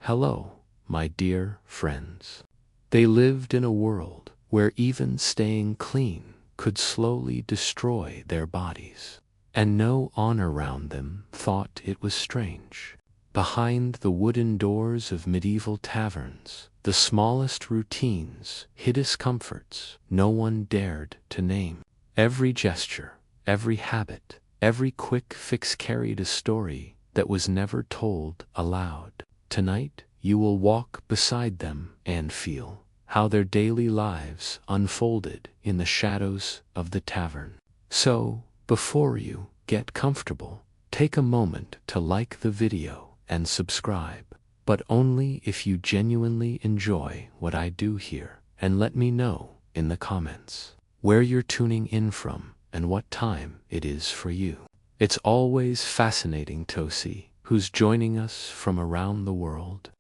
Hello, my dear friends. They lived in a world where even staying clean could slowly destroy their bodies, and no one around them thought it was strange. Behind the wooden doors of medieval taverns, the smallest routines hid discomforts no one dared to name. Every gesture, every habit, every quick fix carried a story that was never told aloud. Tonight, you will walk beside them and feel how their daily lives unfolded in the shadows of the tavern. So, before you get comfortable, take a moment to like the video and subscribe, but only if you genuinely enjoy what I do here, and let me know in the comments where you're tuning in from and what time it is for you. It's always fascinating to see who's joining us from around the world.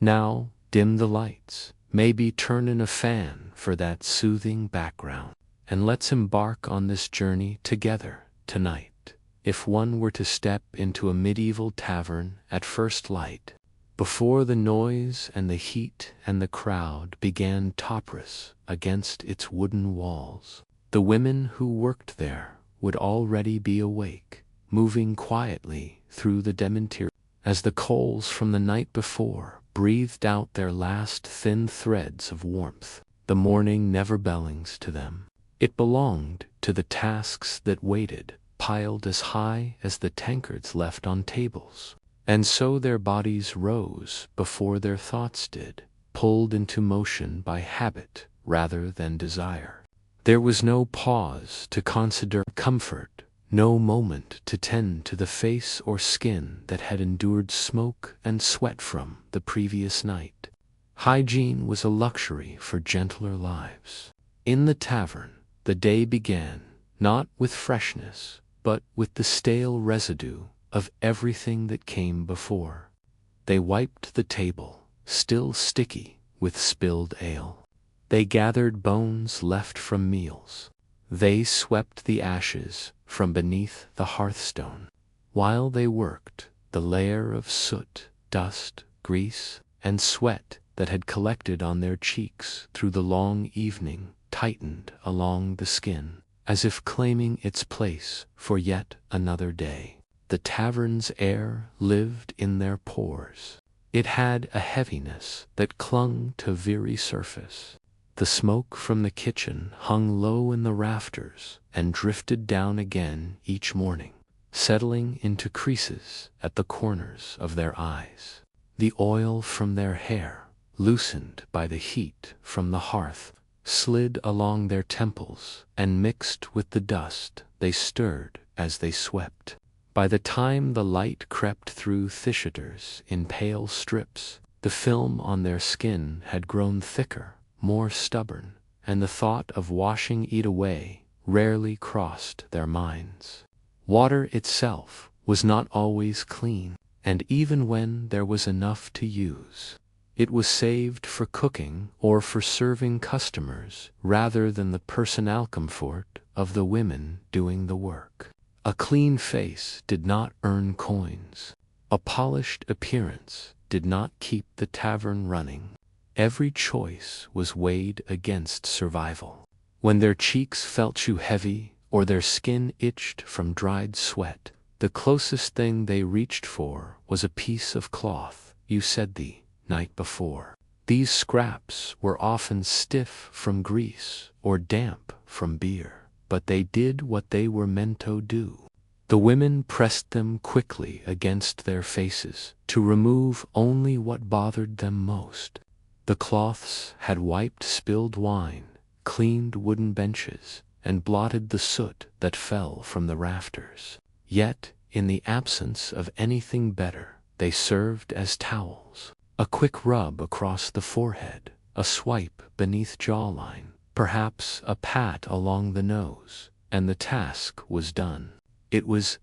Now, dim the lights, maybe turn in a fan for that soothing background, and let's embark on this journey together tonight. If one were to step into a medieval tavern at first light, before the noise and the heat and the crowd began topless against its wooden walls, the women who worked there would already be awake, moving quietly through the dim interior. As the coals from the night before breathed out their last thin threads of warmth, the morning never belongs to them. It belonged to the tasks that waited, piled as high as the tankards left on tables. And so their bodies rose before their thoughts did, pulled into motion by habit rather than desire. There was no pause to consider comfort, no moment to tend to the face or skin that had endured smoke and sweat from the previous night. Hygiene was a luxury for gentler lives. In the tavern, the day began, not with freshness, but with the stale residue of everything that came before. They wiped the table, still sticky with spilled ale. They gathered bones left from meals. They swept the ashes from beneath the hearthstone. While they worked, the layer of soot, dust, grease, and sweat that had collected on their cheeks through the long evening tightened along the skin, as if claiming its place for yet another day. The tavern's air lived in their pores. It had a heaviness that clung to very surface. The smoke from the kitchen hung low in the rafters and drifted down again each morning, settling into creases at the corners of their eyes. The oil from their hair, loosened by the heat from the hearth, slid along their temples and mixed with the dust they stirred as they swept. By the time the light crept through thishiters in pale strips, the film on their skin had grown thicker, more stubborn, and the thought of washing it away rarely crossed their minds. Water itself was not always clean, and even when there was enough to use, it was saved for cooking or for serving customers rather than the personal comfort of the women doing the work. A clean face did not earn coins. A polished appearance did not keep the tavern running. Every choice was weighed against survival. When their cheeks felt too heavy or their skin itched from dried sweat, the closest thing they reached for was a piece of cloth you said the night before. These scraps were often stiff from grease or damp from beer, but they did what they were meant to do. The women pressed them quickly against their faces to remove only what bothered them most. The cloths had wiped spilled wine, cleaned wooden benches, and blotted the soot that fell from the rafters. Yet, in the absence of anything better, they served as towels. A quick rub across the forehead, a swipe beneath jawline, perhaps a pat along the nose, and the task was done. It was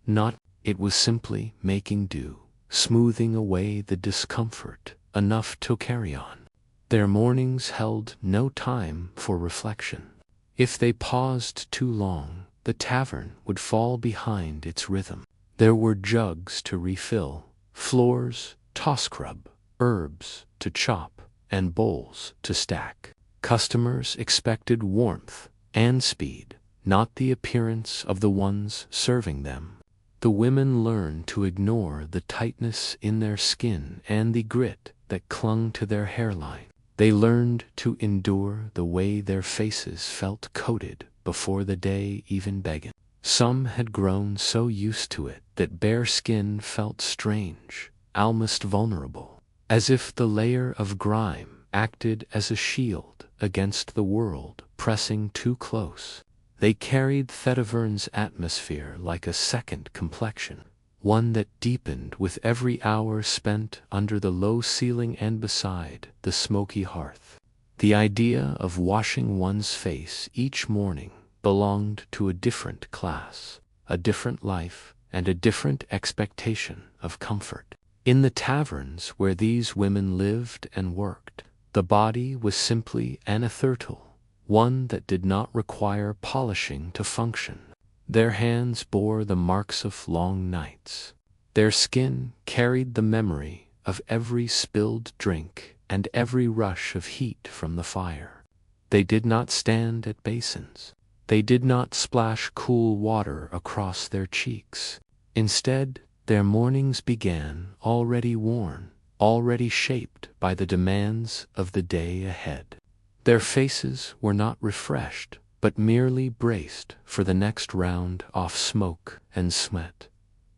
simply making do, smoothing away the discomfort enough to carry on. Their mornings held no time for reflection. If they paused too long, the tavern would fall behind its rhythm. There were jugs to refill, floors to scrub, herbs to chop, and bowls to stack. Customers expected warmth and speed, not the appearance of the ones serving them. The women learned to ignore the tightness in their skin and the grit that clung to their hairline. They learned to endure the way their faces felt coated before the day even began. Some had grown so used to it that bare skin felt strange, almost vulnerable, as if the layer of grime acted as a shield against the world pressing too close. They carried Tavern's atmosphere like a second complexion, one that deepened with every hour spent under the low ceiling and beside the smoky hearth. The idea of washing one's face each morning belonged to a different class, a different life, and a different expectation of comfort. In the taverns where these women lived and worked, the body was simply an ethereal, one that did not require polishing to function. Their hands bore the marks of long nights. Their skin carried the memory of every spilled drink and every rush of heat from the fire. They did not stand at basins. They did not splash cool water across their cheeks. Instead, their mornings began already worn, already shaped by the demands of the day ahead. Their faces were not refreshed, but merely braced for the next round of smoke and sweat.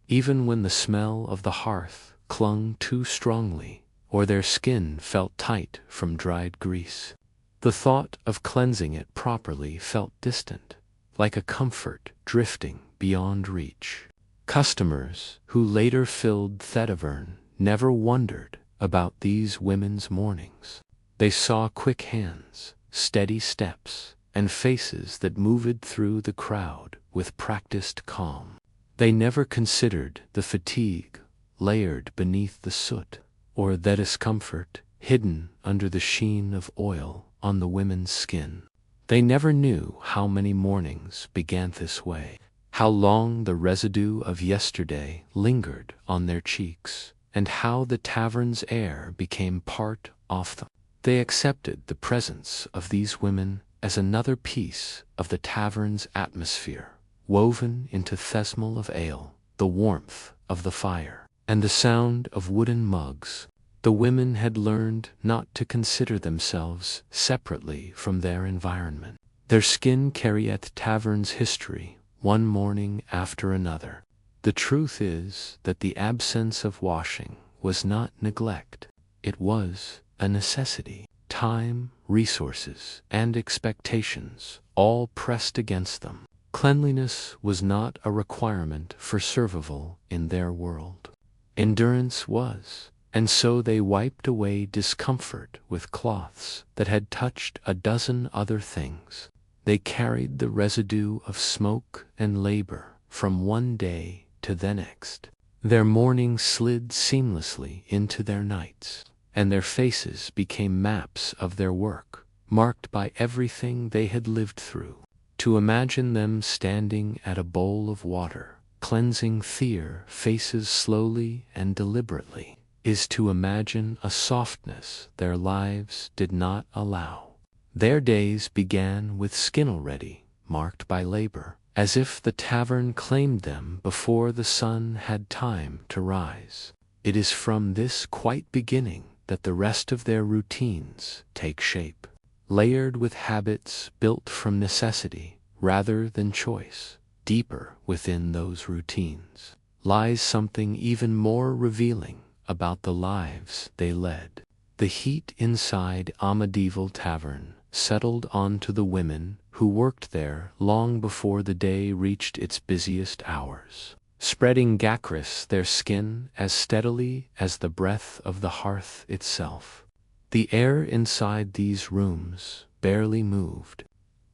Even when the smell of the hearth clung too strongly, or their skin felt tight from dried grease, the thought of cleansing it properly felt distant, like a comfort drifting beyond reach. Customers who later filled Tavern never wondered about these women's mornings. They saw quick hands, steady steps, and faces that moved through the crowd with practiced calm. They never considered the fatigue layered beneath the soot, or the discomfort hidden under the sheen of oil on the women's skin. They never knew how many mornings began this way, how long the residue of yesterday lingered on their cheeks, and how the tavern's air became part of them. They accepted the presence of these women as another piece of the tavern's atmosphere, woven into the smell of ale, the warmth of the fire, and the sound of wooden mugs. The women had learned not to consider themselves separately from their environment. Their skin carried the tavern's history, one morning after another. The truth is that the absence of washing was not neglect. It was a necessity. Time, resources, and expectations all pressed against them. Cleanliness was not a requirement for survival in their world. Endurance was, and so they wiped away discomfort with cloths that had touched a dozen other things. They carried the residue of smoke and labor from one day to the next. Their mornings slid seamlessly into their nights, and their faces became maps of their work, marked by everything they had lived through. To imagine them standing at a bowl of water, cleansing their faces slowly and deliberately, is to imagine a softness their lives did not allow. Their days began with skin already marked by labor, as if the tavern claimed them before the sun had time to rise. It is from this quite beginning that the rest of their routines take shape, layered with habits built from necessity rather than choice. Deeper within those routines lies something even more revealing about the lives they led. The heat inside a medieval tavern settled onto the women who worked there long before the day reached its busiest hours, spreading across their skin as steadily as the breath of the hearth itself. The air inside these rooms barely moved.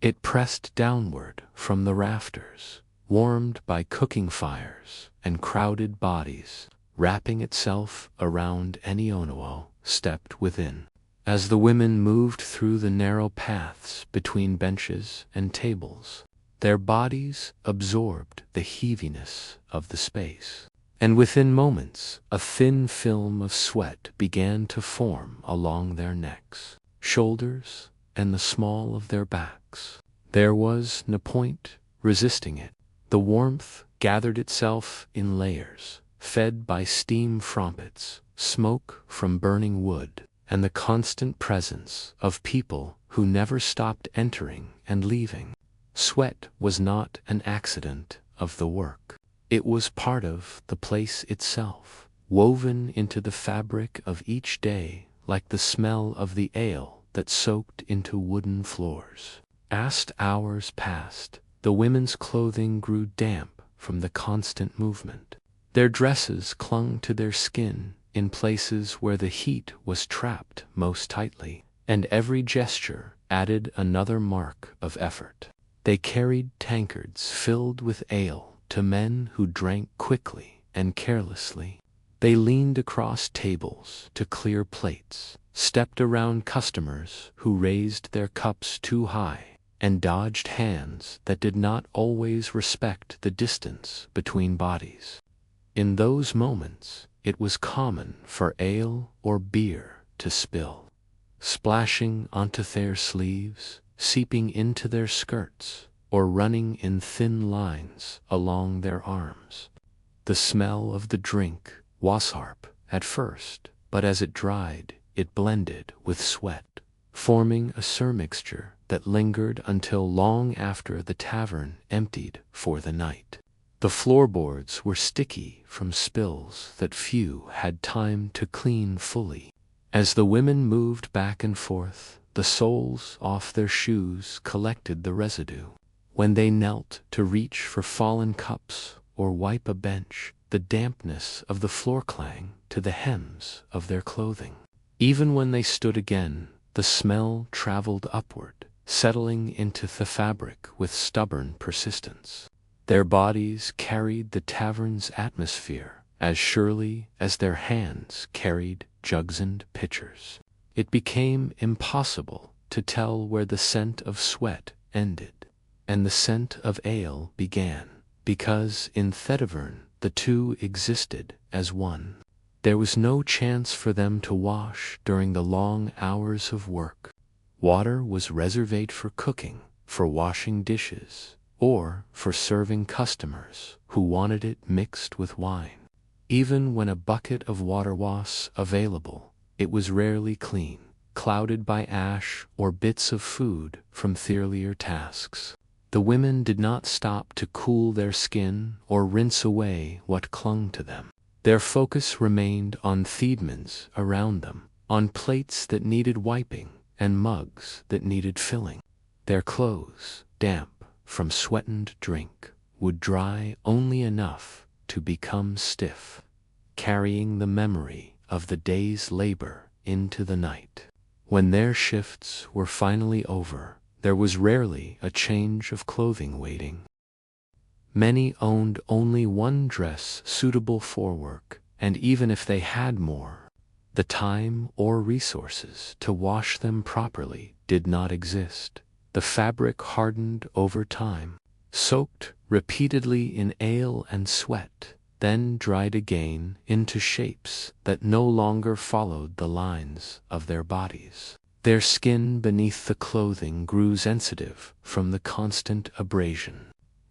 It pressed downward from the rafters, warmed by cooking fires and crowded bodies, wrapping itself around any Onowo stepped within. As the women moved through the narrow paths between benches and tables, their bodies absorbed the heaviness of the space, and within moments a thin film of sweat began to form along their necks, shoulders, and the small of their backs. There was no point resisting it. The warmth gathered itself in layers, fed by steam from pits, smoke from burning wood, and the constant presence of people who never stopped entering and leaving. Sweat was not an accident of the work. It was part of the place itself, woven into the fabric of each day like the smell of the ale that soaked into wooden floors. As hours passed, the women's clothing grew damp from the constant movement. Their dresses clung to their skin in places where the heat was trapped most tightly, and every gesture added another mark of effort. They carried tankards filled with ale to men who drank quickly and carelessly. They leaned across tables to clear plates, stepped around customers who raised their cups too high, and dodged hands that did not always respect the distance between bodies. In those moments, it was common for ale or beer to spill, splashing onto their sleeves, seeping into their skirts, or running in thin lines along their arms. The smell of the drink was sharp at first, but as it dried, it blended with sweat, forming a surmixture that lingered until long after the tavern emptied for the night. The floorboards were sticky from spills that few had time to clean fully. As the women moved back and forth, the soles off their shoes collected the residue. When they knelt to reach for fallen cups or wipe a bench, the dampness of the floor clung to the hems of their clothing. Even when they stood again, the smell traveled upward, settling into the fabric with stubborn persistence. Their bodies carried the tavern's atmosphere as surely as their hands carried jugs and pitchers. It became impossible to tell where the scent of sweat ended and the scent of ale began, because in Tavern the two existed as one. There was no chance for them to wash during the long hours of work. Water was reserved for cooking, for washing dishes, or for serving customers who wanted it mixed with wine. Even when a bucket of water was available, it was rarely clean, clouded by ash or bits of food from earlier tasks. The women did not stop to cool their skin or rinse away what clung to them. Their focus remained on thiedmans around them, on plates that needed wiping and mugs that needed filling. Their clothes, damp from sweatened drink, would dry only enough to become stiff, carrying the memory of the day's labor into the night. When their shifts were finally over, there was rarely a change of clothing waiting. Many owned only one dress suitable for work, and even if they had more, the time or resources to wash them properly did not exist. The fabric hardened over time, soaked repeatedly in ale and sweat, then dried again into shapes that no longer followed the lines of their bodies. Their skin beneath the clothing grew sensitive from the constant abrasion.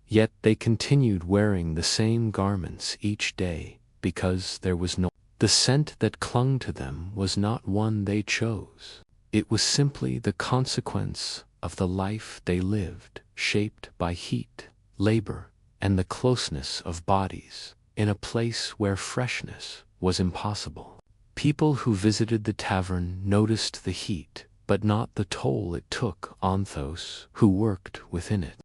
Yet they continued wearing the same garments each day because there was no. The scent that clung to them was not one they chose. It was simply the consequence of the life they lived, shaped by heat, labor, and the closeness of bodies, in a place where freshness was impossible. People who visited the tavern noticed the heat, but not the toll it took on those who worked within it.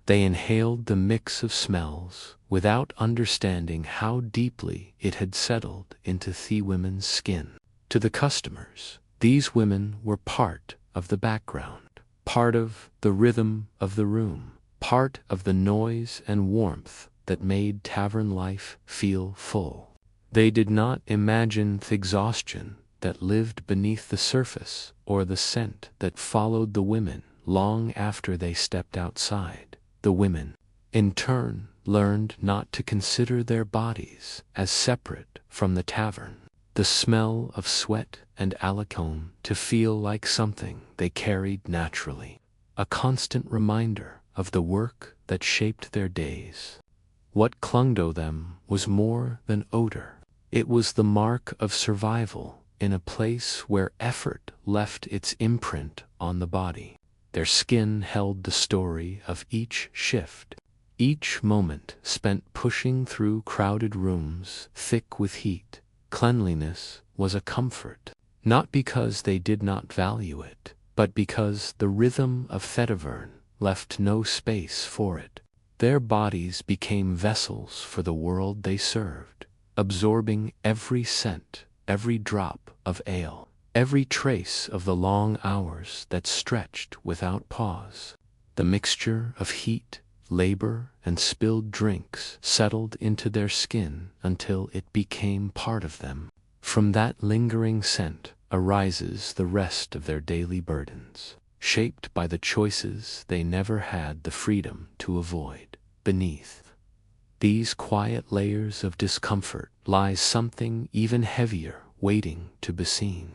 They inhaled the mix of smells without understanding how deeply it had settled into the women's skin. To the customers, these women were part of the background, part of the rhythm of the room, part of the noise and warmth that made tavern life feel full. They did not imagine the exhaustion that lived beneath the surface or the scent that followed the women long after they stepped outside. The women, in turn, learned not to consider their bodies as separate from the tavern, the smell of sweat and alacone to feel like something they carried naturally, a constant reminder of the work that shaped their days. What clung to them was more than odor. It was the mark of survival in a place where effort left its imprint on the body. Their skin held the story of each shift, each moment spent pushing through crowded rooms thick with heat. Cleanliness was a comfort, not because they did not value it, but because the rhythm of Tavern left no space for it. Their bodies became vessels for the world they served, absorbing every scent, every drop of ale, every trace of the long hours that stretched without pause. The mixture of heat, labor, and spilled drinks settled into their skin until it became part of them. From that lingering scent arises the rest of their daily burdens, shaped by the choices they never had the freedom to avoid. Beneath these quiet layers of discomfort lies something even heavier waiting to be seen.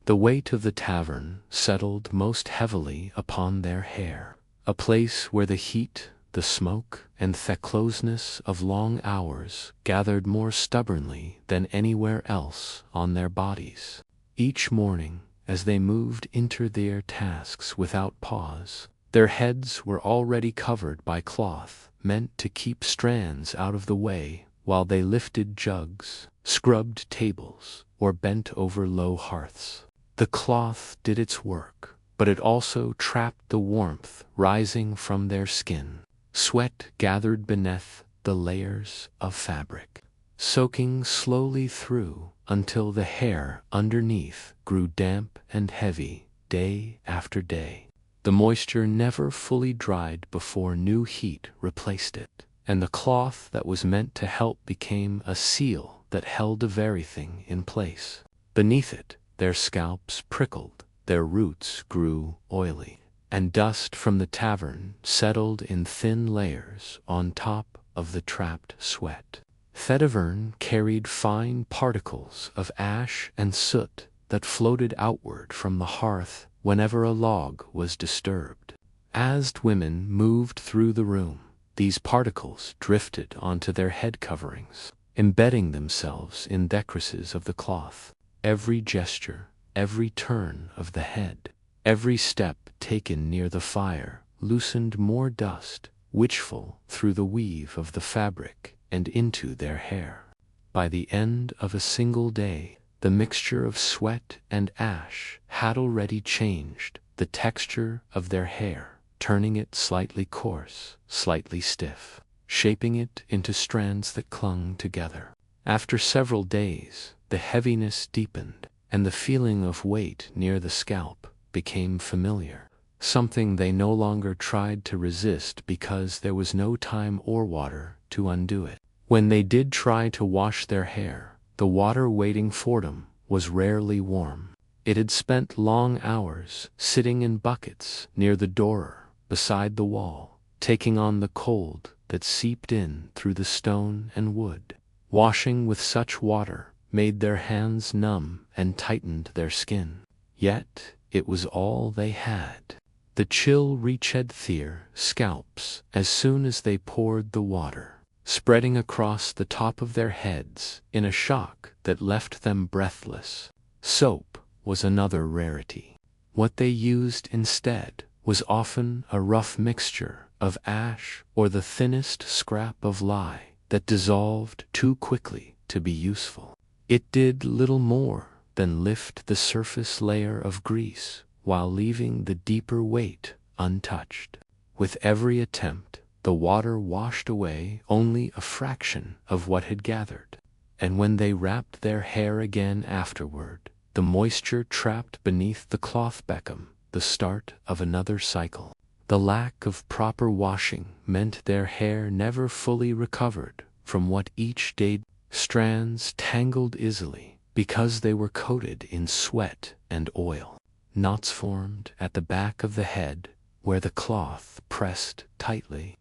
The weight of the tavern settled most heavily upon their hair, a place where the heat, the smoke, and the closeness of long hours gathered more stubbornly than anywhere else on their bodies. Each morning, as they moved into their tasks without pause, their heads were already covered by cloth meant to keep strands out of the way while they lifted jugs, scrubbed tables, or bent over low hearths. The cloth did its work, but it also trapped the warmth rising from their skin. Sweat gathered beneath the layers of fabric, soaking slowly through until the hair underneath grew damp and heavy day after day. The moisture never fully dried before new heat replaced it, and the cloth that was meant to help became a seal that held everything in place. Beneath it, their scalps prickled, their roots grew oily, and dust from the tavern settled in thin layers on top of the trapped sweat. Tavern carried fine particles of ash and soot that floated outward from the hearth whenever a log was disturbed. As women moved through the room, these particles drifted onto their head coverings, embedding themselves in the creases of the cloth. Every gesture, every turn of the head, every step taken near the fire loosened more dust, witchful through the weave of the fabric and into their hair. By the end of a single day, the mixture of sweat and ash had already changed the texture of their hair, turning it slightly coarse, slightly stiff, shaping it into strands that clung together. After several days, the heaviness deepened, and the feeling of weight near the scalp became familiar, something they no longer tried to resist because there was no time or water to undo it. When they did try to wash their hair, the water waiting for them was rarely warm. It had spent long hours sitting in buckets near the door beside the wall, taking on the cold that seeped in through the stone and wood. Washing with such water made their hands numb and tightened their skin. Yet it was all they had. The chill reached their scalps as soon as they poured the water, spreading across the top of their heads in a shock that left them breathless. Soap was another rarity. What they used instead was often a rough mixture of ash or the thinnest scrap of lye that dissolved too quickly to be useful. It did little more than lift the surface layer of grease while leaving the deeper weight untouched. With every attempt, the water washed away only a fraction of what had gathered, and when they wrapped their hair again afterward, the moisture trapped beneath the cloth became the start of another cycle. The lack of proper washing meant their hair never fully recovered from what each day. Strands tangled easily because they were coated in sweat and oil. Knots formed at the back of the head where the cloth pressed tightly,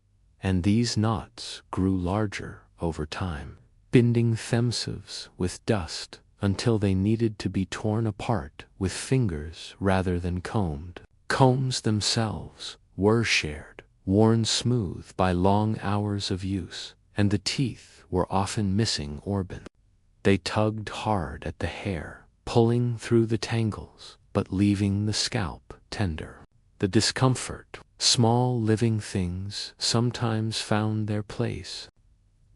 and these knots grew larger over time, binding themselves with dust until they needed to be torn apart with fingers rather than combed. Combs themselves were shared, worn smooth by long hours of use, and the teeth were often missing or bent. They tugged hard at the hair, pulling through the tangles, but leaving the scalp tender. The discomfort, small living things sometimes found their place.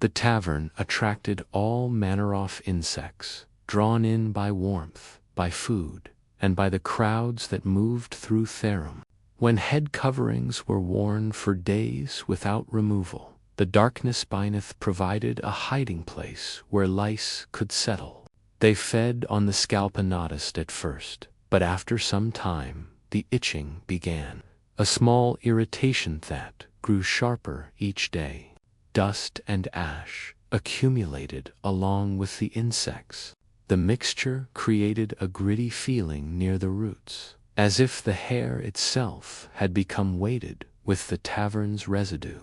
The tavern attracted all manner of insects, drawn in by warmth, by food, and by the crowds that moved through Tavern. When head coverings were worn for days without removal, the darkness beneath provided a hiding place where lice could settle. They fed on the scalpinodist at first, but after some time, the itching began, a small irritation that grew sharper each day. Dust and ash accumulated along with the insects. The mixture created a gritty feeling near the roots, as if the hair itself had become weighted with the tavern's residue.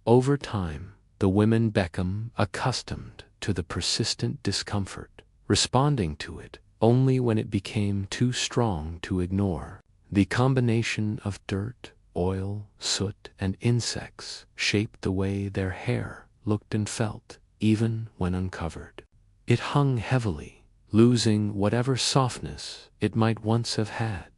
Over time, the women became accustomed to the persistent discomfort, responding to it only when it became too strong to ignore. The combination of dirt, oil, soot, and insects shaped the way their hair looked and felt, even when uncovered. It hung heavily, losing whatever softness it might once have had.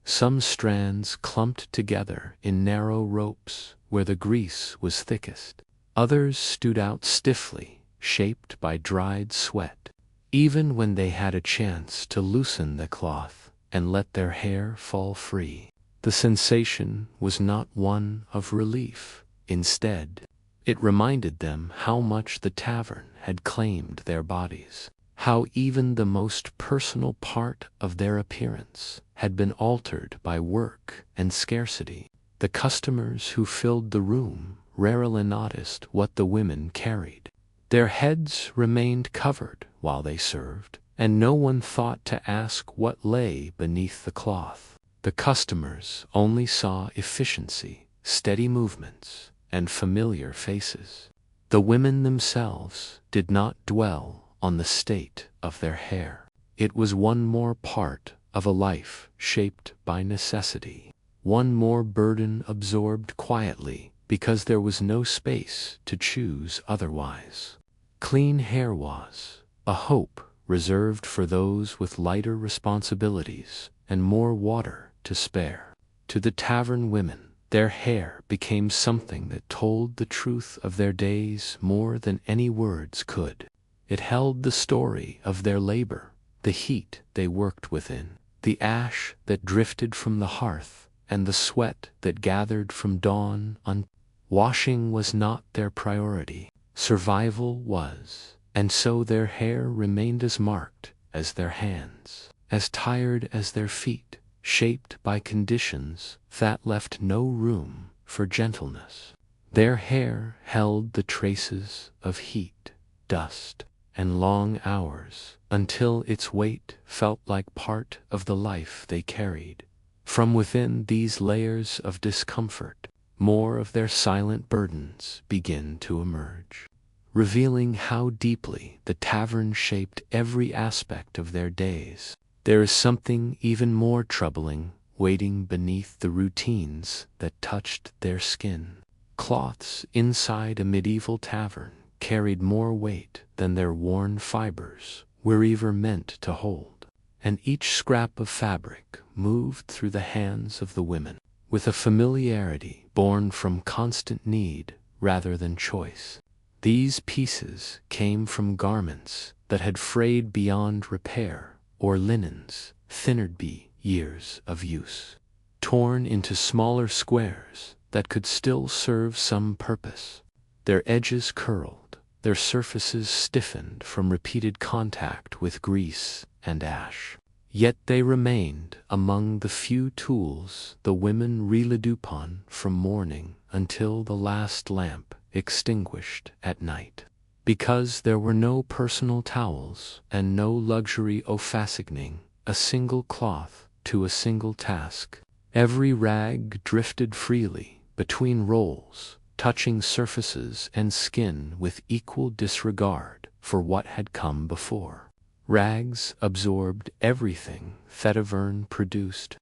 Some strands clumped together in narrow ropes where the grease was thickest. Others stood out stiffly, shaped by dried sweat. Even when they had a chance to loosen the cloth and let their hair fall free, the sensation was not one of relief. Instead, it reminded them how much the tavern had claimed their bodies, how even the most personal part of their appearance had been altered by work and scarcity. The customers who filled the room rarely noticed what the women carried. Their heads remained covered while they served, and no one thought to ask what lay beneath the cloth. The customers only saw efficiency, steady movements, and familiar faces. The women themselves did not dwell on the state of their hair. It was one more part of a life shaped by necessity, one more burden absorbed quietly because there was no space to choose otherwise. Clean hair was a hope reserved for those with lighter responsibilities and more water to spare. To the tavern women, their hair became something that told the truth of their days more than any words could. It held the story of their labor, the heat they worked within, the ash that drifted from the hearth, and the sweat that gathered from dawn on. Washing was not their priority. Survival was, and so their hair remained as marked as their hands, as tired as their feet, shaped by conditions that left no room for gentleness. Their hair held the traces of heat, dust, and long hours, until its weight felt like part of the life they carried. From within these layers of discomfort, more of their silent burdens begin to emerge, revealing how deeply the tavern shaped every aspect of their days. There is something even more troubling waiting beneath the routines that touched their skin. Cloths inside a medieval tavern carried more weight than their worn fibers were ever meant to hold, and each scrap of fabric moved through the hands of the women with a familiarity born from constant need rather than choice. These pieces came from garments that had frayed beyond repair, or linens thinnered by years of use, torn into smaller squares that could still serve some purpose. Their edges curled, their surfaces stiffened from repeated contact with grease and ash. Yet they remained among the few tools the women relied upon from morning until the last lamp extinguished at night. Because there were no personal towels and no luxury of fastening a single cloth to a single task, every rag drifted freely between rolls, touching surfaces and skin with equal disregard for what had come before. Rags absorbed everything Tavern produced.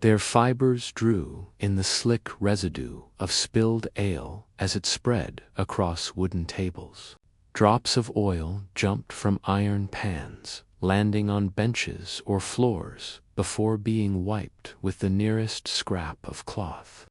Their fibers drew in the slick residue of spilled ale as it spread across wooden tables. Drops of oil jumped from iron pans, landing on benches or floors before being wiped with the nearest scrap of cloth.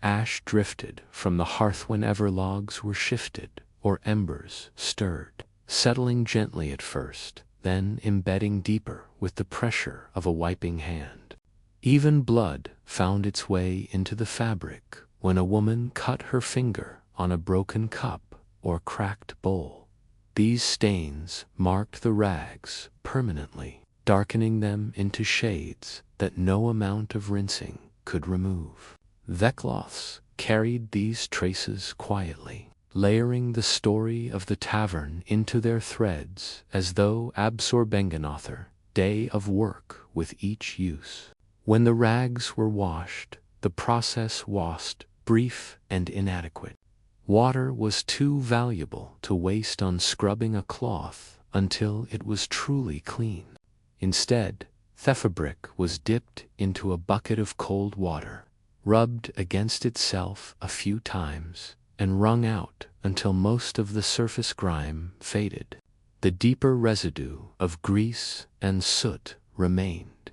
Ash drifted from the hearth whenever logs were shifted or embers stirred, settling gently at first, then embedding deeper with the pressure of a wiping hand. Even blood found its way into the fabric when a woman cut her finger on a broken cup or cracked bowl. These stains marked the rags permanently, darkening them into shades that no amount of rinsing could remove. The cloths carried these traces quietly, layering the story of the tavern into their threads as though absorbing another day of work with each use. When the rags were washed, the process was brief and inadequate. Water was too valuable to waste on scrubbing a cloth until it was truly clean. Instead, the fabric was dipped into a bucket of cold water, rubbed against itself a few times, and wrung out until most of the surface grime faded. The deeper residue of grease and soot remained,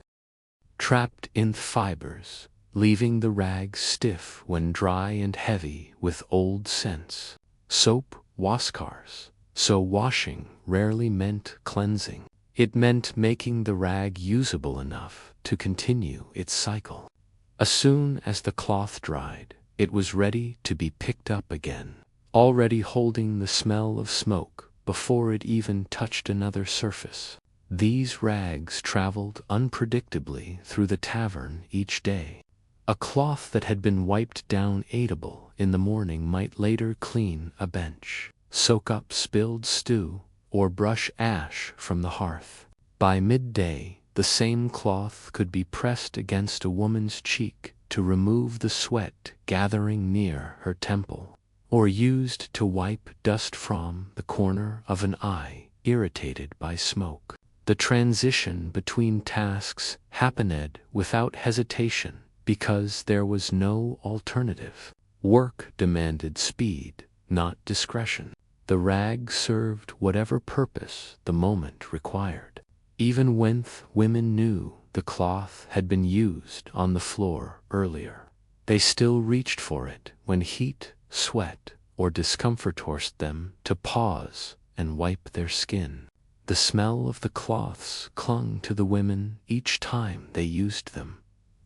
trapped in fibers, leaving the rags stiff when dry and heavy with old scents. Soap was scarce, so washing rarely meant cleansing. It meant making the rag usable enough to continue its cycle. As soon as the cloth dried, it was ready to be picked up again, already holding the smell of smoke before it even touched another surface. These rags traveled unpredictably through the tavern each day. A cloth that had been wiped down eatable in the morning might later clean a bench, soak up spilled stew, or brush ash from the hearth. By midday, the same cloth could be pressed against a woman's cheek to remove the sweat gathering near her temple, or used to wipe dust from the corner of an eye irritated by smoke. The transition between tasks happened without hesitation because there was no alternative. Work demanded speed, not discretion. The rag served whatever purpose the moment required. Even when women knew the cloth had been used on the floor earlier, they still reached for it when heat, sweat, or discomfort forced them to pause and wipe their skin. The smell of the cloths clung to the women each time they used them.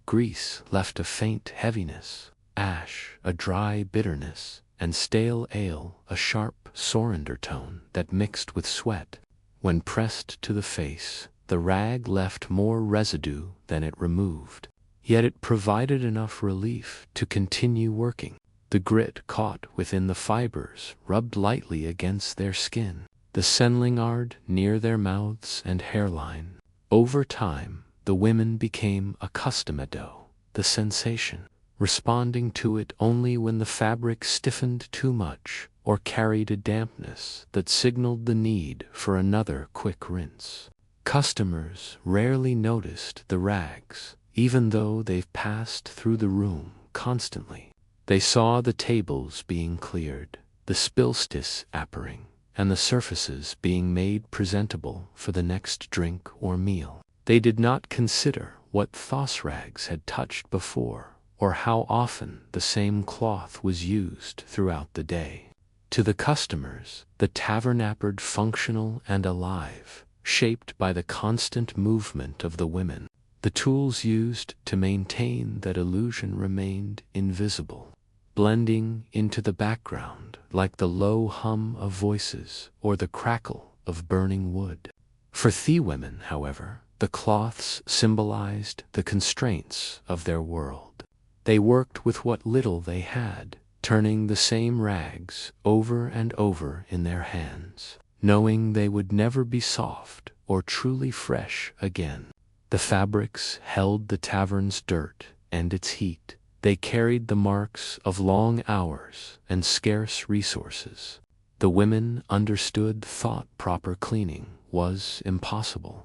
Grease left a faint heaviness, ash a dry bitterness, and stale ale a sharp sour undertone that mixed with sweat. When pressed to the face, the rag left more residue than it removed, yet it provided enough relief to continue working. The grit caught within the fibers rubbed lightly against their skin, the senlinard near their mouths and hairline. Over time, the women became accustomed to the sensation, responding to it only when the fabric stiffened too much or carried a dampness that signaled the need for another quick rinse. Customers rarely noticed the rags, even though they've passed through the room constantly. They saw the tables being cleared, the spillstis appearing, and the surfaces being made presentable for the next drink or meal. They did not consider what thos rags had touched before, or how often the same cloth was used throughout the day. To the customers, the tavern appeared functional and alive, shaped by the constant movement of the women. The tools used to maintain that illusion remained invisible, blending into the background like the low hum of voices or the crackle of burning wood. For the women, however, the cloths symbolized the constraints of their world. They worked with what little they had, turning the same rags over and over in their hands, knowing they would never be soft or truly fresh again. The fabrics held the tavern's dirt and its heat, They carried the marks of long hours and scarce resources. The women understood thought proper cleaning was impossible.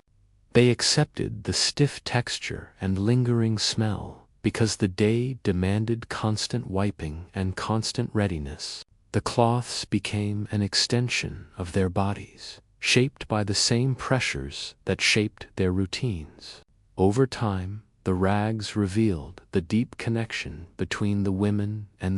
They accepted the stiff texture and lingering smell because the day demanded constant wiping and constant readiness. The cloths became an extension of their bodies, shaped by the same pressures that shaped their routines. Over time, the rags revealed the deep connection between the women and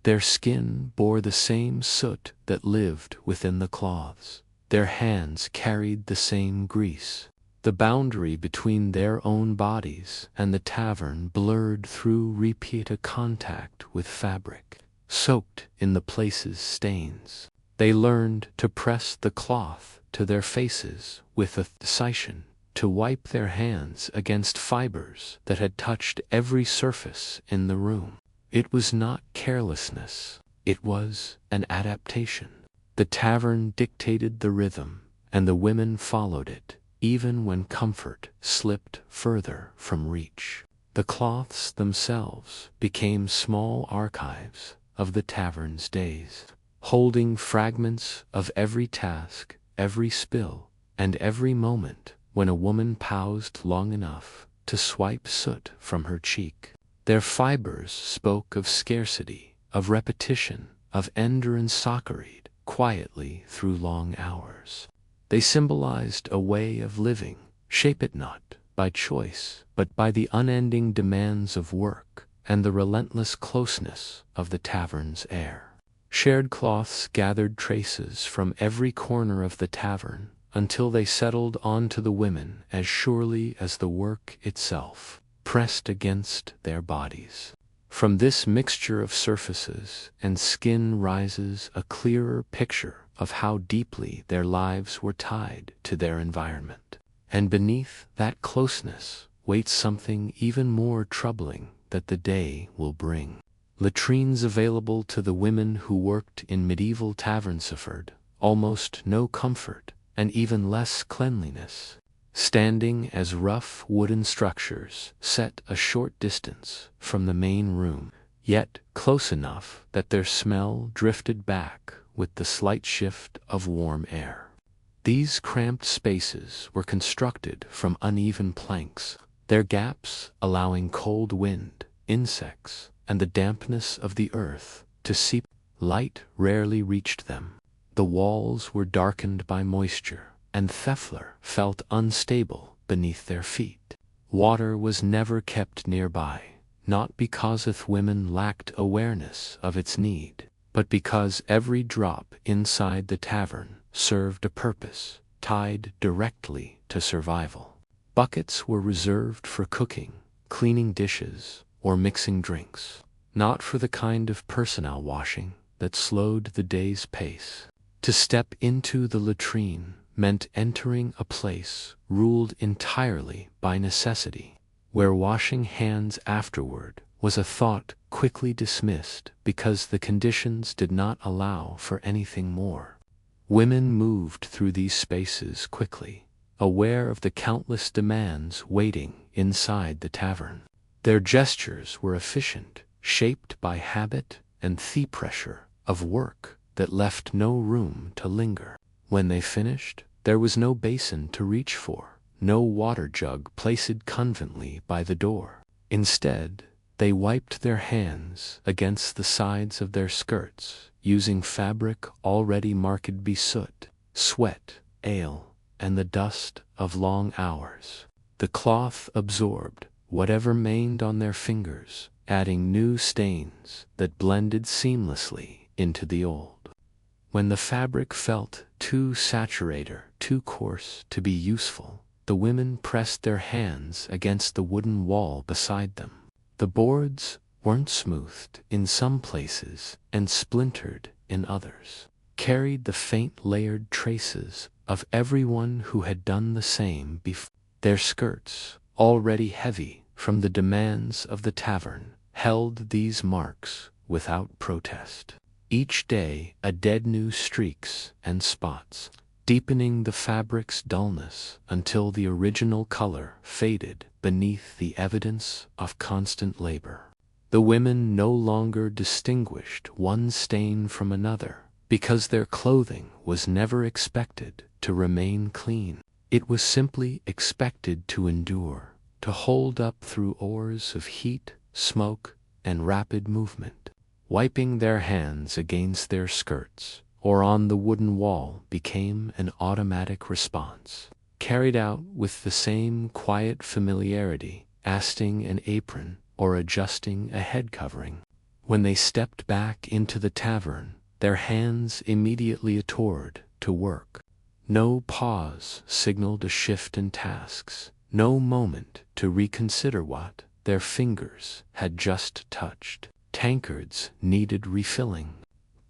their skin bore the same soot that lived within the cloths. Their hands carried the same grease. The boundary between their own bodies and the tavern blurred through repeated contact with fabric, soaked in the place's stains. They learned to press the cloth to their faces with a precision, to wipe their hands against fibers that had touched every surface in the room. It was not carelessness, it was an adaptation. The tavern dictated the rhythm, and the women followed it, even when comfort slipped further from reach. The cloths themselves became small archives of the tavern's days, holding fragments of every task, every spill, and every moment when a woman paused long enough to swipe soot from her cheek. Their fibers spoke of scarcity, of repetition, of endurance soccaried quietly through long hours. They symbolized a way of living, shaped not by choice, but by the unending demands of work and the relentless closeness of the tavern's air. Shared cloths gathered traces from every corner of the tavern until they settled onto the women as surely as the work itself, pressed against their bodies. From this mixture of surfaces and skin rises a clearer picture of how deeply their lives were tied to their environment. And beneath that closeness waits something even more troubling that the day will bring. Latrines available to the women who worked in medieval taverns offered almost no comfort and even less cleanliness, standing as rough wooden structures set a short distance from the main room, yet close enough that their smell drifted back with the slight shift of warm air. These cramped spaces were constructed from uneven planks, their gaps allowing cold wind, insects, and the dampness of the earth to seep. Light rarely reached them. The walls were darkened by moisture, and Thefler felt unstable beneath their feet. Water was never kept nearby, not because the women lacked awareness of its need, but because every drop inside the tavern served a purpose tied directly to survival. Buckets were reserved for cooking, cleaning dishes, or mixing drinks, not for the kind of personnel washing that slowed the day's pace. To step into the latrine meant entering a place ruled entirely by necessity, where washing hands afterward was a thought quickly dismissed because the conditions did not allow for anything more. Women moved through these spaces quickly, aware of the countless demands waiting inside the tavern. Their gestures were efficient, shaped by habit and the pressure of work that left no room to linger. When they finished, there was no basin to reach for, no water jug placed conveniently by the door. Instead, they wiped their hands against the sides of their skirts, using fabric already marked by soot, sweat, ale, and the dust of long hours. The cloth absorbed whatever remained on their fingers, adding new stains that blended seamlessly into the old. When the fabric felt too saturated, too coarse to be useful, the women pressed their hands against the wooden wall beside them. The boards weren't smoothed in some places and splintered in others, carried the faint layered traces of everyone who had done the same before. Their skirts, already heavy from the demands of the tavern, held these marks without protest. Each day a dead new streaks and spots, deepening the fabric's dullness until the original color faded beneath the evidence of constant labor. The women no longer distinguished one stain from another, because their clothing was never expected to remain clean. It was simply expected to endure, to hold up through hours of heat, smoke, and rapid movement. Wiping their hands against their skirts or on the wooden wall became an automatic response, carried out with the same quiet familiarity asting an apron or adjusting a head covering. When they stepped back into the tavern, their hands immediately toward to work. No pause signaled a shift in tasks, no moment to reconsider what their fingers had just touched. Tankards needed refilling.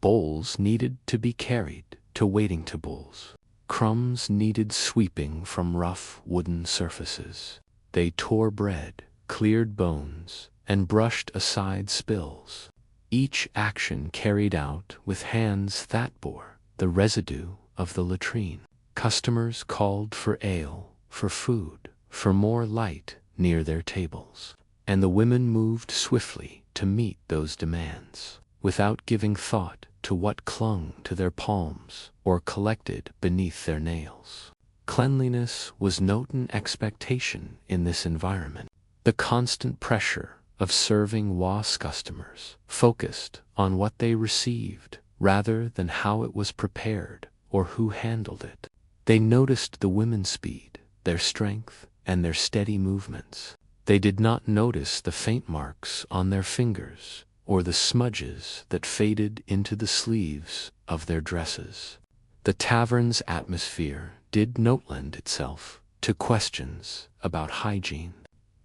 Bowls needed to be carried to waiting tables. Crumbs needed sweeping from rough wooden surfaces. They tore bread, cleared bones, and brushed aside spills. Each action carried out with hands that bore the residue of the latrine. Customers called for ale, for food, for more light near their tables, and the women moved swiftly to meet those demands, without giving thought to what clung to their palms or collected beneath their nails. Cleanliness was not an expectation in this environment. The constant pressure of serving was customers focused on what they received rather than how it was prepared or who handled it. They noticed the women's speed, their strength, and their steady movements. They did not notice the faint marks on their fingers or the smudges that faded into the sleeves of their dresses. The tavern's atmosphere did not lend itself to questions about hygiene.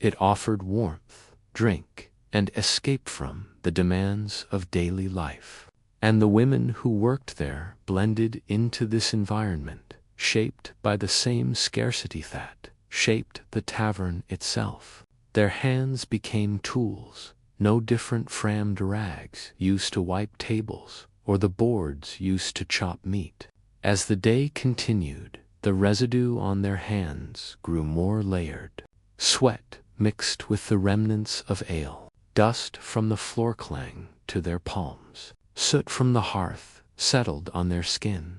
It offered warmth, drink, and escape from the demands of daily life. And the women who worked there blended into this environment, shaped by the same scarcity that shaped the tavern itself. Their hands became tools, no different from the rags used to wipe tables or the boards used to chop meat. As the day continued, the residue on their hands grew more layered. Sweat mixed with the remnants of ale, dust from the floor clung to their palms, soot from the hearth settled on their skin.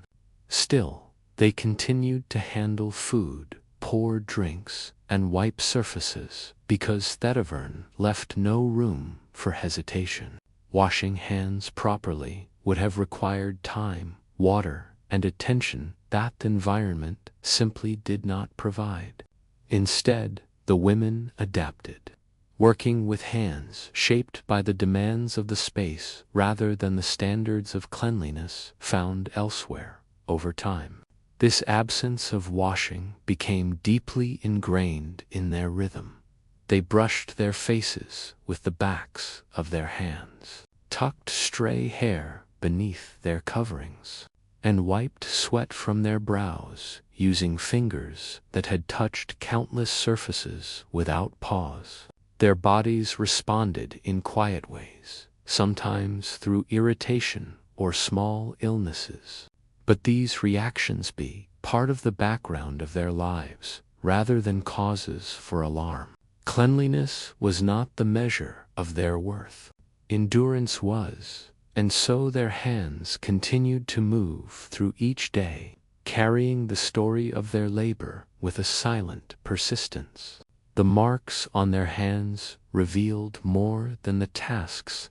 Still, they continued to handle food, pour drinks, and wipe surfaces, because Tavern left no room for hesitation. Washing hands properly would have required time, water, and attention that the environment simply did not provide. Instead, the women adapted, working with hands shaped by the demands of the space rather than the standards of cleanliness found elsewhere. Over time, this absence of washing became deeply ingrained in their rhythm. They brushed their faces with the backs of their hands, tucked stray hair beneath their coverings, and wiped sweat from their brows using fingers that had touched countless surfaces without pause. Their bodies responded in quiet ways, sometimes through irritation or small illnesses. But these reactions be part of the background of their lives rather than causes for alarm. Cleanliness was not the measure of their worth. Endurance was, and so their hands continued to move through each day, carrying the story of their labor with a silent persistence. The marks on their hands revealed more than the tasks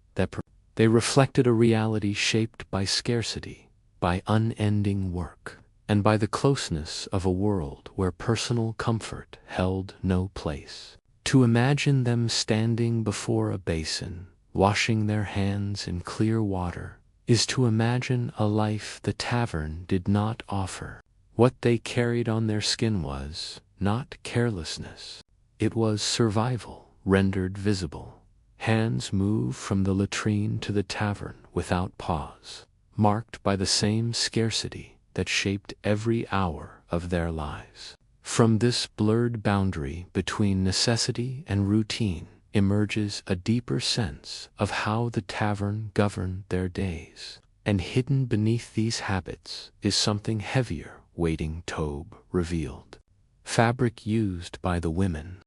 they reflected a reality shaped by scarcity, by unending work, and by the closeness of a world where personal comfort held no place. To imagine them standing before a basin, washing their hands in clear water, is to imagine a life the tavern did not offer. What they carried on their skin was not carelessness. It was survival rendered visible. Hands moved from the latrine to the tavern without pause, marked by the same scarcity that shaped every hour of their lives. From this blurred boundary between necessity and routine emerges a deeper sense of how the tavern governed their days. And hidden beneath these habits is something heavier waiting, Tobe revealed. Fabric used by the women.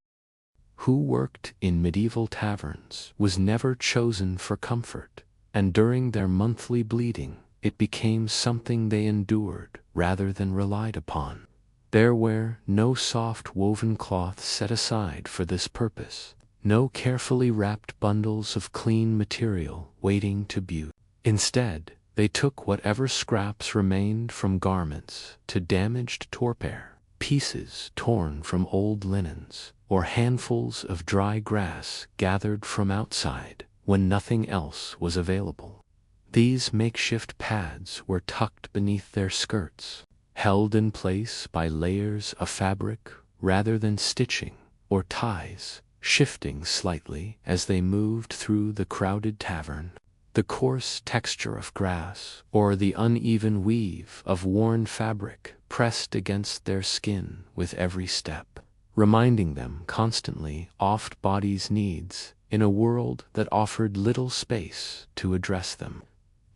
who worked in medieval taverns, was never chosen for comfort, and during their monthly bleeding, it became something they endured rather than relied upon. There were no soft woven cloths set aside for this purpose, no carefully wrapped bundles of clean material waiting to be. Instead, they took whatever scraps remained from garments to damaged torpor, pieces torn from old linens, or handfuls of dry grass gathered from outside when nothing else was available. These makeshift pads were tucked beneath their skirts, held in place by layers of fabric rather than stitching or ties, shifting slightly as they moved through the crowded tavern. The coarse texture of grass or the uneven weave of worn fabric pressed against their skin with every step, reminding them constantly of body's needs in a world that offered little space to address them.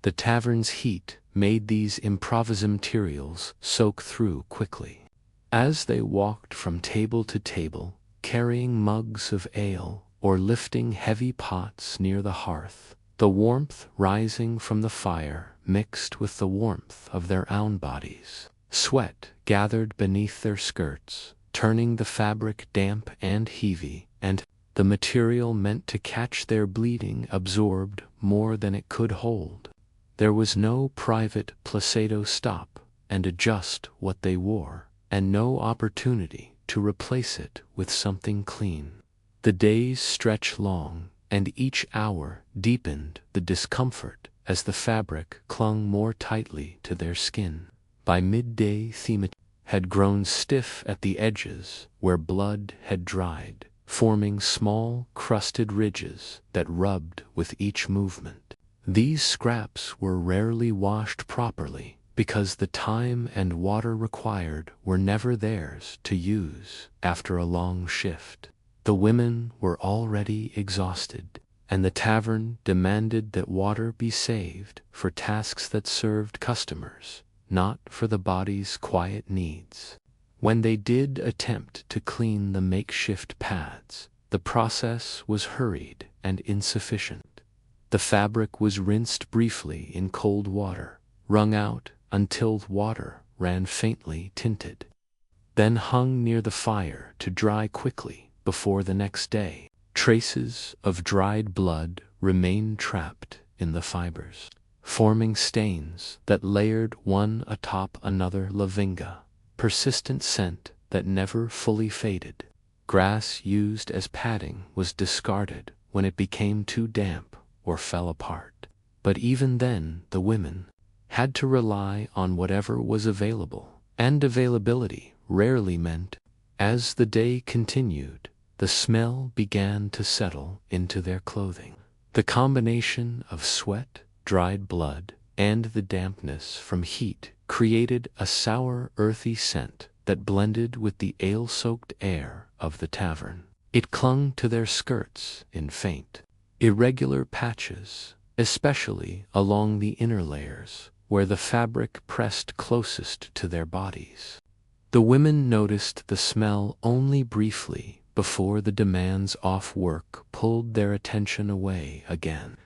The tavern's heat made these improvised materials soak through quickly. As they walked from table to table, carrying mugs of ale or lifting heavy pots near the hearth, the warmth rising from the fire mixed with the warmth of their own bodies. Sweat gathered beneath their skirts, turning the fabric damp and heavy, and the material meant to catch their bleeding absorbed more than it could hold. There was no private place to stop and adjust what they wore, and no opportunity to replace it with something clean. The days stretched long, and each hour deepened the discomfort as the fabric clung more tightly to their skin. By midday, the had grown stiff at the edges where blood had dried, forming small, crusted ridges that rubbed with each movement. These scraps were rarely washed properly because the time and water required were never theirs to use after a long shift. The women were already exhausted, and the tavern demanded that water be saved for tasks that served customers, not for the body's quiet needs. When they did attempt to clean the makeshift pads, the process was hurried and insufficient. The fabric was rinsed briefly in cold water, wrung out until water ran faintly tinted, then hung near the fire to dry quickly before the next day. Traces of dried blood remained trapped in the fibers, forming stains that layered one atop another. Lavinga, persistent scent that never fully faded. Grass used as padding was discarded when it became too damp or fell apart. But even then, the women had to rely on whatever was available, and availability rarely meant. As the day continued, the smell began to settle into their clothing. The combination of sweat, dried blood, and the dampness from heat created a sour, earthy scent that blended with the ale-soaked air of the tavern. It clung to their skirts in faint, irregular patches, especially along the inner layers, where the fabric pressed closest to their bodies. The women noticed the smell only briefly before the demands off work pulled their attention away again.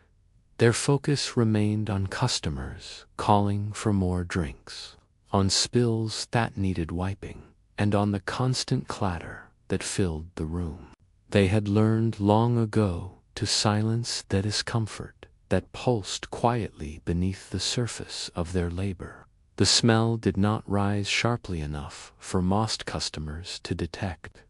Their focus remained on customers calling for more drinks, on spills that needed wiping, and on the constant clatter that filled the room. They had learned long ago to silence the discomfort that pulsed quietly beneath the surface of their labor. The smell did not rise sharply enough for most customers to detect.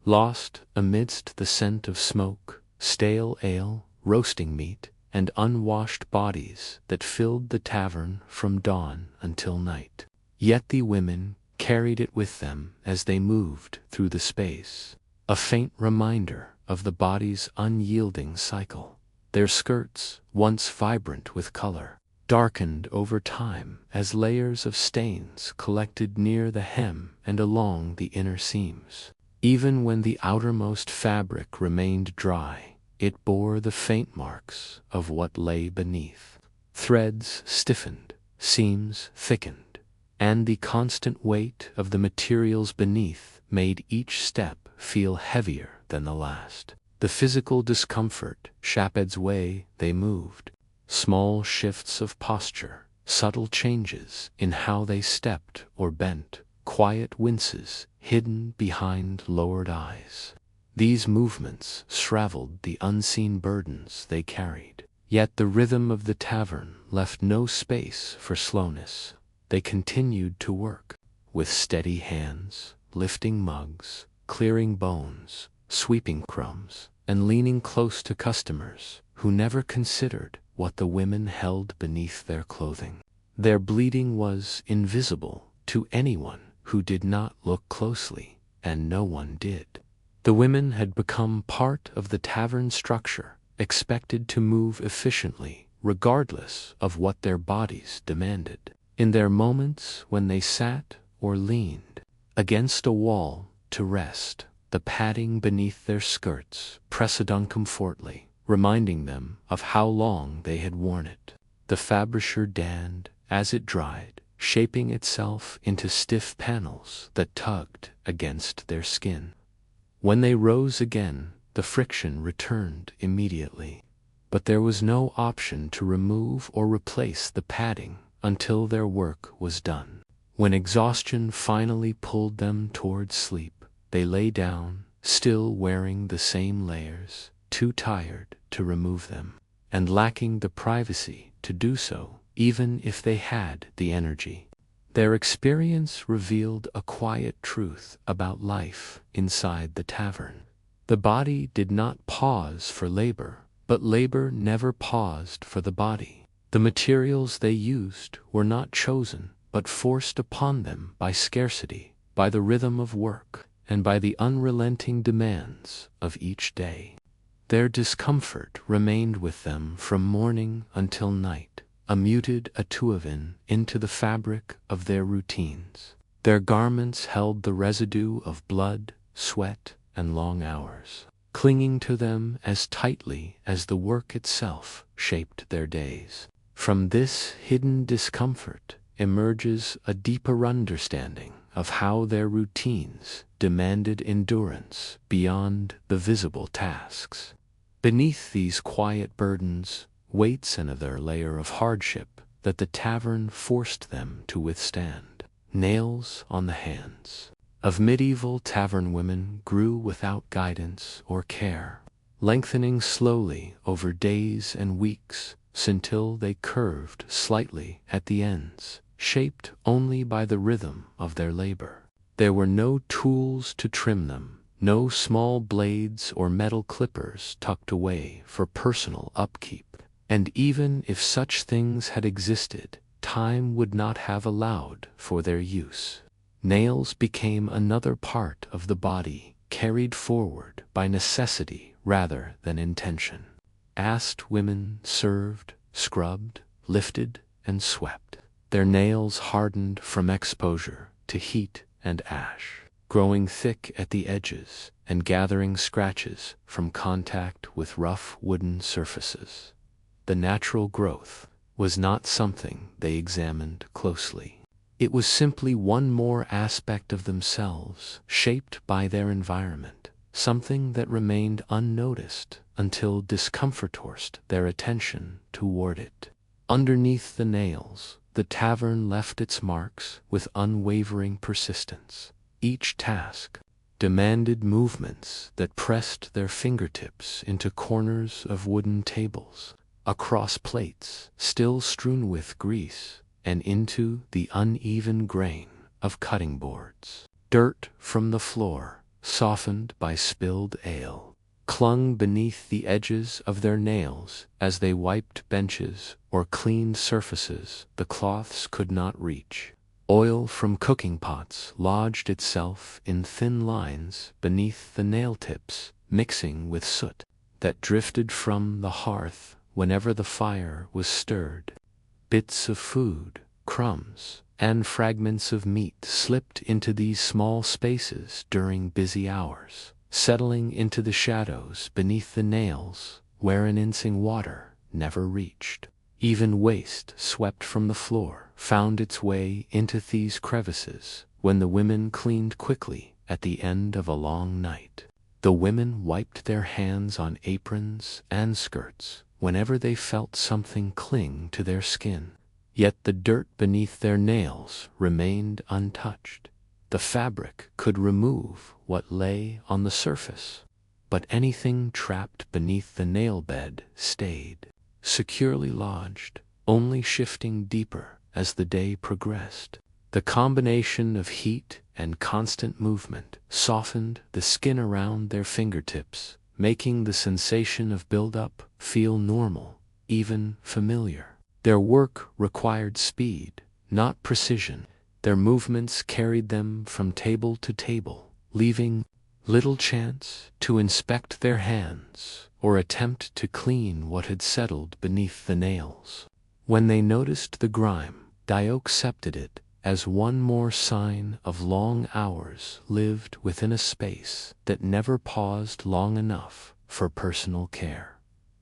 Lost amidst the scent of smoke, stale ale, roasting meat, and unwashed bodies that filled the tavern from dawn until night. Yet the women carried it with them as they moved through the space, a faint reminder of the body's unyielding cycle. Their skirts, once vibrant with color, darkened over time as layers of stains collected near the hem and along the inner seams. Even when the outermost fabric remained dry, it bore the faint marks of what lay beneath. Threads stiffened, seams thickened, and the constant weight of the materials beneath made each step feel heavier than the last. The physical discomfort Shaped's way they moved. Small shifts of posture, subtle changes in how they stepped or bent, quiet winces hidden behind lowered eyes. These movements shriveled the unseen burdens they carried. Yet the rhythm of the tavern left no space for slowness. They continued to work, with steady hands, lifting mugs, clearing bones, sweeping crumbs, and leaning close to customers who never considered what the women held beneath their clothing. Their bleeding was invisible to anyone who did not look closely, and no one did. The women had become part of the tavern structure, expected to move efficiently, regardless of what their bodies demanded. In their moments when they sat or leaned against a wall to rest, the padding beneath their skirts pressed uncomfortably, reminding them of how long they had worn it. The fabric danned as it dried, shaping itself into stiff panels that tugged against their skin. When they rose again, the friction returned immediately. But there was no option to remove or replace the padding until their work was done. When exhaustion finally pulled them towards sleep, they lay down, still wearing the same layers, too tired to remove them, and lacking the privacy to do so, even if they had the energy. Their experience revealed a quiet truth about life inside the tavern. The body did not pause for labor, but labor never paused for the body. The materials they used were not chosen, but forced upon them by scarcity, by the rhythm of work, and by the unrelenting demands of each day. Their discomfort remained with them from morning until night, a muted attuven into the fabric of their routines. Their garments held the residue of blood, sweat, and long hours, clinging to them as tightly as the work itself shaped their days. From this hidden discomfort emerges a deeper understanding of how their routines demanded endurance beyond the visible tasks. Beneath these quiet burdens waits another layer of hardship that the tavern forced them to withstand. Nails on the hands of medieval tavern women grew without guidance or care, lengthening slowly over days and weeks until they curved slightly at the ends, shaped only by the rhythm of their labor. There were no tools to trim them, no small blades or metal clippers tucked away for personal upkeep. And even if such things had existed, time would not have allowed for their use. Nails became another part of the body, carried forward by necessity rather than intention. Asked women served, scrubbed, lifted, and swept. Their nails hardened from exposure to heat and ash, growing thick at the edges and gathering scratches from contact with rough wooden surfaces. The natural growth was not something they examined closely. It was simply one more aspect of themselves, shaped by their environment, something that remained unnoticed until discomfort forced their attention toward it. Underneath the nails, the tavern left its marks with unwavering persistence. Each task demanded movements that pressed their fingertips into corners of wooden tables, across plates still strewn with grease, and into the uneven grain of cutting boards. Dirt from the floor, softened by spilled ale, clung beneath the edges of their nails as they wiped benches or cleaned surfaces the cloths could not reach. Oil from cooking pots lodged itself in thin lines beneath the nail tips, mixing with soot that drifted from the hearth whenever the fire was stirred. Bits of food, crumbs, and fragments of meat slipped into these small spaces during busy hours, settling into the shadows beneath the nails where an insing water never reached. Even waste swept from the floor found its way into these crevices when the women cleaned quickly at the end of a long night. The women wiped their hands on aprons and skirts whenever they felt something cling to their skin. Yet the dirt beneath their nails remained untouched. The fabric could remove what lay on the surface, but anything trapped beneath the nail bed stayed, securely lodged, only shifting deeper as the day progressed. The combination of heat and constant movement softened the skin around their fingertips, making the sensation of buildup feel normal, even familiar. Their work required speed, not precision. Their movements carried them from table to table, leaving little chance to inspect their hands or attempt to clean what had settled beneath the nails. When they noticed the grime, they accepted it as one more sign of long hours lived within a space that never paused long enough for personal care.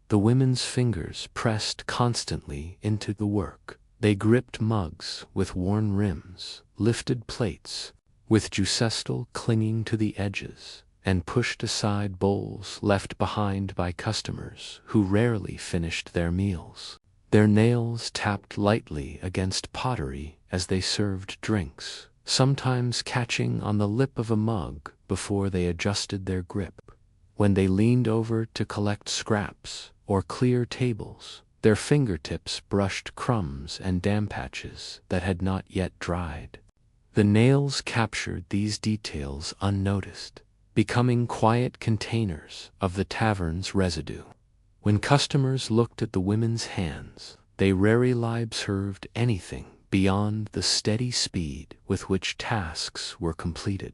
The women's fingers pressed constantly into the work. They gripped mugs with worn rims, lifted plates with juicestal clinging to the edges, and pushed aside bowls left behind by customers who rarely finished their meals. Their nails tapped lightly against pottery as they served drinks, sometimes catching on the lip of a mug before they adjusted their grip. When they leaned over to collect scraps or clear tables, their fingertips brushed crumbs and damp patches that had not yet dried. The nails captured these details unnoticed, becoming quiet containers of the tavern's residue. When customers looked at the women's hands, they rarely observed anything beyond the steady speed with which tasks were completed.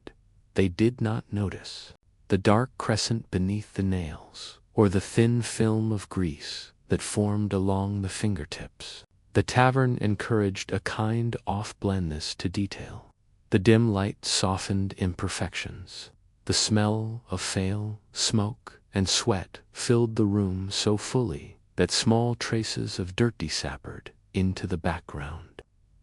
They did not notice the dark crescent beneath the nails, or the thin film of grease that formed along the fingertips. The tavern encouraged a kind off-blendness to detail. The dim light softened imperfections. The smell of stale smoke and sweat filled the room so fully that small traces of dirt disappeared into the background.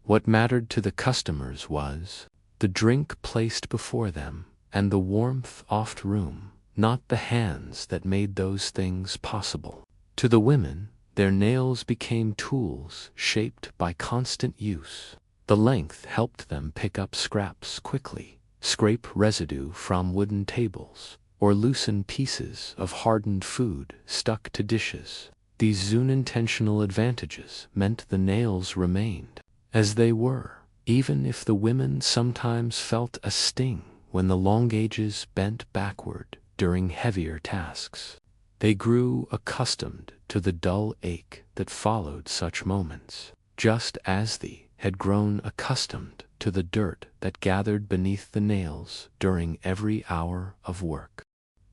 What mattered to the customers was the drink placed before them and the warmth of the room, not the hands that made those things possible. To the women, their nails became tools shaped by constant use. The length helped them pick up scraps quickly, scrape residue from wooden tables, or loosen pieces of hardened food stuck to dishes. These unintentional advantages meant the nails remained as they were, even if the women sometimes felt a sting when the long edges bent backward during heavier tasks. They grew accustomed to the dull ache that followed such moments, just as they had grown accustomed to the dirt that gathered beneath the nails during every hour of work.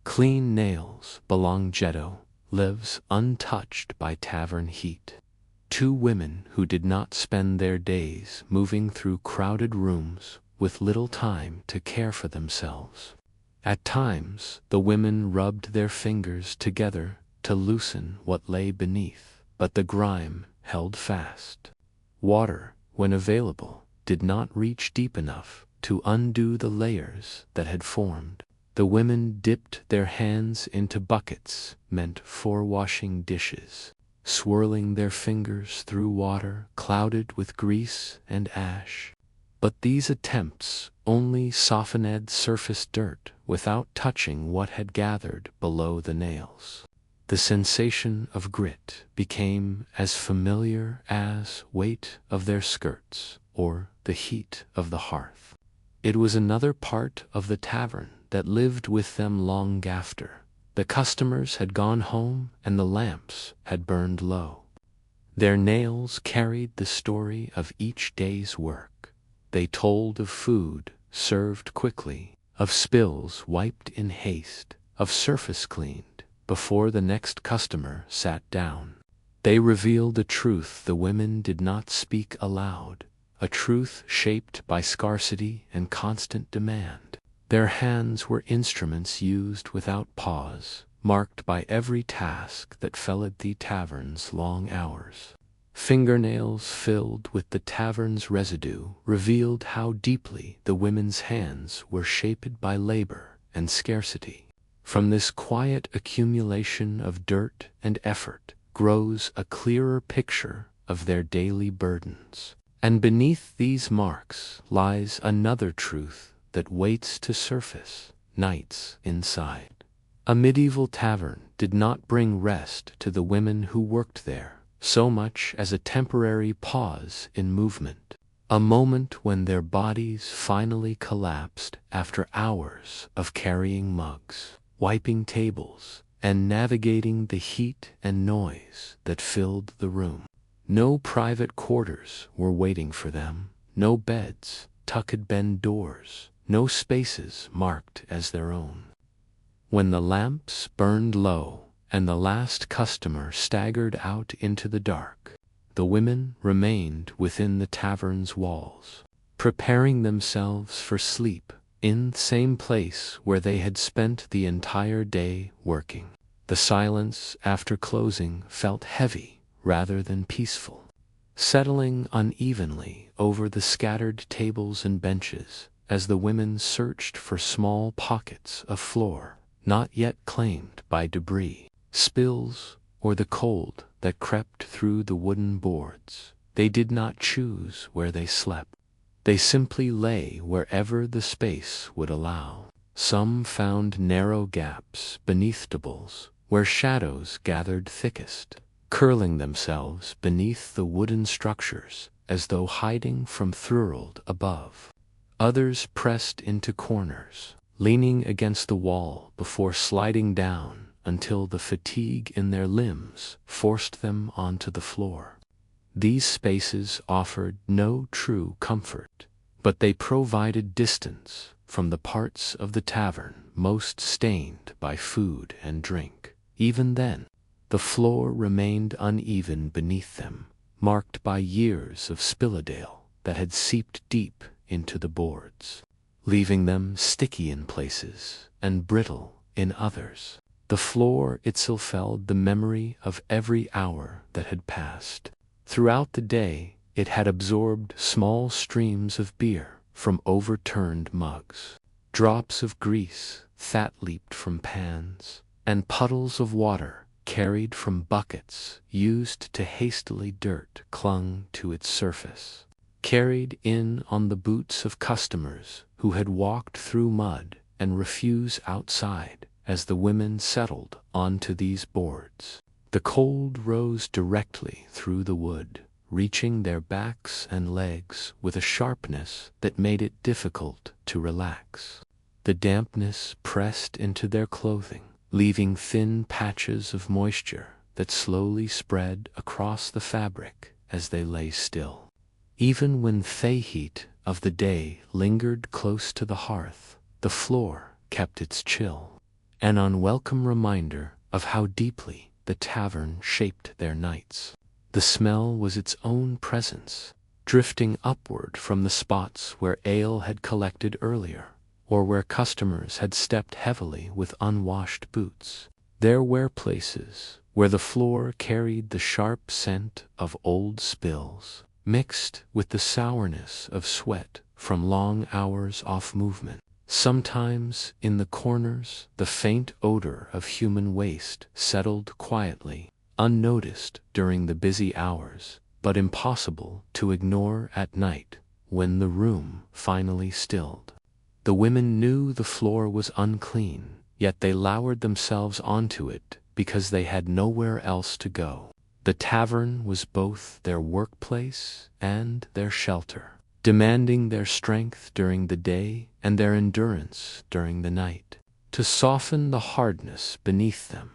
Clean nails belong Jetto lives untouched by tavern heat. Two women who did not spend their days moving through crowded rooms with little time to care for themselves. At times, the women rubbed their fingers together to loosen what lay beneath, but the grime held fast. Water, when available, did not reach deep enough to undo the layers that had formed. The women dipped their hands into buckets meant for washing dishes, swirling their fingers through water clouded with grease and ash. But these attempts only softened surface dirt without touching what had gathered below the nails. The sensation of grit became as familiar as weight of their skirts or the heat of the hearth. It was another part of the tavern that lived with them long after the customers had gone home and the lamps had burned low. Their nails carried the story of each day's work. They told of food served quickly, of spills wiped in haste, of surface cleaned before the next customer sat down. They revealed a truth the women did not speak aloud, a truth shaped by scarcity and constant demand. Their hands were instruments used without pause, marked by every task that fell at the tavern's long hours. Fingernails filled with the tavern's residue revealed how deeply the women's hands were shaped by labor and scarcity. From this quiet accumulation of dirt and effort grows a clearer picture of their daily burdens. And beneath these marks lies another truth that waits to surface: nights inside. A medieval tavern did not bring rest to the women who worked there, so much as a temporary pause in movement, a moment when their bodies finally collapsed after hours of carrying mugs, wiping tables, and navigating the heat and noise that filled the room. No private quarters were waiting for them, no beds, tucked-bend doors, no spaces marked as their own. When the lamps burned low and the last customer staggered out into the dark, the women remained within the tavern's walls, preparing themselves for sleep in the same place where they had spent the entire day working. The silence after closing felt heavy rather than peaceful, settling unevenly over the scattered tables and benches as the women searched for small pockets of floor not yet claimed by debris, spills, or the cold that crept through the wooden boards. They did not choose where they slept. They simply lay wherever the space would allow. Some found narrow gaps beneath tables where shadows gathered thickest, curling themselves beneath the wooden structures as though hiding from Thurld above. Others pressed into corners, leaning against the wall before sliding down until the fatigue in their limbs forced them onto the floor. These spaces offered no true comfort, but they provided distance from the parts of the tavern most stained by food and drink. Even then, the floor remained uneven beneath them, marked by years of spilladale that had seeped deep into the boards, leaving them sticky in places and brittle in others. The floor itself held the memory of every hour that had passed. Throughout the day, it had absorbed small streams of beer from overturned mugs, drops of grease that leaped from pans, and puddles of water carried from buckets used to hastily dirt clung to its surface, carried in on the boots of customers who had walked through mud and refused outside as the women settled onto these boards. The cold rose directly through the wood, reaching their backs and legs with a sharpness that made it difficult to relax. The dampness pressed into their clothing, leaving thin patches of moisture that slowly spread across the fabric as they lay still. Even when the heat of the day lingered close to the hearth, the floor kept its chill, an unwelcome reminder of how deeply the tavern shaped their nights. The smell was its own presence, drifting upward from the spots where ale had collected earlier, or where customers had stepped heavily with unwashed boots. There were places where the floor carried the sharp scent of old spills, mixed with the sourness of sweat from long hours off movement. Sometimes, in the corners, the faint odor of human waste settled quietly, unnoticed during the busy hours, but impossible to ignore at night when the room finally stilled. The women knew the floor was unclean, yet they lowered themselves onto it because they had nowhere else to go. The tavern was both their workplace and their shelter, demanding their strength during the day and their endurance during the night. To soften the hardness beneath them,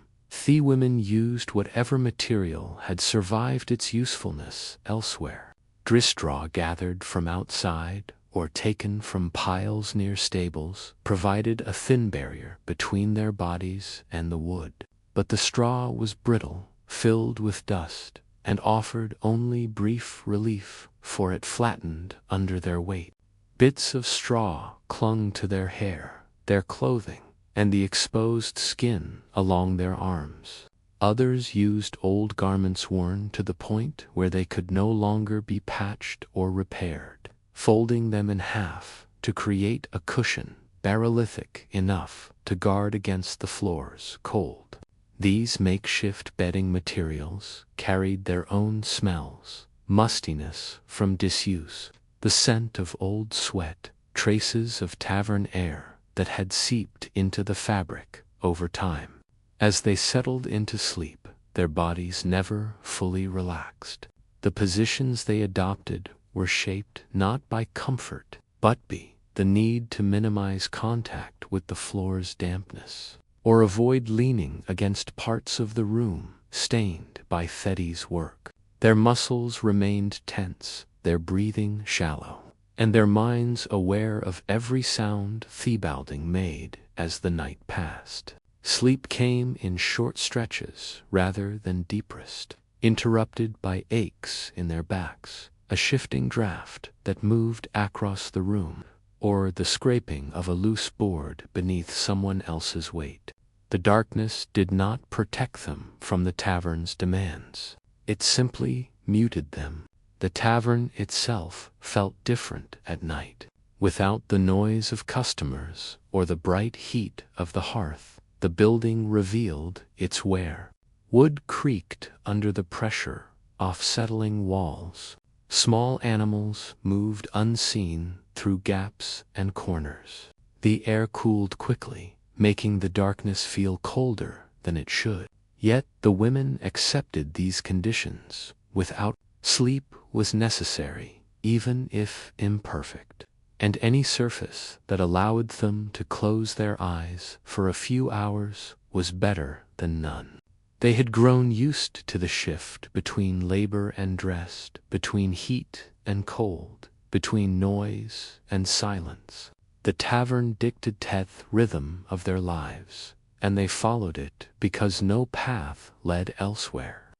the women used whatever material had survived its usefulness elsewhere. Straw gathered from outside or taken from piles near stables provided a thin barrier between their bodies and the wood. But the straw was brittle, filled with dust, and offered only brief relief, for it flattened under their weight. Bits of straw clung to their hair, their clothing, and the exposed skin along their arms. Others used old garments worn to the point where they could no longer be patched or repaired, folding them in half to create a cushion barolythic enough to guard against the floor's cold. These makeshift bedding materials carried their own smells, mustiness from disuse, the scent of old sweat, traces of tavern air that had seeped into the fabric over time. As they settled into sleep, their bodies never fully relaxed. The positions they adopted were shaped not by comfort, but by the need to minimize contact with the floor's dampness, or avoid leaning against parts of the room stained by Thetty's work. Their muscles remained tense, their breathing shallow, and their minds aware of every sound Theobalding made as the night passed. Sleep came in short stretches rather than deep rest, interrupted by aches in their backs, a shifting draft that moved across the room, or the scraping of a loose board beneath someone else's weight. The darkness did not protect them from the tavern's demands. It simply muted them. The tavern itself felt different at night. Without the noise of customers or the bright heat of the hearth, the building revealed its wear. Wood creaked under the pressure of settling walls. Small animals moved unseen through gaps and corners. The air cooled quickly, making the darkness feel colder than it should. Yet the women accepted these conditions without. Sleep was necessary, even if imperfect, and any surface that allowed them to close their eyes for a few hours was better than none. They had grown used to the shift between labor and rest, between heat and cold, between noise and silence. The tavern dictated the rhythm of their lives, and they followed it because no path led elsewhere.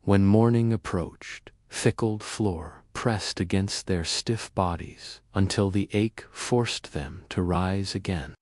When morning approached, fickled floor pressed against their stiff bodies until the ache forced them to rise again.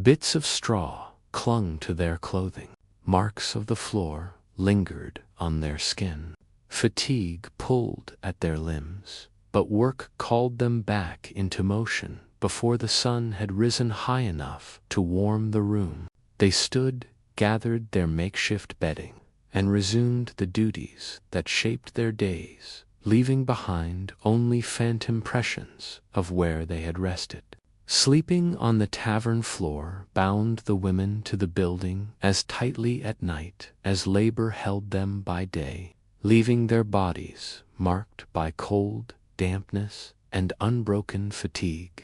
Bits of straw clung to their clothing. Marks of the floor lingered on their skin. Fatigue pulled at their limbs, but work called them back into motion before the sun had risen high enough to warm the room. They stood, gathered their makeshift bedding, and resumed the duties that shaped their days, leaving behind only faint impressions of where they had rested. Sleeping on the tavern floor bound the women to the building as tightly at night as labor held them by day, leaving their bodies marked by cold, dampness, and unbroken fatigue.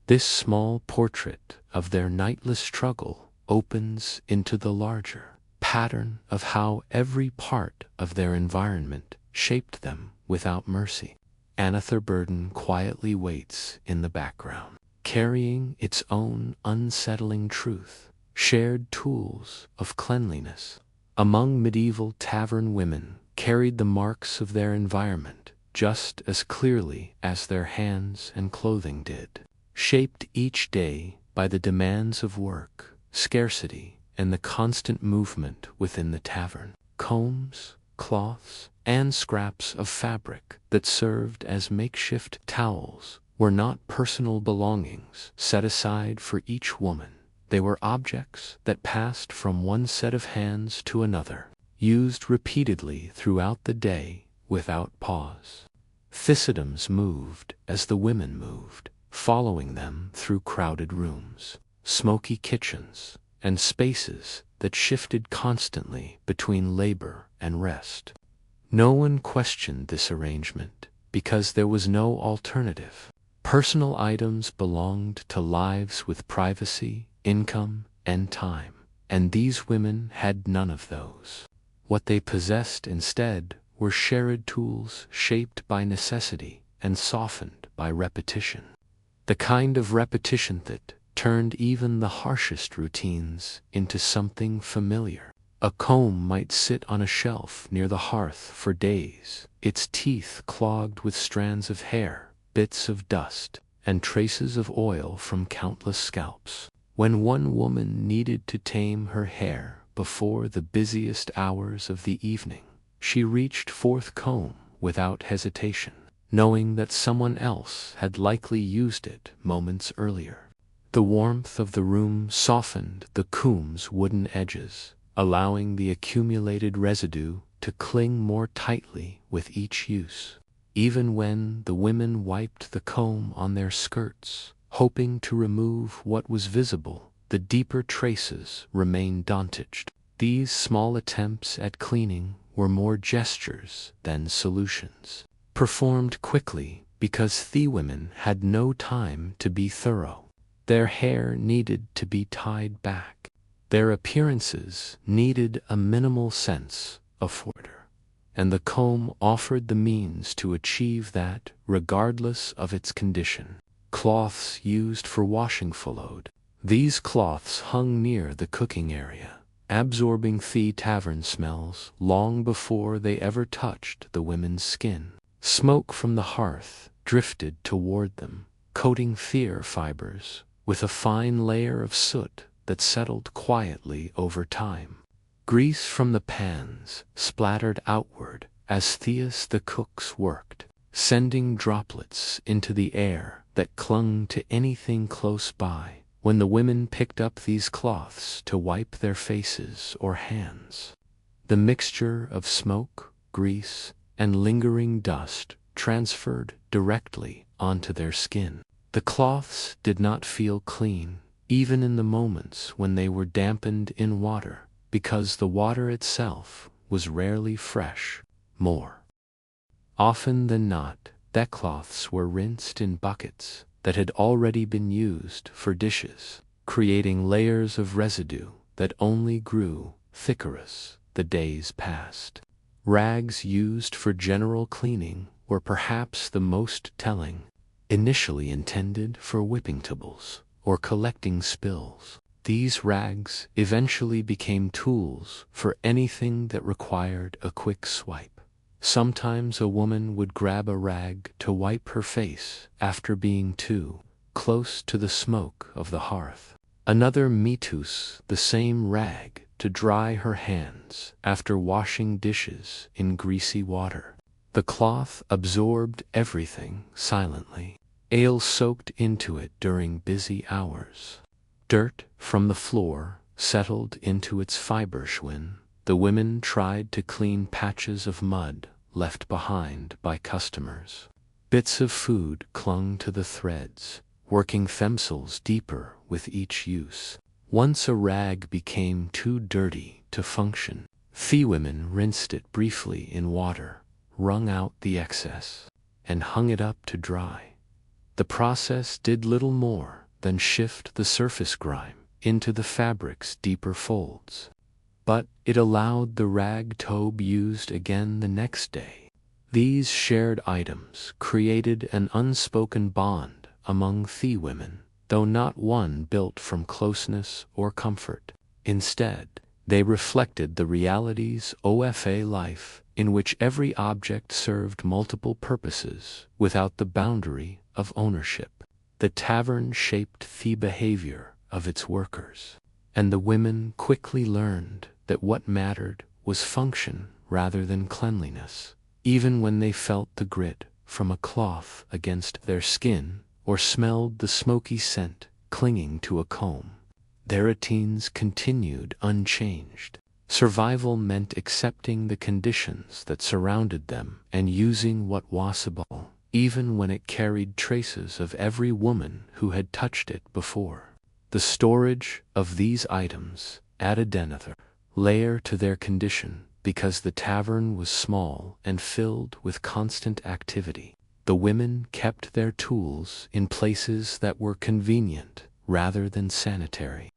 This small portrait of their nightless struggle opens into the larger pattern of how every part of their environment shaped them without mercy. Another burden quietly waits in the background, carrying its own unsettling truth. Shared tools of cleanliness among medieval tavern women carried the marks of their environment just as clearly as their hands and clothing did, shaped each day by the demands of work, scarcity, and the constant movement within the tavern. Combs, cloths, and scraps of fabric that served as makeshift towels were not personal belongings set aside for each woman. They were objects that passed from one set of hands to another, used repeatedly throughout the day without pause. Thistledoms moved as the women moved, following them through crowded rooms, smoky kitchens, and spaces that shifted constantly between labor and rest. No one questioned this arrangement because there was no alternative. Personal items belonged to lives with privacy, income, and time, and these women had none of those. What they possessed instead were shared tools shaped by necessity and softened by repetition. The kind of repetition that turned even the harshest routines into something familiar. A comb might sit on a shelf near the hearth for days, its teeth clogged with strands of hair, bits of dust, and traces of oil from countless scalps. When one woman needed to tame her hair before the busiest hours of the evening, she reached forth comb without hesitation, knowing that someone else had likely used it moments earlier. The warmth of the room softened the comb's wooden edges, allowing the accumulated residue to cling more tightly with each use. Even when the women wiped the comb on their skirts, hoping to remove what was visible, the deeper traces remained untouched. These small attempts at cleaning were more gestures than solutions, performed quickly because the women had no time to be thorough. Their hair needed to be tied back. Their appearances needed a minimal sense of order, and the comb offered the means to achieve that regardless of its condition. Cloths used for washing followed. These cloths hung near the cooking area, absorbing the tavern smells long before they ever touched the women's skin. Smoke from the hearth drifted toward them, coating their fibers with a fine layer of soot that settled quietly over time. Grease from the pans splattered outward as the cooks worked, sending droplets into the air that clung to anything close by. When the women picked up these cloths to wipe their faces or hands, the mixture of smoke, grease, and lingering dust transferred directly onto their skin. The cloths did not feel clean, even in the moments when they were dampened in water, because the water itself was rarely fresh. More often than not, the cloths were rinsed in buckets that had already been used for dishes, creating layers of residue that only grew thicker as the days passed. Rags used for general cleaning were perhaps the most telling. Initially intended for whipping tables or collecting spills, these rags eventually became tools for anything that required a quick swipe. Sometimes a woman would grab a rag to wipe her face after being too close to the smoke of the hearth. Another might use the same rag to dry her hands after washing dishes in greasy water. The cloth absorbed everything silently. Ale soaked into it during busy hours. Dirt from the floor settled into its fibers when the women tried to clean patches of mud left behind by customers. Bits of food clung to the threads, working themselves deeper with each use. Once a rag became too dirty to function, the women rinsed it briefly in water, wrung out the excess, and hung it up to dry. The process did little more than shift the surface grime into the fabric's deeper folds, but it allowed the rag to be used again the next day. These shared items created an unspoken bond among the women, though not one built from closeness or comfort. Instead, they reflected the realities of a life in which every object served multiple purposes without the boundary of ownership. The tavern shaped the behavior of its workers, and the women quickly learned that what mattered was function rather than cleanliness. Even when they felt the grit from a cloth against their skin or smelled the smoky scent clinging to a comb, their routines continued unchanged. Survival meant accepting the conditions that surrounded them and using what was possible, even when it carried traces of every woman who had touched it before. The storage of these items added another layer to their condition because the tavern was small and filled with constant activity. The women kept their tools in places that were convenient rather than sanitary.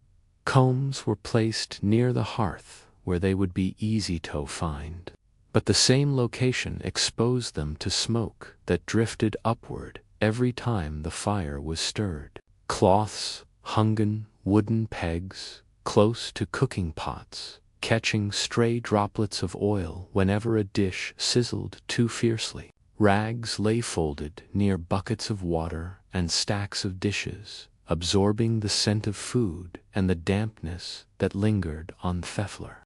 Combs were placed near the hearth where they would be easy to find, but the same location exposed them to smoke that drifted upward every time the fire was stirred. Cloths hung on wooden pegs close to cooking pots, catching stray droplets of oil whenever a dish sizzled too fiercely. Rags lay folded near buckets of water and stacks of dishes, absorbing the scent of food and the dampness that lingered on the floor.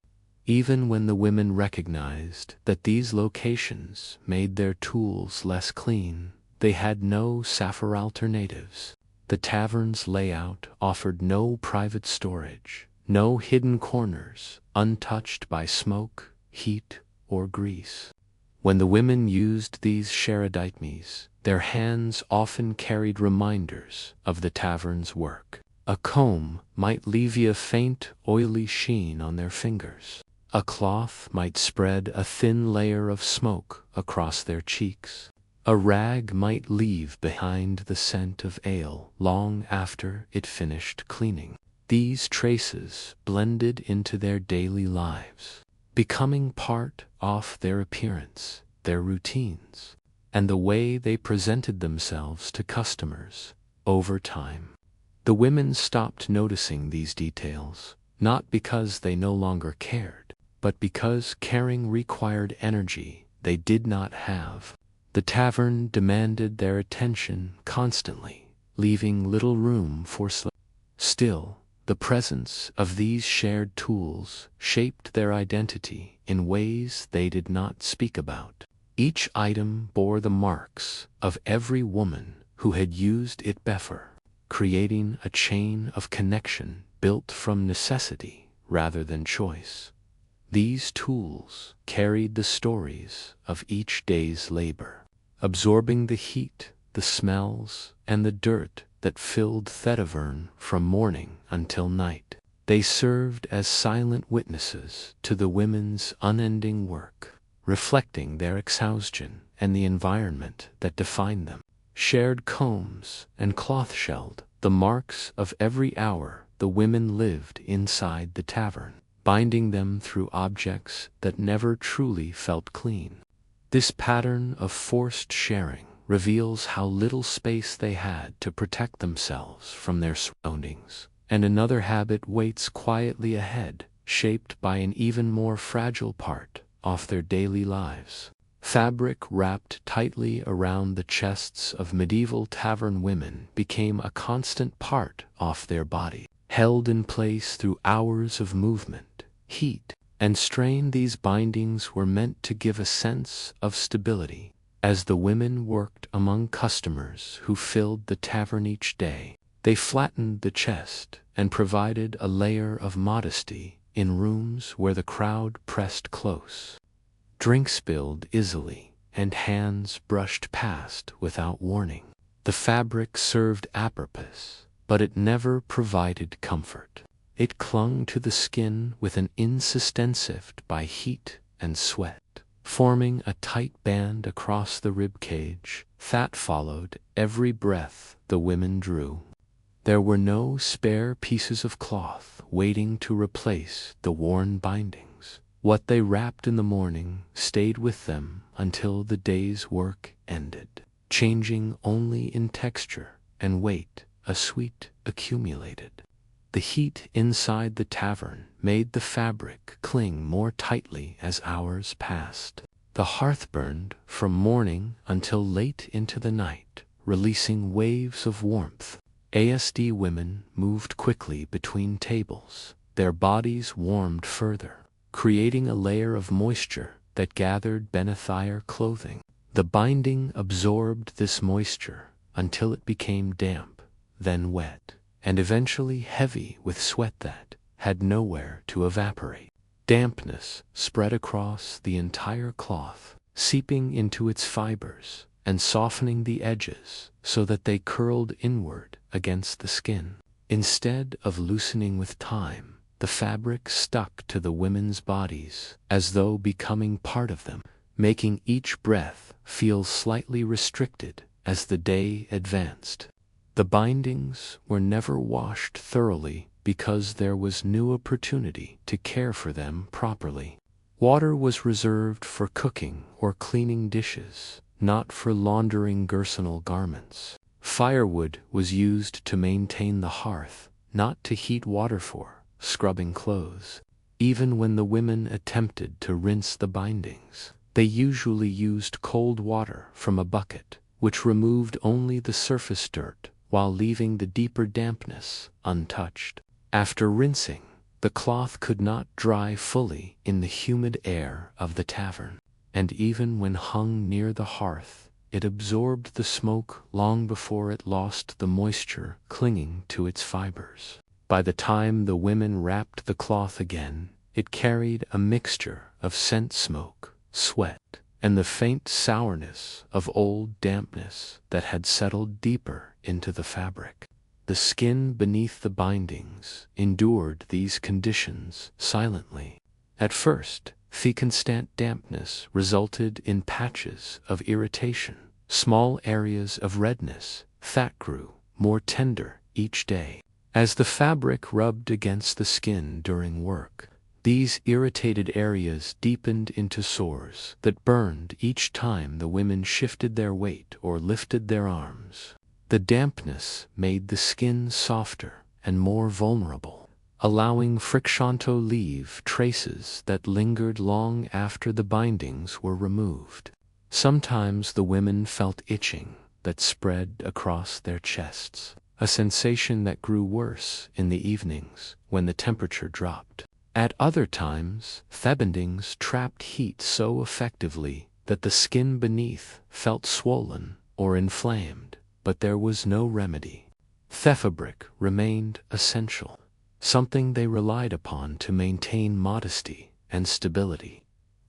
Even when the women recognized that these locations made their tools less clean, they had no safer alternatives. The tavern's layout offered no private storage, no hidden corners untouched by smoke, heat, or grease. When the women used these sharaditmes, their hands often carried reminders of the tavern's work. A comb might leave a faint, oily sheen on their fingers. A cloth might spread a thin layer of smoke across their cheeks. A rag might leave behind the scent of ale long after it finished cleaning. These traces blended into their daily lives, becoming part of their appearance, their routines, and the way they presented themselves to customers. Over time, the women stopped noticing these details, not because they no longer cared, but because caring required energy they did not have. The tavern demanded their attention constantly, leaving little room for sleep. Still, the presence of these shared tools shaped their identity in ways they did not speak about. Each item bore the marks of every woman who had used it before, creating a chain of connection built from necessity rather than choice. These tools carried the stories of each day's labor, absorbing the heat, the smells, and the dirt that filled Tavern from morning until night. They served as silent witnesses to the women's unending work, reflecting their exhaustion and the environment that defined them. Shared combs and cloth shelled the marks of every hour the women lived inside the tavern, binding them through objects that never truly felt clean. This pattern of forced sharing reveals how little space they had to protect themselves from their surroundings, and another habit waits quietly ahead, shaped by an even more fragile part of their daily lives. Fabric wrapped tightly around the chests of medieval tavern women became a constant part of their body. Held in place through hours of movement, heat, and strain, these bindings were meant to give a sense of stability. As the women worked among customers who filled the tavern each day, they flattened the chest and provided a layer of modesty in rooms where the crowd pressed close. Drink spilled easily, and hands brushed past without warning. The fabric served a purpose, but it never provided comfort. It clung to the skin with an insistence by heat and sweat, forming a tight band across the rib cage that followed every breath the women drew. There were no spare pieces of cloth waiting to replace the worn bindings. What they wrapped in the morning stayed with them until the day's work ended, changing only in texture and weight. A sweat accumulated. The heat inside the tavern made the fabric cling more tightly as hours passed. The hearth burned from morning until late into the night, releasing waves of warmth. ASD women moved quickly between tables, their bodies warmed further, creating a layer of moisture that gathered beneath their clothing. The binding absorbed this moisture until it became damp, then wet, and eventually heavy with sweat that had nowhere to evaporate. Dampness spread across the entire cloth, seeping into its fibers and softening the edges so that they curled inward against the skin. Instead of loosening with time, the fabric stuck to the women's bodies as though becoming part of them, making each breath feel slightly restricted as the day advanced. The bindings were never washed thoroughly because there was no opportunity to care for them properly. Water was reserved for cooking or cleaning dishes, not for laundering personal garments. Firewood was used to maintain the hearth, not to heat water for scrubbing clothes. Even when the women attempted to rinse the bindings, they usually used cold water from a bucket, which removed only the surface dirt while leaving the deeper dampness untouched. After rinsing, the cloth could not dry fully in the humid air of the tavern, and even when hung near the hearth, it absorbed the smoke long before it lost the moisture clinging to its fibers. By the time the women wrapped the cloth again, it carried a mixture of scent smoke, sweat, and the faint sourness of old dampness that had settled deeper into the fabric. The skin beneath the bindings endured these conditions silently. At first, the constant dampness resulted in patches of irritation, small areas of redness that grew more tender each day. As the fabric rubbed against the skin during work, these irritated areas deepened into sores that burned each time the women shifted their weight or lifted their arms. The dampness made the skin softer and more vulnerable, allowing friction to leave traces that lingered long after the bindings were removed. Sometimes the women felt itching that spread across their chests, a sensation that grew worse in the evenings when the temperature dropped. At other times, the bindings trapped heat so effectively that the skin beneath felt swollen or inflamed, but there was no remedy. The fabric remained essential, something they relied upon to maintain modesty and stability.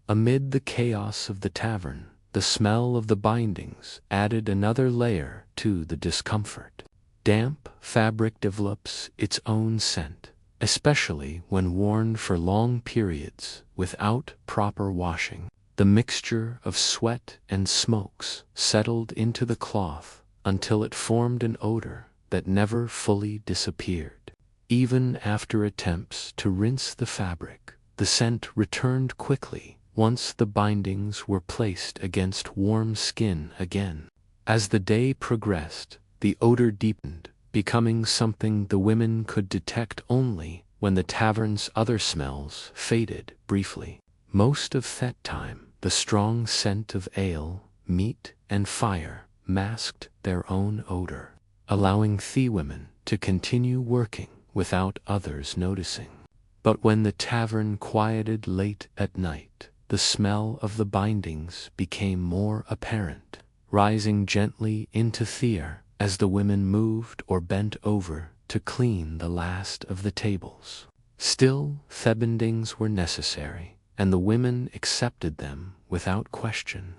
Amid the chaos of the tavern, the smell of the bindings added another layer to the discomfort. Damp fabric develops its own scent, especially when worn for long periods without proper washing. The mixture of sweat and smokes settled into the cloth until it formed an odor that never fully disappeared. Even after attempts to rinse the fabric, the scent returned quickly once the bindings were placed against warm skin again. As the day progressed, the odor deepened, becoming something the women could detect only when the tavern's other smells faded briefly. Most of that time, the strong scent of ale, meat, and fire masked their own odor, allowing the women to continue working without others noticing. But when the tavern quieted late at night, the smell of the bindings became more apparent, rising gently into the air as the women moved or bent over to clean the last of the tables. Still, the bindings were necessary, and the women accepted them without question.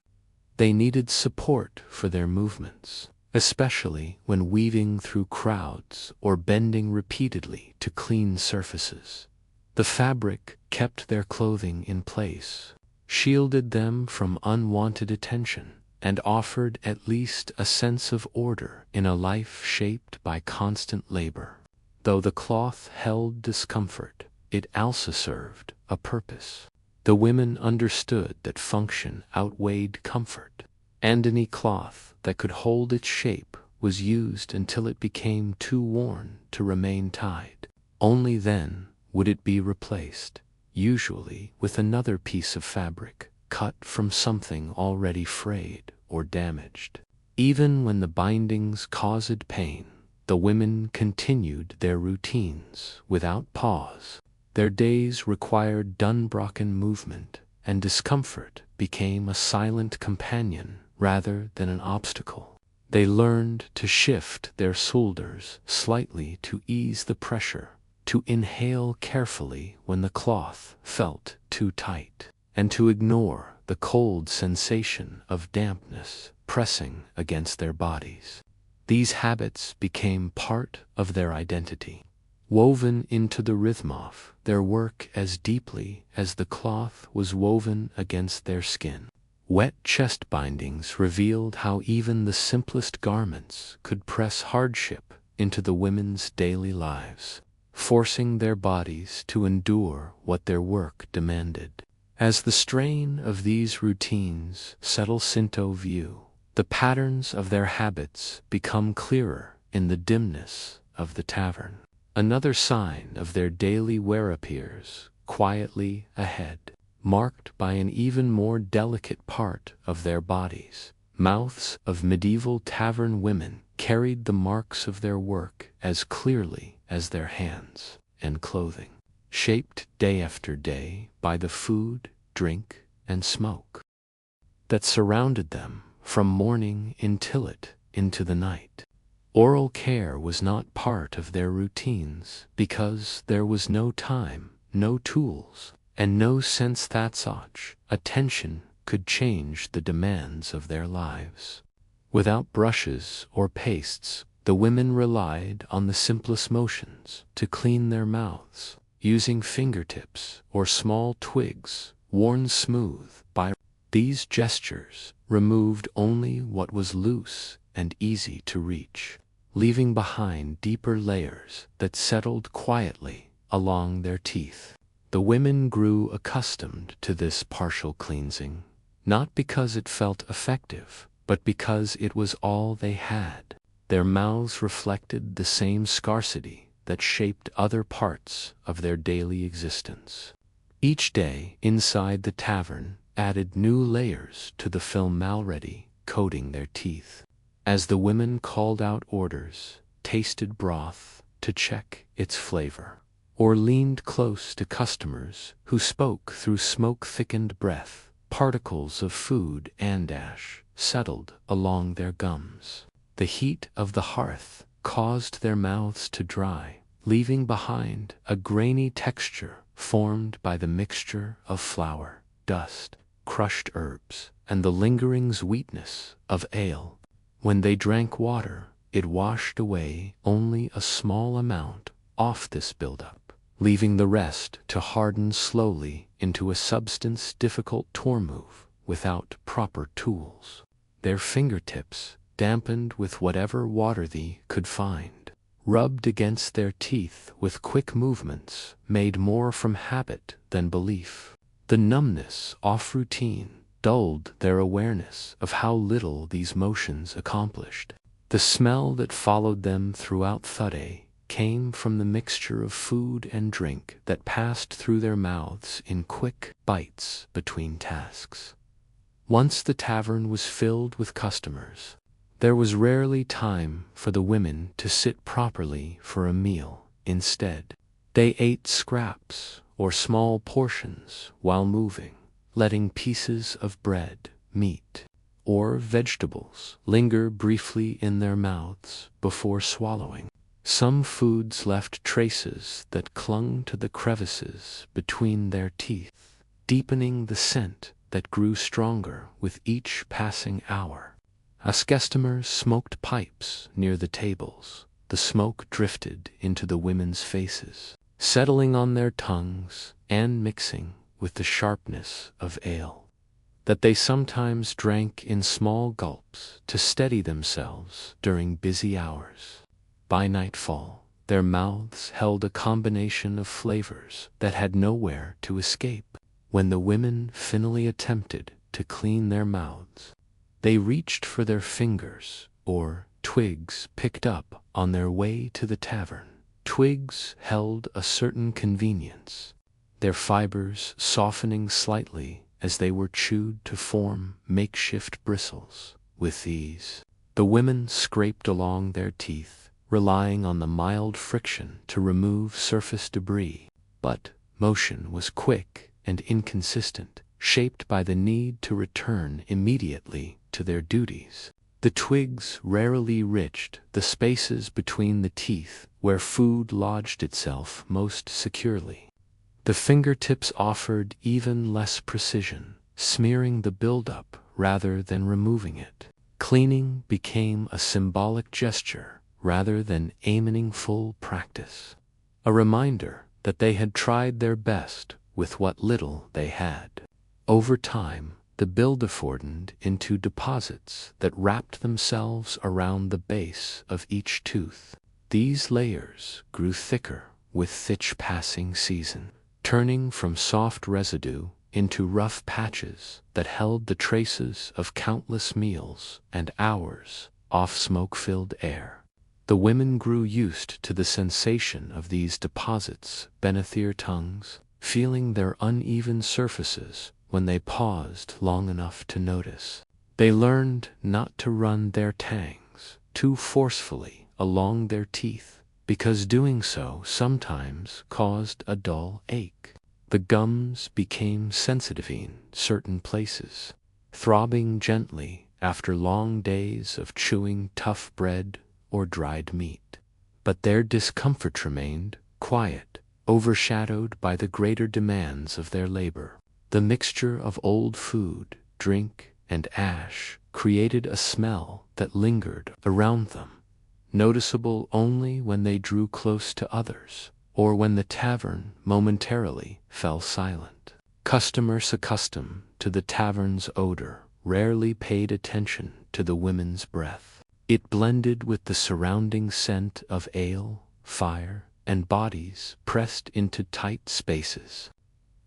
They needed support for their movements, especially when weaving through crowds or bending repeatedly to clean surfaces. The fabric kept their clothing in place, shielded them from unwanted attention, and offered at least a sense of order in a life shaped by constant labor. Though the cloth held discomfort, it also served a purpose. The women understood that function outweighed comfort, and any cloth that could hold its shape was used until it became too worn to remain tied. Only then would it be replaced, usually with another piece of fabric cut from something already frayed or damaged. Even when the bindings caused pain, the women continued their routines without pause. Their days required unbroken movement, and discomfort became a silent companion rather than an obstacle. They learned to shift their shoulders slightly to ease the pressure, to inhale carefully when the cloth felt too tight, and to ignore the cold sensation of dampness pressing against their bodies. These habits became part of their identity, woven into the rhythm of their work as deeply as the cloth was woven against their skin. Wet chest bindings revealed how even the simplest garments could press hardship into the women's daily lives, forcing their bodies to endure what their work demanded. As the strain of these routines settles into view, the patterns of their habits become clearer in the dimness of the tavern. Another sign of their daily wear appears quietly ahead, marked by an even more delicate part of their bodies. Mouths of medieval tavern women carried the marks of their work as clearly as their hands and clothing, shaped day after day by the food, drink, and smoke that surrounded them from morning until it into the night. Oral care was not part of their routines because there was no time, no tools, and no sense that such attention could change the demands of their lives. Without brushes or pastes, the women relied on the simplest motions to clean their mouths, using fingertips or small twigs worn smooth by. These gestures removed only what was loose and easy to reach, leaving behind deeper layers that settled quietly along their teeth. The women grew accustomed to this partial cleansing, not because it felt effective, but because it was all they had. Their mouths reflected the same scarcity that shaped other parts of their daily existence. Each day inside the tavern added new layers to the film already coating their teeth. As the women called out orders, tasted broth to check its flavor, or leaned close to customers who spoke through smoke-thickened breath, particles of food and ash settled along their gums. The heat of the hearth caused their mouths to dry, leaving behind a grainy texture formed by the mixture of flour, dust, crushed herbs, and the lingering sweetness of ale. When they drank water, it washed away only a small amount off this buildup, leaving the rest to harden slowly into a substance difficult to remove without proper tools. Their fingertips, dampened with whatever water they could find, rubbed against their teeth with quick movements made more from habit than belief. The numbness of routine dulled their awareness of how little these motions accomplished. The smell that followed them throughout the day came from the mixture of food and drink that passed through their mouths in quick bites between tasks. Once the tavern was filled with customers, there was rarely time for the women to sit properly for a meal. Instead, they ate scraps or small portions while moving, letting pieces of bread, meat, or vegetables linger briefly in their mouths before swallowing. Some foods left traces that clung to the crevices between their teeth, deepening the scent that grew stronger with each passing hour. As customers smoked pipes near the tables, the smoke drifted into the women's faces, settling on their tongues and mixing with the sharpness of ale that they sometimes drank in small gulps to steady themselves during busy hours. By nightfall, their mouths held a combination of flavors that had nowhere to escape. When the women finally attempted to clean their mouths, they reached for their fingers or twigs picked up on their way to the tavern. Twigs held a certain convenience, their fibers softening slightly as they were chewed to form makeshift bristles. With these, the women scraped along their teeth, relying on the mild friction to remove surface debris. But motion was quick and inconsistent, shaped by the need to return immediately to their duties. The twigs rarely reached the spaces between the teeth where food lodged itself most securely. The fingertips offered even less precision, smearing the buildup rather than removing it. Cleaning became a symbolic gesture rather than a meaningful practice, a reminder that they had tried their best with what little they had. Over time, the buildup hardened into deposits that wrapped themselves around the base of each tooth. These layers grew thicker with each passing season, turning from soft residue into rough patches that held the traces of countless meals and hours of smoke-filled air. The women grew used to the sensation of these deposits beneath their tongues, feeling their uneven surfaces when they paused long enough to notice. They learned not to run their tongues too forcefully along their teeth, because doing so sometimes caused a dull ache. The gums became sensitive in certain places, throbbing gently after long days of chewing tough bread or dried meat. But their discomfort remained quiet, overshadowed by the greater demands of their labor. The mixture of old food, drink, and ash created a smell that lingered around them, noticeable only when they drew close to others, or when the tavern momentarily fell silent. Customers accustomed to the tavern's odor rarely paid attention to the women's breath. It blended with the surrounding scent of ale, fire, and bodies pressed into tight spaces.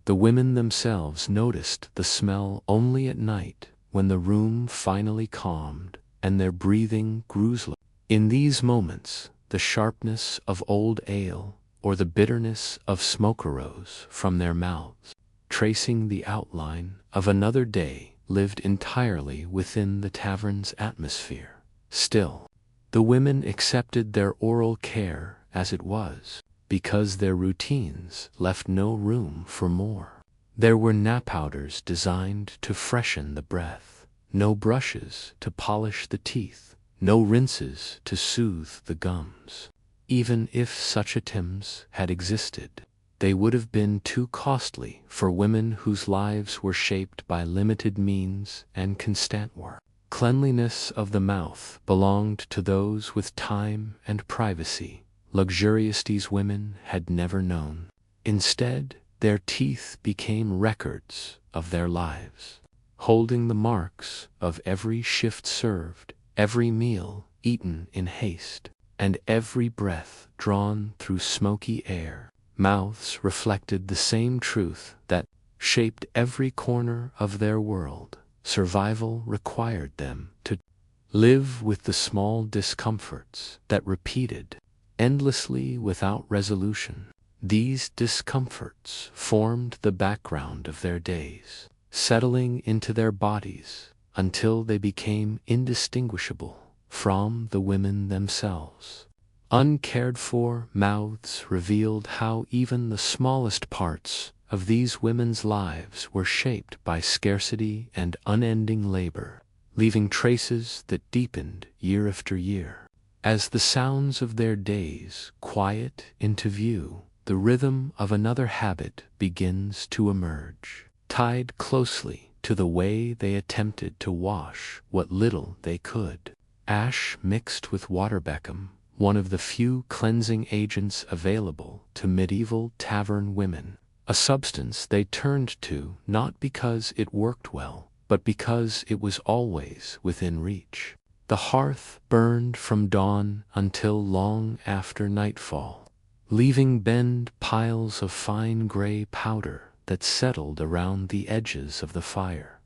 The women themselves noticed the smell only at night, when the room finally calmed and their breathing grew slow. In these moments, the sharpness of old ale or the bitterness of smoke arose from their mouths, tracing the outline of another day lived entirely within the tavern's atmosphere. Still, the women accepted their oral care as it was, because their routines left no room for more. There were nap powders designed to freshen the breath, no brushes to polish the teeth, no rinses to soothe the gums. Even if such attempts had existed, they would have been too costly for women whose lives were shaped by limited means and constant work. Cleanliness of the mouth belonged to those with time and privacy, luxurious these women had never known. Instead, their teeth became records of their lives, holding the marks of every shift served, every meal eaten in haste, and every breath drawn through smoky air. Mouths reflected the same truth that shaped every corner of their world. Survival required them to live with the small discomforts that repeated endlessly without resolution. These discomforts formed the background of their days, settling into their bodies until they became indistinguishable from the women themselves. Uncared for mouths revealed how even the smallest parts of these women's lives were shaped by scarcity and unending labor, leaving traces that deepened year after year. As the sounds of their days quiet into view, the rhythm of another habit begins to emerge, tied closely to the way they attempted to wash what little they could. Ash mixed with water became one of the few cleansing agents available to medieval tavern women, a substance they turned to not because it worked well, but because it was always within reach. The hearth burned from dawn until long after nightfall, leaving bent piles of fine gray powder that settled around the edges of the fire.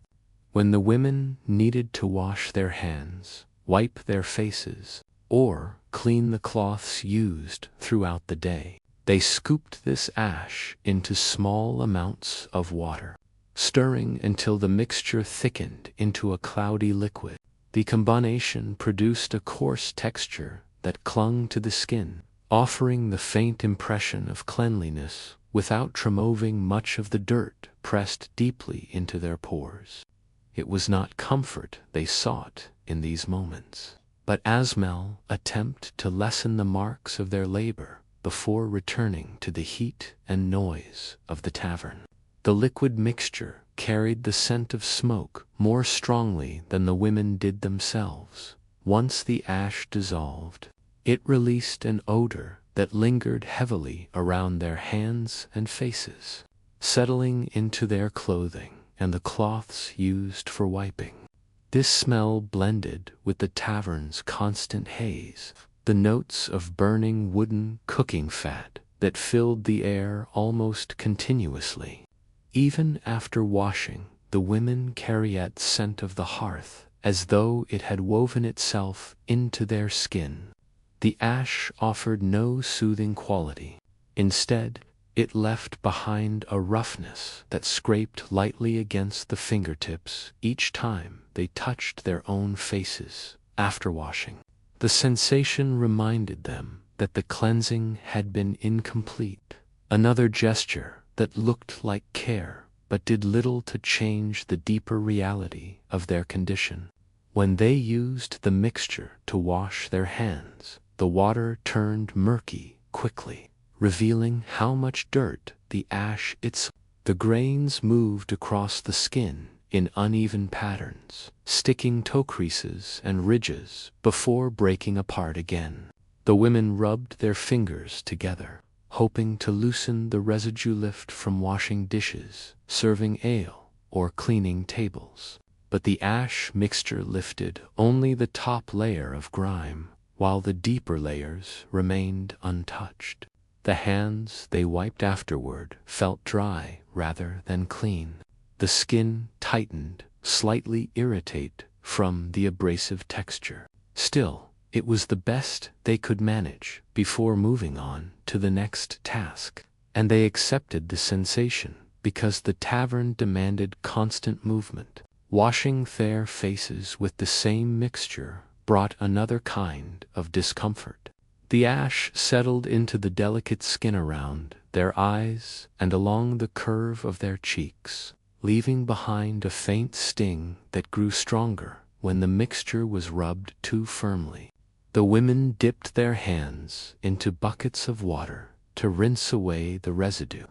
When the women needed to wash their hands, wipe their faces, or clean the cloths used throughout the day, they scooped this ash into small amounts of water, stirring until the mixture thickened into a cloudy liquid. The combination produced a coarse texture that clung to the skin, offering the faint impression of cleanliness without removing much of the dirt pressed deeply into their pores. It was not comfort they sought in these moments, but Asmel attempt to lessen the marks of their labor before returning to the heat and noise of the tavern. The liquid mixture carried the scent of smoke more strongly than the women did themselves. Once the ash dissolved, it released an odor that lingered heavily around their hands and faces, settling into their clothing and the cloths used for wiping. This smell blended with the tavern's constant haze, the notes of burning wooden cooking fat that filled the air almost continuously. Even after washing, the women carried the scent of the hearth as though it had woven itself into their skin. The ash offered no soothing quality. Instead, it left behind a roughness that scraped lightly against the fingertips each time they touched their own faces after washing. The sensation reminded them that the cleansing had been incomplete, another gesture that looked like care but did little to change the deeper reality of their condition. When they used the mixture to wash their hands, the water turned murky quickly, revealing how much dirt the ash itself. The grains moved across the skin in uneven patterns, sticking toe creases and ridges before breaking apart again. The women rubbed their fingers together, hoping to loosen the residue left from washing dishes, serving ale, or cleaning tables. But the ash mixture lifted only the top layer of grime, while the deeper layers remained untouched. The hands they wiped afterward felt dry rather than clean. The skin tightened, slightly irritated from the abrasive texture. Still, it was the best they could manage before moving on to the next task, and they accepted the sensation because the tavern demanded constant movement. Washing their faces with the same mixture brought another kind of discomfort. The ash settled into the delicate skin around their eyes and along the curve of their cheeks, leaving behind a faint sting that grew stronger when the mixture was rubbed too firmly. The women dipped their hands into buckets of water to rinse away the residue,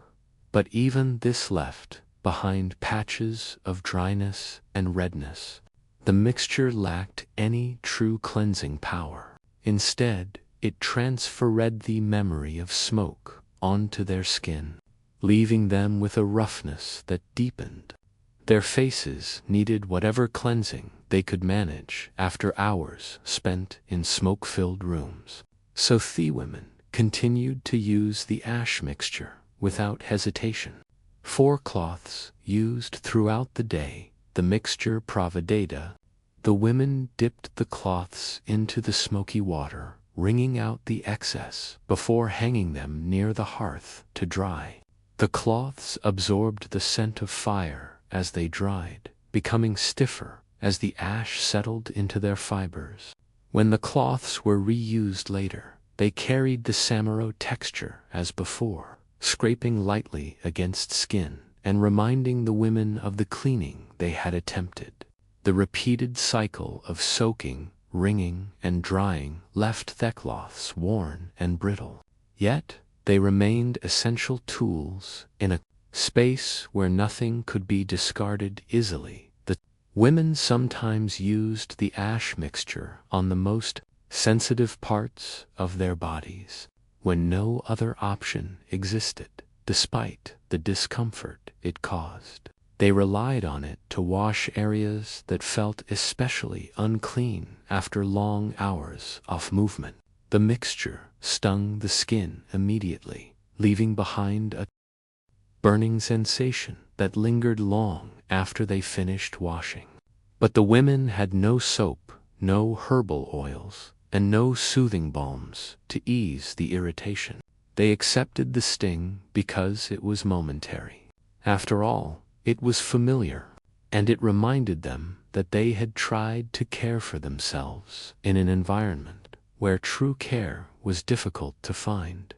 but even this left behind patches of dryness and redness. The mixture lacked any true cleansing power. Instead, it transferred the memory of smoke onto their skin, leaving them with a roughness that deepened. Their faces needed whatever cleansing they could manage after hours spent in smoke-filled rooms. So the women continued to use the ash mixture without hesitation. 4 cloths used throughout the day, the mixture provided. The women dipped the cloths into the smoky water, wringing out the excess before hanging them near the hearth to dry. The cloths absorbed the scent of fire as they dried, becoming stiffer as the ash settled into their fibers. When the cloths were reused later, they carried the samaro texture as before, scraping lightly against skin and reminding the women of the cleaning they had attempted. The repeated cycle of soaking, wringing, and drying left the cloths worn and brittle. Yet, they remained essential tools in a space where nothing could be discarded easily. The women sometimes used the ash mixture on the most sensitive parts of their bodies, when no other option existed, despite the discomfort it caused. They relied on it to wash areas that felt especially unclean after long hours of movement. The mixture stung the skin immediately, leaving behind a burning sensation that lingered long after they finished washing. But the women had no soap, no herbal oils, and no soothing balms to ease the irritation. They accepted the sting because it was momentary. After all, it was familiar, and it reminded them that they had tried to care for themselves in an environment where true care was difficult to find.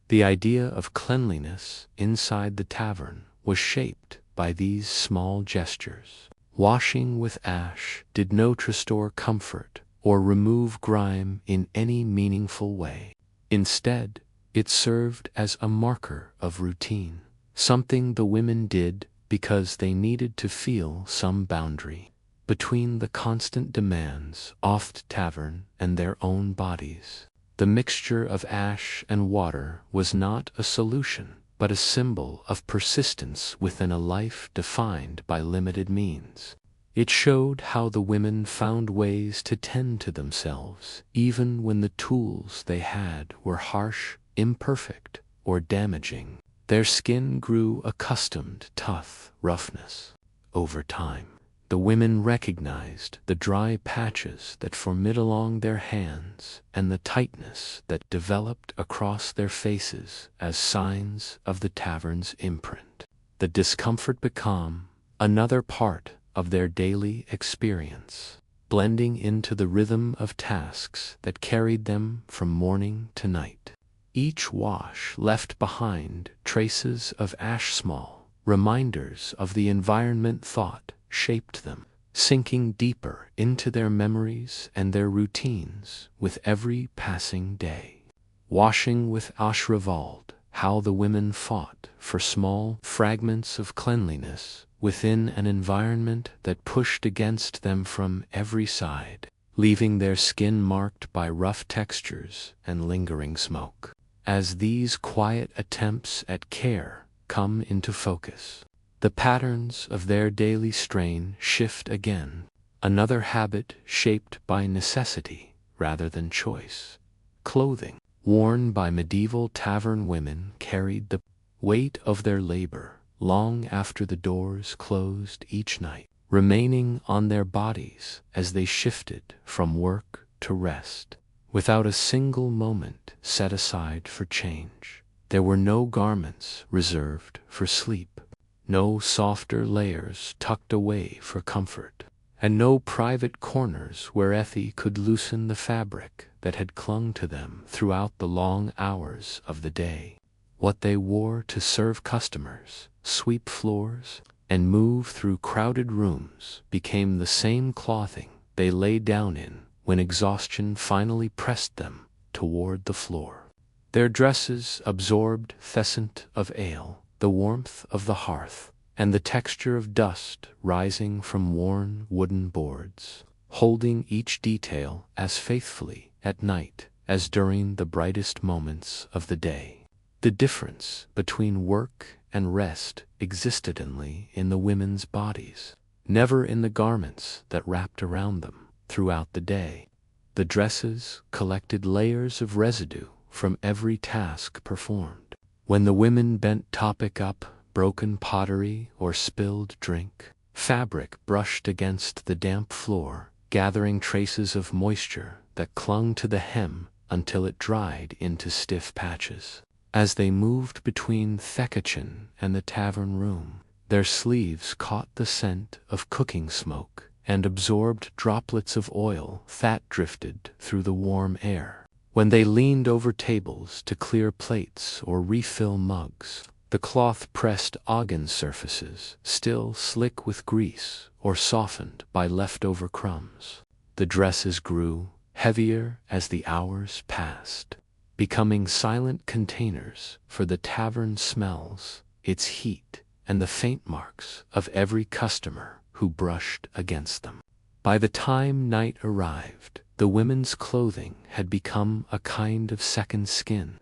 The idea of cleanliness inside the tavern was shaped by these small gestures. Washing with ash did not restore comfort or remove grime in any meaningful way. Instead, it served as a marker of routine, something the women did because they needed to feel some boundary between the constant demands of the tavern and their own bodies. The mixture of ash and water was not a solution, but a symbol of persistence within a life defined by limited means. It showed how the women found ways to tend to themselves, even when the tools they had were harsh, imperfect, or damaging. Their skin grew accustomed to tough roughness. Over time, the women recognized the dry patches that formed along their hands and the tightness that developed across their faces as signs of the tavern's imprint. The discomfort became another part of their daily experience, blending into the rhythm of tasks that carried them from morning to night. Each wash left behind traces of ash, small reminders of the environment thought shaped them. sinking deeper into their memories and their routines with every passing day. Washing with Ashravald, how the women fought for small fragments of cleanliness within an environment that pushed against them from every side, leaving their skin marked by rough textures and lingering smoke. As these quiet attempts at care come into focus, the patterns of their daily strain shift again, another habit shaped by necessity rather than choice. Clothing worn by medieval tavern women carried the weight of their labor long after the doors closed each night, remaining on their bodies as they shifted from work to rest, without a single moment set aside for change. There were no garments reserved for sleep, no softer layers tucked away for comfort, and no private corners where Effie could loosen the fabric that had clung to them throughout the long hours of the day. What they wore to serve customers, sweep floors, and move through crowded rooms became the same clothing they lay down in when exhaustion finally pressed them toward the floor. Their dresses absorbed the scent of ale, the warmth of the hearth, and the texture of dust rising from worn wooden boards, holding each detail as faithfully at night as during the brightest moments of the day. The difference between work and rest existed only in the women's bodies, never in the garments that wrapped around them throughout the day. The dresses collected layers of residue from every task performed. When the women bent to pick up broken pottery or spilled drink, fabric brushed against the damp floor, gathering traces of moisture that clung to the hem until it dried into stiff patches. As they moved between the kitchen and the tavern room, their sleeves caught the scent of cooking smoke and absorbed droplets of oil that drifted through the warm air. When they leaned over tables to clear plates or refill mugs, the cloth-pressed oven surfaces still slick with grease or softened by leftover crumbs. The dresses grew heavier as the hours passed, becoming silent containers for the tavern smells, its heat, and the faint marks of every customer who brushed against them. By the time night arrived, the women's clothing had become a kind of second skin,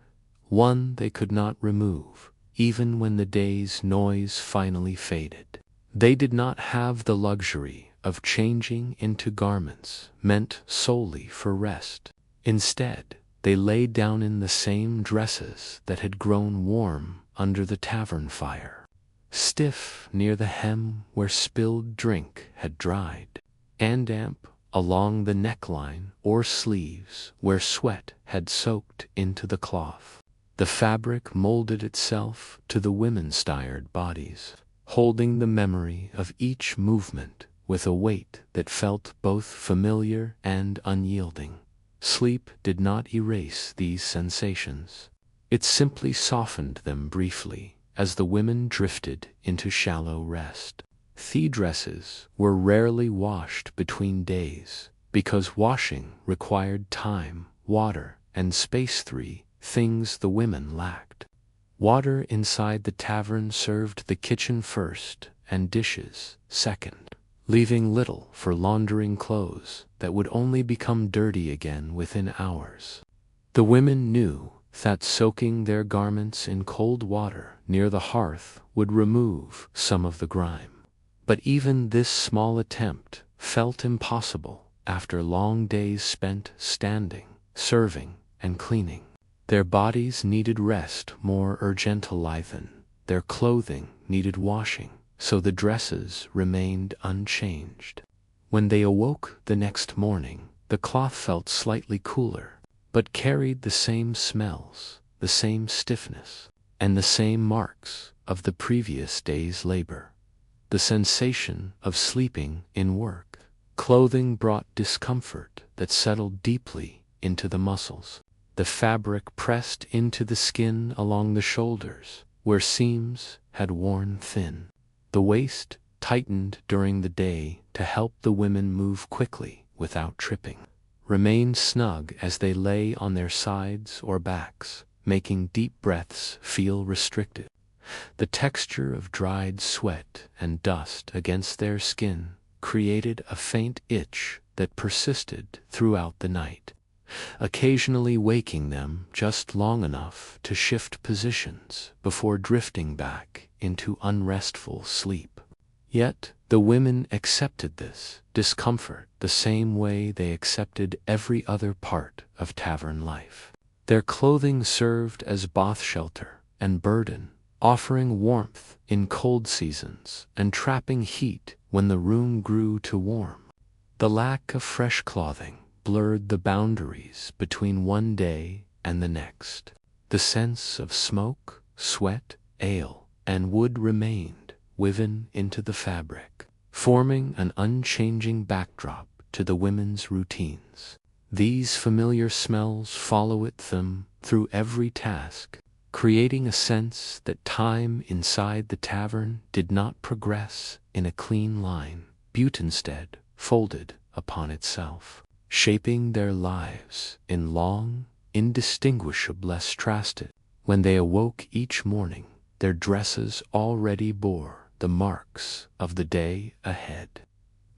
one they could not remove, even when the day's noise finally faded. They did not have the luxury of changing into garments meant solely for rest. Instead, they lay down in the same dresses that had grown warm under the tavern fire, stiff near the hem where spilled drink had dried, and damp along the neckline or sleeves where sweat had soaked into the cloth. The fabric molded itself to the women's tired bodies, holding the memory of each movement with a weight that felt both familiar and unyielding. Sleep did not erase these sensations. It simply softened them briefly as the women drifted into shallow rest. The dresses were rarely washed between days because washing required time, water, and space, three things the women lacked. Water inside the tavern served the kitchen first and dishes second, leaving little for laundering clothes that would only become dirty again within hours. The women knew that soaking their garments in cold water near the hearth would remove some of the grime. But even this small attempt felt impossible after long days spent standing, serving, and cleaning. Their bodies needed rest more urgently than their clothing needed washing, so the dresses remained unchanged. When they awoke the next morning, the cloth felt slightly cooler, but carried the same smells, the same stiffness, and the same marks of the previous day's labor. The sensation of sleeping in work clothing brought discomfort that settled deeply into the muscles. The fabric pressed into the skin along the shoulders, where seams had worn thin. The waist tightened during the day to help the women move quickly without tripping, remained snug as they lay on their sides or backs, making deep breaths feel restricted. The texture of dried sweat and dust against their skin created a faint itch that persisted throughout the night, occasionally waking them just long enough to shift positions before drifting back into unrestful sleep. Yet the women accepted this discomfort the same way they accepted every other part of tavern life. Their clothing served as both shelter and burden, offering warmth in cold seasons and trapping heat when the room grew too warm. The lack of fresh clothing blurred the boundaries between one day and the next. The sense of smoke, sweat, ale, and wood remained woven into the fabric, forming an unchanging backdrop to the women's routines. These familiar smells followed them through every task, creating a sense that time inside the tavern did not progress in a clean line, but instead folded upon itself, shaping their lives in long, indistinguishable strasted. When they awoke each morning, their dresses already bore the marks of the day ahead,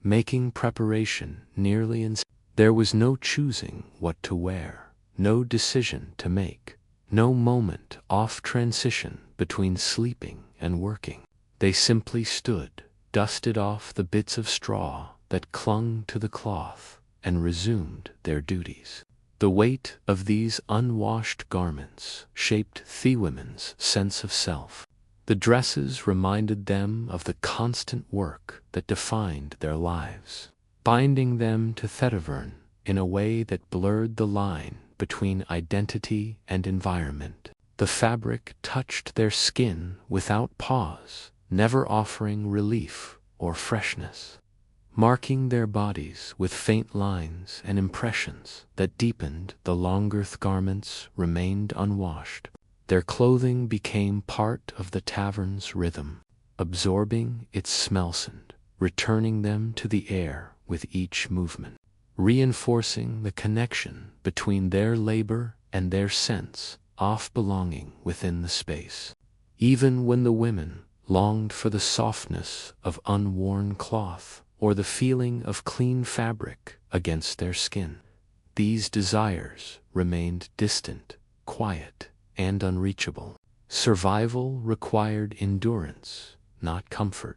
making preparation nearly instant. There was no choosing what to wear, no decision to make, no moment off transition between sleeping and working. They simply stood, dusted off the bits of straw that clung to the cloth, and resumed their duties. The weight of these unwashed garments shaped the women's sense of self. The dresses reminded them of the constant work that defined their lives, binding them to Tavern in a way that blurred the line between identity and environment. The fabric touched their skin without pause, never offering relief or freshness, marking their bodies with faint lines and impressions that deepened the longer the garments remained unwashed. Their clothing became part of the tavern's rhythm, absorbing its smells and returning them to the air with each movement, reinforcing the connection between their labor and their sense of belonging within the space. Even when the women longed for the softness of unworn cloth or the feeling of clean fabric against their skin, these desires remained distant, quiet, and unreachable. Survival required endurance, not comfort,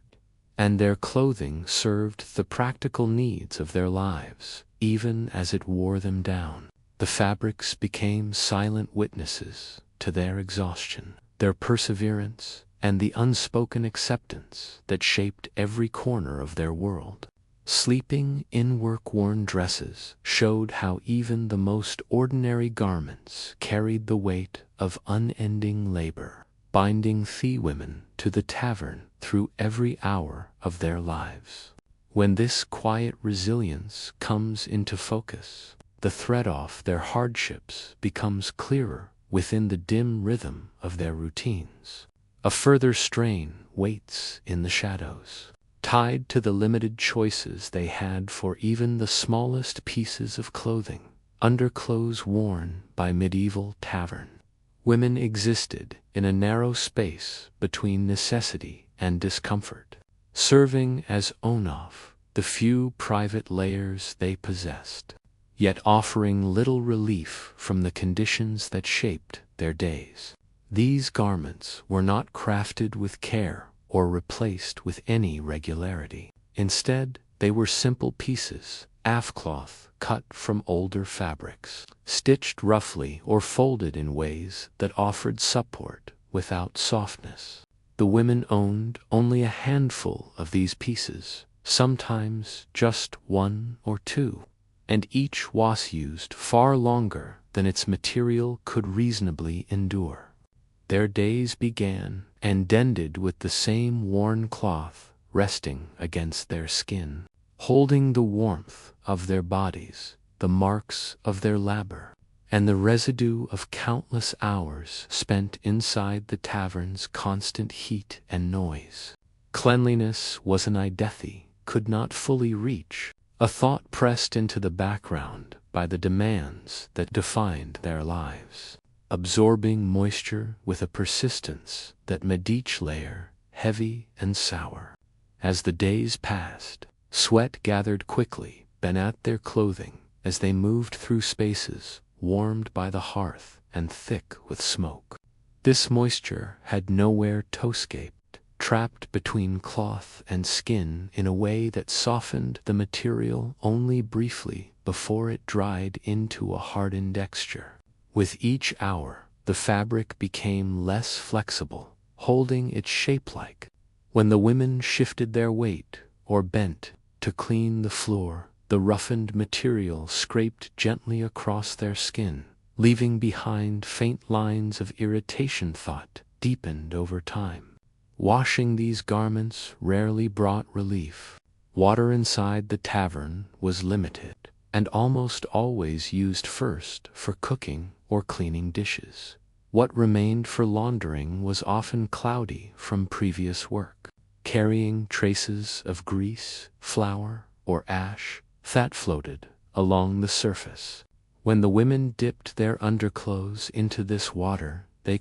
and their clothing served the practical needs of their lives, even as it wore them down. The fabrics became silent witnesses to their exhaustion, their perseverance, and the unspoken acceptance that shaped every corner of their world. Sleeping in work-worn dresses showed how even the most ordinary garments carried the weight of unending labor, binding the women to the tavern through every hour of their lives. When this quiet resilience comes into focus, the thread of their hardships becomes clearer within the dim rhythm of their routines. A further strain waits in the shadows, tied to the limited choices they had for even the smallest pieces of clothing, underclothes worn by medieval tavern. Women existed in a narrow space between necessity and discomfort, serving as on-off the few private layers they possessed, yet offering little relief from the conditions that shaped their days. These garments were not crafted with care or replaced with any regularity. Instead, they were simple pieces, cloth cut from older fabrics, stitched roughly or folded in ways that offered support without softness. The women owned only a handful of these pieces, sometimes just one or two, and each was used far longer than its material could reasonably endure. Their days began and ended with the same worn cloth resting against their skin, holding the warmth of their bodies, the marks of their labor, and the residue of countless hours spent inside the tavern's constant heat and noise. Cleanliness was an identity could not fully reach, a thought pressed into the background by the demands that defined their lives, absorbing moisture with a persistence that made each layer heavy and sour. As the days passed, sweat gathered quickly beneath their clothing as they moved through spaces warmed by the hearth and thick with smoke. This moisture had nowhere to escape, trapped between cloth and skin in a way that softened the material only briefly before it dried into a hardened texture. With each hour, the fabric became less flexible, holding its shape like. When the women shifted their weight or bent to clean the floor, the roughened material scraped gently across their skin, leaving behind faint lines of irritation. Thought deepened over time. Washing these garments rarely brought relief. Water inside the tavern was limited, and almost always used first for cooking or cleaning dishes. What remained for laundering was often cloudy from previous work, carrying traces of grease, flour, or ash that floated along the surface. When the women dipped their underclothes into this water, they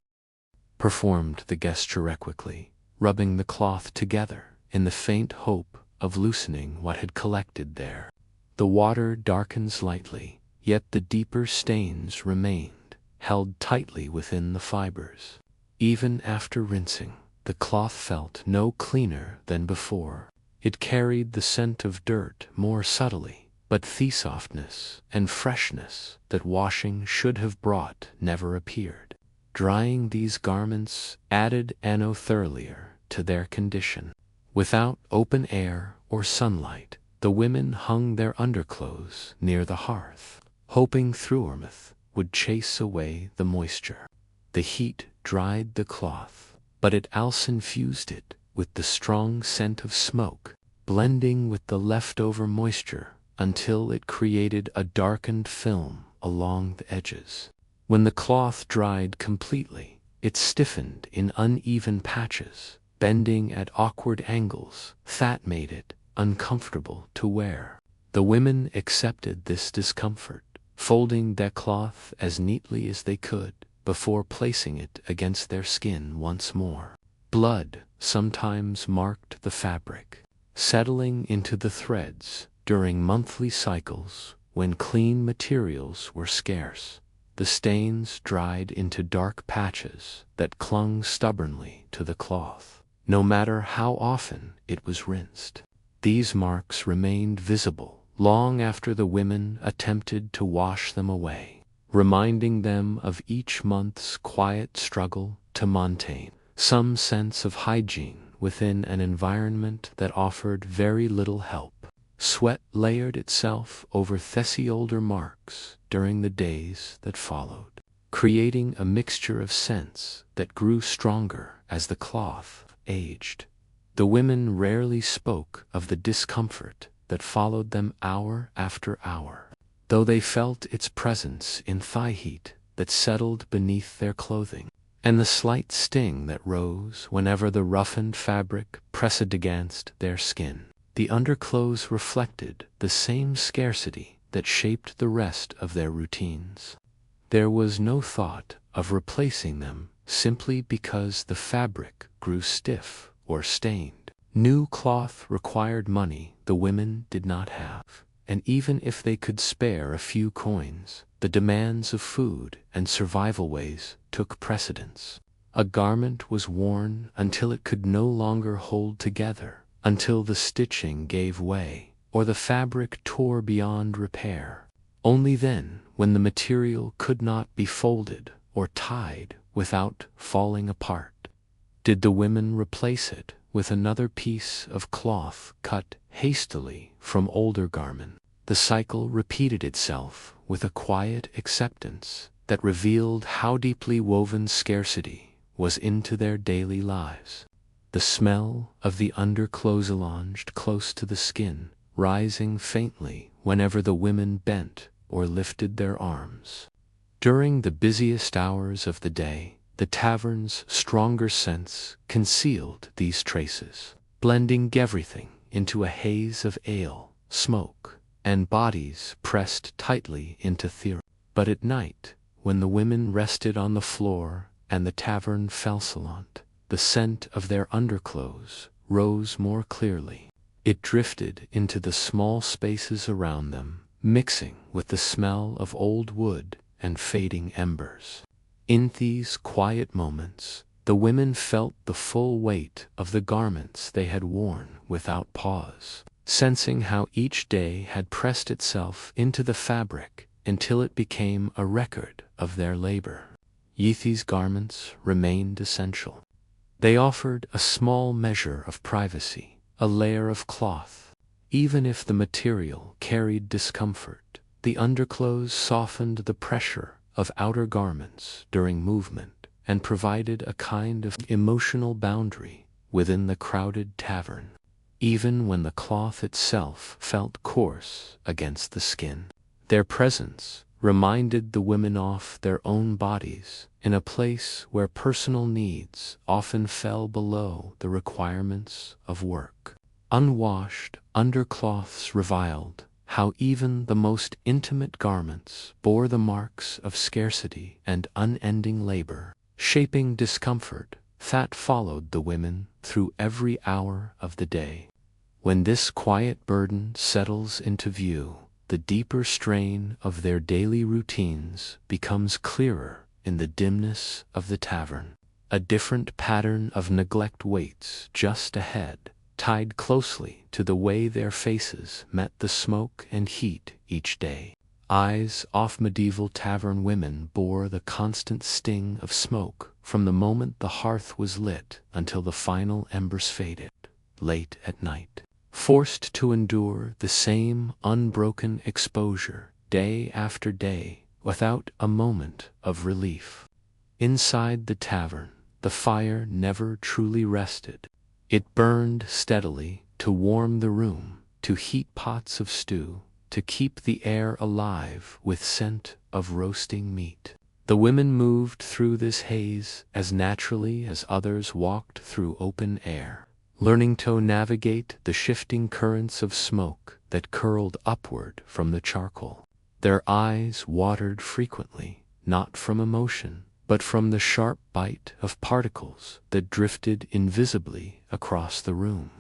performed the gesture quickly, rubbing the cloth together in the faint hope of loosening what had collected there. The water darkened slightly, yet the deeper stains remained, held tightly within the fibers. Even after rinsing, the cloth felt no cleaner than before. It carried the scent of dirt more subtly, but the softness and freshness that washing should have brought never appeared. Drying these garments added another layer to their condition. Without open air or sunlight, the women hung their underclothes near the hearth, hoping warmth would chase away the moisture. The heat dried the cloth, but it also infused it with the strong scent of smoke, blending with the leftover moisture until it created a darkened film along the edges. When the cloth dried completely, it stiffened in uneven patches, bending at awkward angles that made it uncomfortable to wear. The women accepted this discomfort, folding their cloth as neatly as they could before placing it against their skin once more. Blood sometimes marked the fabric, settling into the threads during monthly cycles when clean materials were scarce. The stains dried into dark patches that clung stubbornly to the cloth, no matter how often it was rinsed. These marks remained visible long after the women attempted to wash them away, reminding them of each month's quiet struggle to maintain some sense of hygiene within an environment that offered very little help. Sweat layered itself over the older marks during the days that followed, creating a mixture of scents that grew stronger as the cloth aged. The women rarely spoke of the discomfort that followed them hour after hour, though they felt its presence in thigh heat that settled beneath their clothing, and the slight sting that rose whenever the roughened fabric pressed against their skin. The underclothes reflected the same scarcity that shaped the rest of their routines. There was no thought of replacing them simply because the fabric grew stiff or stained. New cloth required money the women did not have, and even if they could spare a few coins, the demands of food and survival ways took precedence. A garment was worn until it could no longer hold together, until the stitching gave way, or the fabric tore beyond repair. Only then, when the material could not be folded or tied without falling apart, did the women replace it with another piece of cloth cut hastily from older garment. The cycle repeated itself with a quiet acceptance that revealed how deeply woven scarcity was into their daily lives. The smell of the underclothes lodged close to the skin, rising faintly whenever the women bent or lifted their arms. During the busiest hours of the day, the tavern's stronger scents concealed these traces, blending everything into a haze of ale, smoke, and bodies pressed tightly into theory. But at night, when the women rested on the floor and the tavern fell silent, the scent of their underclothes rose more clearly. It drifted into the small spaces around them, mixing with the smell of old wood and fading embers. In these quiet moments, the women felt the full weight of the garments they had worn without pause, sensing how each day had pressed itself into the fabric until it became a record of their labor. Yet these garments remained essential. They offered a small measure of privacy, a layer of cloth. Even if the material carried discomfort, the underclothes softened the pressure of outer garments during movement and provided a kind of emotional boundary within the crowded tavern, even when the cloth itself felt coarse against the skin. Their presence reminded the women of their own bodies in a place where personal needs often fell below the requirements of work. Unwashed undercloths revealed how even the most intimate garments bore the marks of scarcity and unending labor, shaping discomfort that followed the women through every hour of the day. When this quiet burden settles into view, the deeper strain of their daily routines becomes clearer in the dimness of the tavern. A different pattern of neglect waits just ahead, tied closely to the way their faces met the smoke and heat each day. Eyes off medieval tavern women bore the constant sting of smoke from the moment the hearth was lit until the final embers faded, late at night, forced to endure the same unbroken exposure day after day without a moment of relief. Inside the tavern, the fire never truly rested. It burned steadily to warm the room, to heat pots of stew, to keep the air alive with scent of roasting meat. The women moved through this haze as naturally as others walked through open air, learning to navigate the shifting currents of smoke that curled upward from the charcoal. Their eyes watered frequently, not from emotion, but from the sharp bite of particles that drifted invisibly across the room.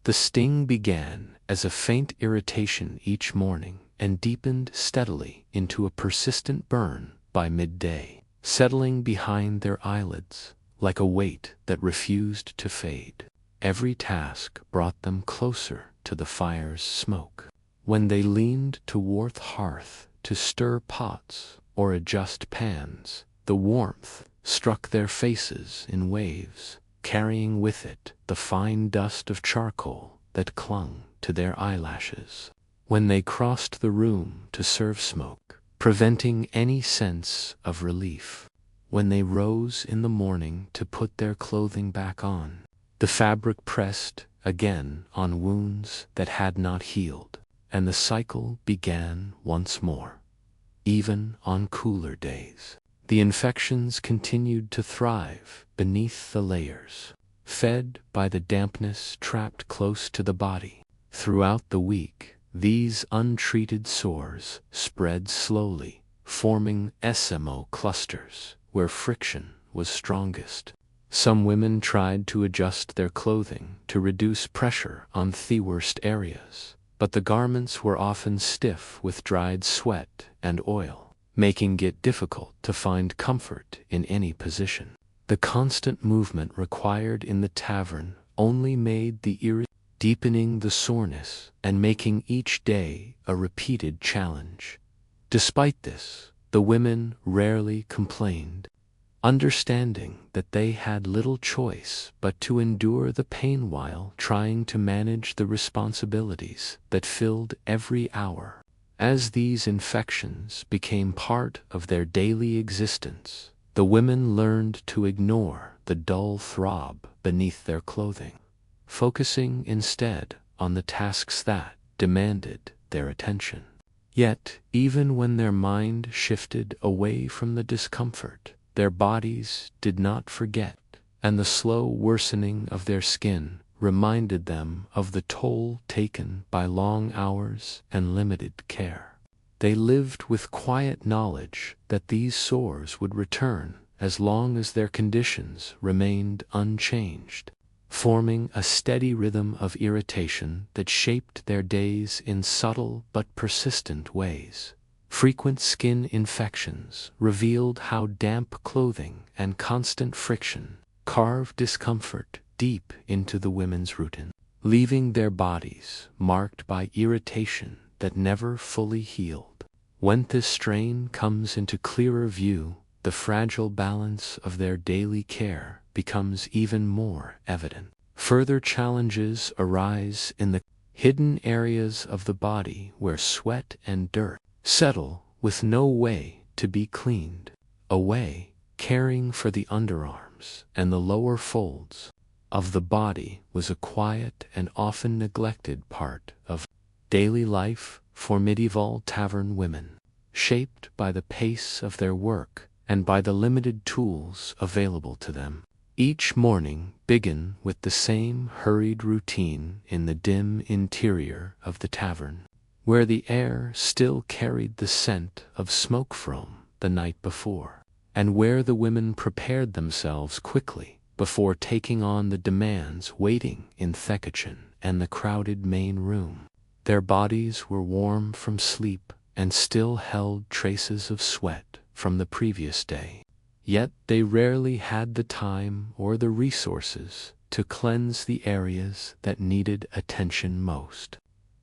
The sting began as a faint irritation each morning and deepened steadily into a persistent burn by midday, settling behind their eyelids like a weight that refused to fade. Every task brought them closer to the fire's smoke. When they leaned toward the hearth to stir pots or adjust pans, the warmth struck their faces in waves, carrying with it the fine dust of charcoal that clung to their eyelashes. When they crossed the room to serve smoke, preventing any sense of relief. When they rose in the morning to put their clothing back on, the fabric pressed again on wounds that had not healed, and the cycle began once more. Even on cooler days, the infections continued to thrive beneath the layers, fed by the dampness trapped close to the body. Throughout the week, these untreated sores spread slowly, forming SMO clusters where friction was strongest. Some women tried to adjust their clothing to reduce pressure on the worst areas, but the garments were often stiff with dried sweat and oil, making it difficult to find comfort in any position. The constant movement required in the tavern only made the deepening the soreness and making each day a repeated challenge. Despite this, the women rarely complained, understanding that they had little choice but to endure the pain while trying to manage the responsibilities that filled every hour. As these infections became part of their daily existence, the women learned to ignore the dull throb beneath their clothing, focusing instead on the tasks that demanded their attention. Yet, even when their mind shifted away from the discomfort, their bodies did not forget, and the slow worsening of their skin reminded them of the toll taken by long hours and limited care. They lived with quiet knowledge that these sores would return as long as their conditions remained unchanged, forming a steady rhythm of irritation that shaped their days in subtle but persistent ways. Frequent skin infections revealed how damp clothing and constant friction carved discomfort deep into the women's routine, leaving their bodies marked by irritation that never fully healed. When this strain comes into clearer view, the fragile balance of their daily care becomes even more evident. Further challenges arise in the hidden areas of the body where sweat and dirt settle with no way to be cleaned away. Caring for the underarms and the lower folds of the body was a quiet and often neglected part of daily life for medieval tavern women, shaped by the pace of their work and by the limited tools available to them. Each morning began with the same hurried routine in the dim interior of the tavern, where the air still carried the scent of smoke from the night before, and where the women prepared themselves quickly before taking on the demands waiting in the kitchen and the crowded main room. Their bodies were warm from sleep and still held traces of sweat from the previous day. Yet they rarely had the time or the resources to cleanse the areas that needed attention most.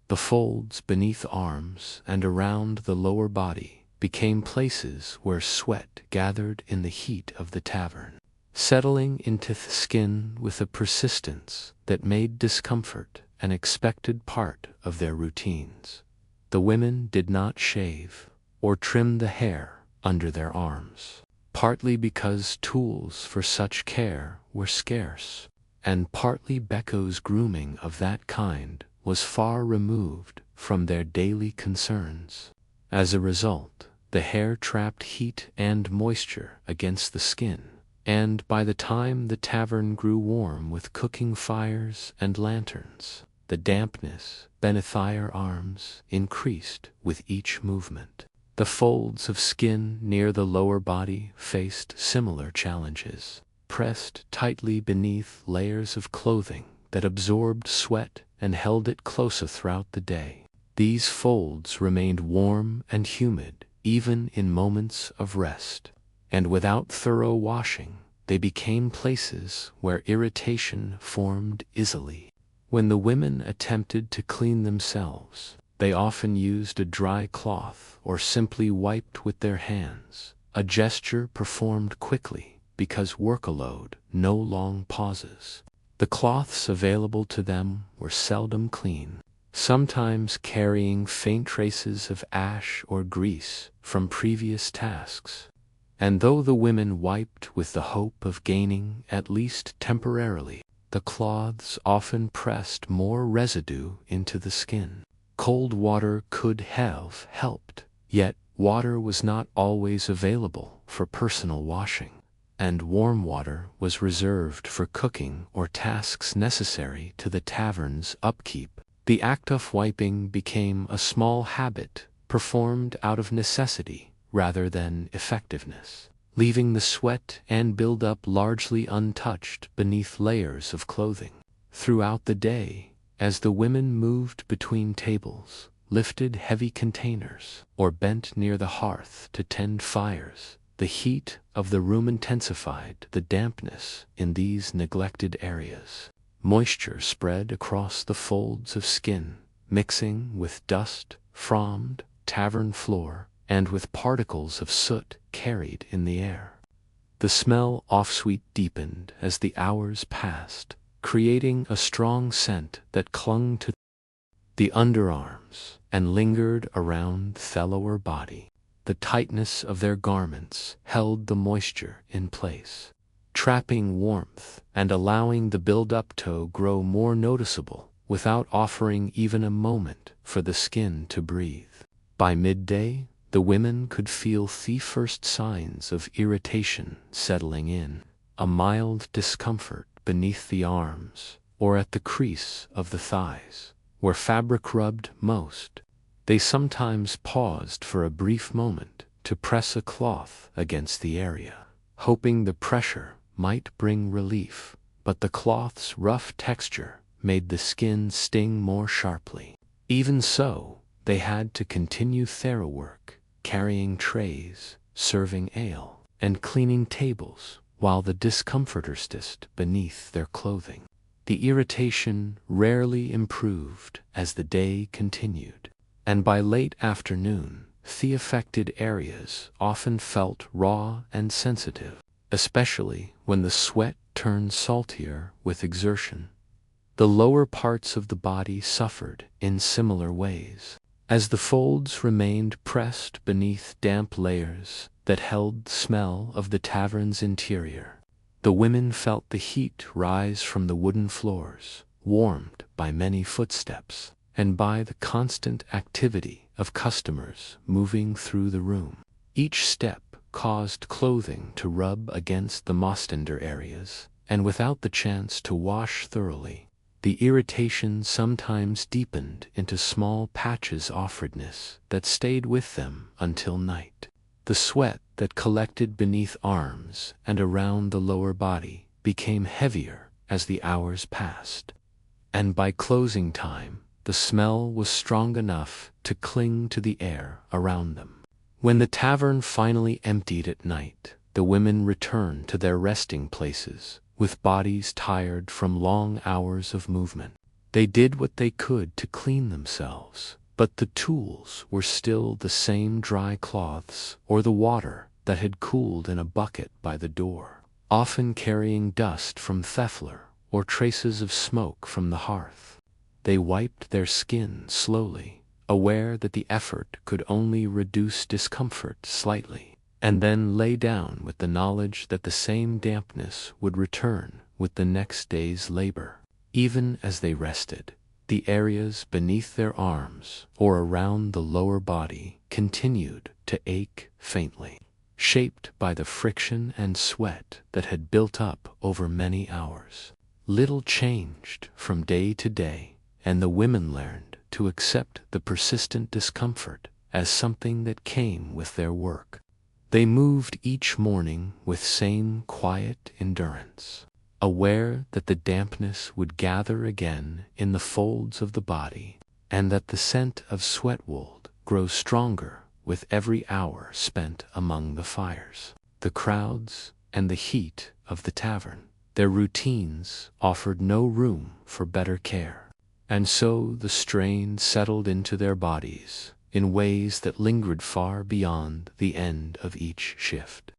The folds beneath arms and around the lower body became places where sweat gathered in the heat of the tavern, settling into the skin with a persistence that made discomfort an expected part of their routines. The women did not shave or trim the hair under their arms, partly because tools for such care were scarce, and partly because grooming of that kind was far removed from their daily concerns. As a result, the hair trapped heat and moisture against the skin, and by the time the tavern grew warm with cooking fires and lanterns, the dampness beneath their arms increased with each movement. The folds of skin near the lower body faced similar challenges, pressed tightly beneath layers of clothing that absorbed sweat and held it closer throughout the day. These folds remained warm and humid even in moments of rest, and without thorough washing, they became places where irritation formed easily. When the women attempted to clean themselves, they often used a dry cloth or simply wiped with their hands, a gesture performed quickly because workload no long pauses. The cloths available to them were seldom clean, sometimes carrying faint traces of ash or grease from previous tasks. And though the women wiped with the hope of gaining, at least temporarily, the cloths often pressed more residue into the skin. Cold water could have helped, yet water was not always available for personal washing, and warm water was reserved for cooking or tasks necessary to the tavern's upkeep. The act of wiping became a small habit performed out of necessity rather than effectiveness, leaving the sweat and buildup largely untouched beneath layers of clothing. Throughout the day, as the women moved between tables, lifted heavy containers, or bent near the hearth to tend fires, the heat of the room intensified the dampness in these neglected areas. Moisture spread across the folds of skin, mixing with dust from the tavern floor and with particles of soot carried in the air. The smell of sweat deepened as the hours passed, creating a strong scent that clung to the underarms and lingered around the lower body. The tightness of their garments held the moisture in place, trapping warmth and allowing the build-up to grow more noticeable without offering even a moment for the skin to breathe. By midday, the women could feel the first signs of irritation settling in, a mild discomfort beneath the arms, or at the crease of the thighs, where fabric rubbed most. They sometimes paused for a brief moment to press a cloth against the area, hoping the pressure might bring relief, but the cloth's rough texture made the skin sting more sharply. Even so, they had to continue their work, carrying trays, serving ale, and cleaning tables, while the discomfort persisted beneath their clothing. The irritation rarely improved as the day continued, and by late afternoon, the affected areas often felt raw and sensitive, especially when the sweat turned saltier with exertion. The lower parts of the body suffered in similar ways, as the folds remained pressed beneath damp layers that held the smell of the tavern's interior. The women felt the heat rise from the wooden floors, warmed by many footsteps, and by the constant activity of customers moving through the room. Each step caused clothing to rub against the moss-tender areas, and without the chance to wash thoroughly, the irritation sometimes deepened into small patches of redness that stayed with them until night. The sweat that collected beneath arms and around the lower body became heavier as the hours passed, and by closing time, the smell was strong enough to cling to the air around them. When the tavern finally emptied at night, the women returned to their resting places, with bodies tired from long hours of movement. They did what they could to clean themselves, but the tools were still the same dry cloths or the water that had cooled in a bucket by the door, often carrying dust from Thefler or traces of smoke from the hearth. They wiped their skin slowly, aware that the effort could only reduce discomfort slightly, and then lay down with the knowledge that the same dampness would return with the next day's labor. Even as they rested, the areas beneath their arms or around the lower body continued to ache faintly, shaped by the friction and sweat that had built up over many hours. Little changed from day to day, and the women learned to accept the persistent discomfort as something that came with their work. They moved each morning with same quiet endurance, aware that the dampness would gather again in the folds of the body, and that the scent of sweat would grow stronger with every hour spent among the fires. The crowds and the heat of the tavern, their routines offered no room for better care, and so the strain settled into their bodies in ways that lingered far beyond the end of each shift.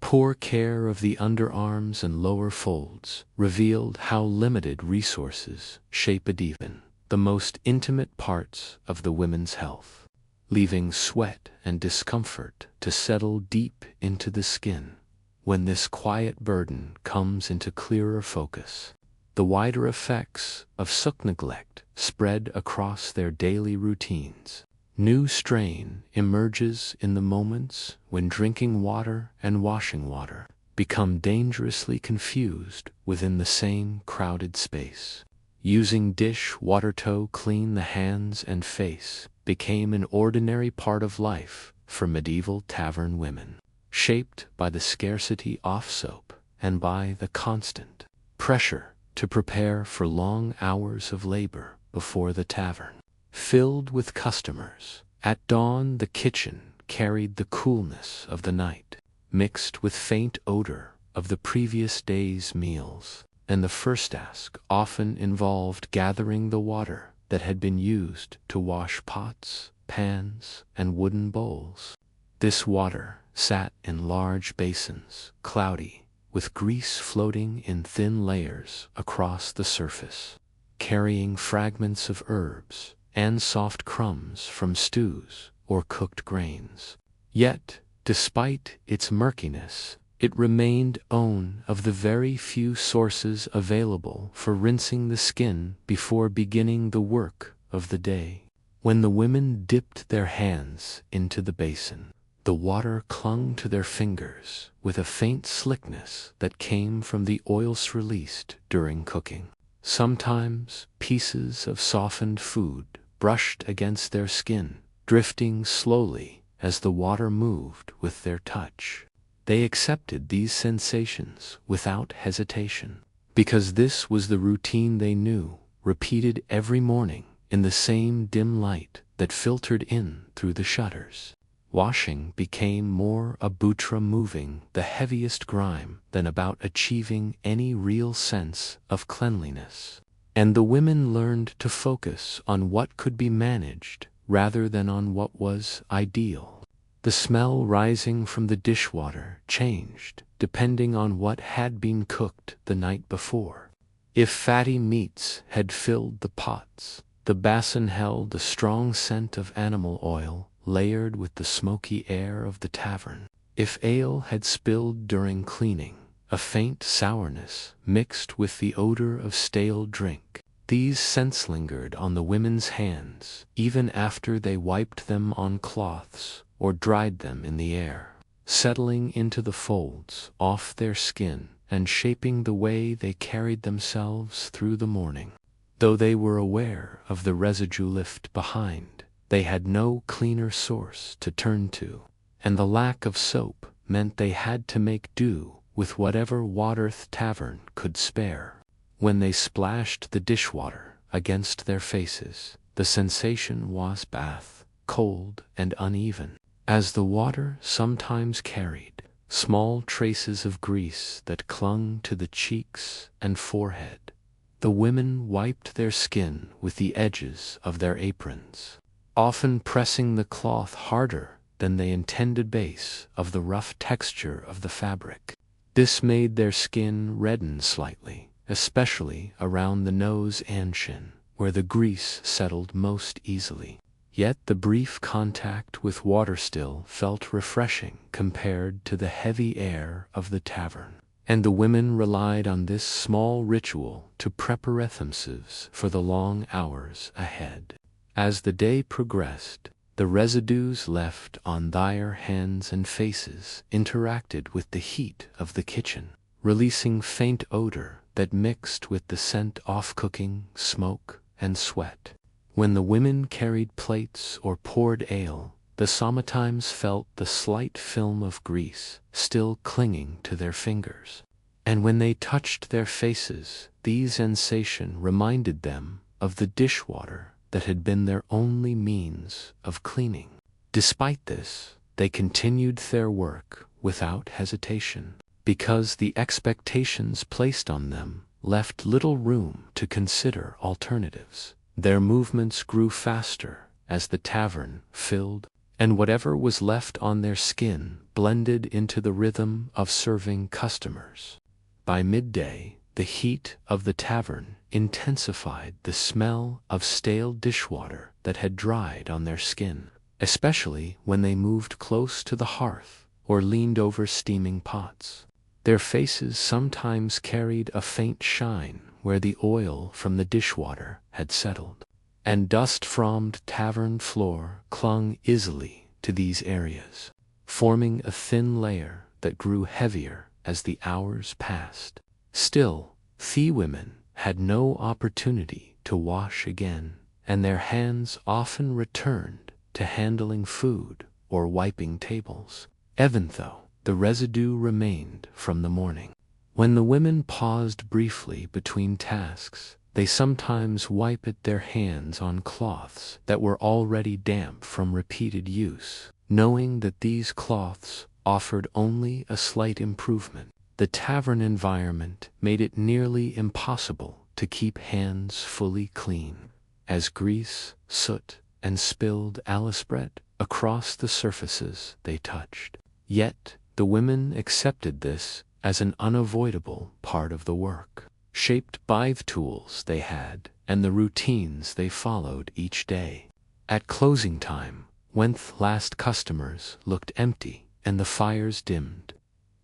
Poor care of the underarms and lower folds revealed how limited resources shaped even the most intimate parts of the women's health, leaving sweat and discomfort to settle deep into the skin. When this quiet burden comes into clearer focus, the wider effects of such neglect spread across their daily routines. New strain emerges in the moments when drinking water and washing water become dangerously confused within the same crowded space. Using dish water to clean the hands and face became an ordinary part of life for medieval tavern women, shaped by the scarcity of soap and by the constant pressure to prepare for long hours of labor before the tavern filled with customers. At dawn, the kitchen carried the coolness of the night, mixed with faint odor of the previous day's meals, and the first task often involved gathering the water that had been used to wash pots, pans, and wooden bowls. This water sat in large basins, cloudy, with grease floating in thin layers across the surface, carrying fragments of herbs and soft crumbs from stews or cooked grains. Yet, despite its murkiness, it remained one of the very few sources available for rinsing the skin before beginning the work of the day. When the women dipped their hands into the basin, the water clung to their fingers with a faint slickness that came from the oils released during cooking. Sometimes pieces of softened food brushed against their skin, drifting slowly as the water moved with their touch. They accepted these sensations without hesitation, because this was the routine they knew, repeated every morning in the same dim light that filtered in through the shutters. Washing became more about removing the heaviest grime than about achieving any real sense of cleanliness. And the women learned to focus on what could be managed rather than on what was ideal. The smell rising from the dishwater changed depending on what had been cooked the night before. If fatty meats had filled the pots, the basin held a strong scent of animal oil layered with the smoky air of the tavern. If ale had spilled during cleaning, a faint sourness mixed with the odor of stale drink. These scents lingered on the women's hands, even after they wiped them on cloths or dried them in the air, settling into the folds off their skin and shaping the way they carried themselves through the morning. Though they were aware of the residue left behind, they had no cleaner source to turn to, and the lack of soap meant they had to make do with whatever water the tavern could spare. When they splashed the dishwater against their faces, the sensation was bath, cold and uneven, as the water sometimes carried small traces of grease that clung to the cheeks and forehead. The women wiped their skin with the edges of their aprons, often pressing the cloth harder than they intended base of the rough texture of the fabric. This made their skin redden slightly, especially around the nose and chin, where the grease settled most easily. Yet the brief contact with water still felt refreshing compared to the heavy air of the tavern, and the women relied on this small ritual to prepare themselves for the long hours ahead. As the day progressed, the residues left on their hands and faces interacted with the heat of the kitchen, releasing faint odor that mixed with the scent of cooking, smoke, and sweat. When the women carried plates or poured ale, they sometimes felt the slight film of grease still clinging to their fingers. And when they touched their faces, these sensations reminded them of the dishwater that had been their only means of cleaning. Despite this, they continued their work without hesitation, because the expectations placed on them left little room to consider alternatives. Their movements grew faster as the tavern filled, and whatever was left on their skin blended into the rhythm of serving customers. By midday, the heat of the tavern intensified the smell of stale dishwater that had dried on their skin, especially when they moved close to the hearth or leaned over steaming pots. Their faces sometimes carried a faint shine where the oil from the dishwater had settled, and dust from the tavern floor clung easily to these areas, forming a thin layer that grew heavier as the hours passed. Still, the women had no opportunity to wash again, and their hands often returned to handling food or wiping tables, even though the residue remained from the morning. When the women paused briefly between tasks, they sometimes wiped their hands on cloths that were already damp from repeated use, knowing that these cloths offered only a slight improvement. The tavern environment made it nearly impossible to keep hands fully clean, as grease, soot, and spilled ale spread across the surfaces they touched. Yet, the women accepted this as an unavoidable part of the work, shaped by the tools they had and the routines they followed each day. At closing time, when the last customers looked empty and the fires dimmed,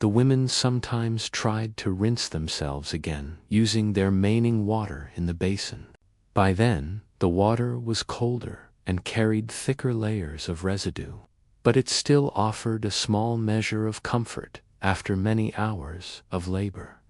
the women sometimes tried to rinse themselves again using their remaining water in the basin. By then, the water was colder and carried thicker layers of residue, but it still offered a small measure of comfort after many hours of labor.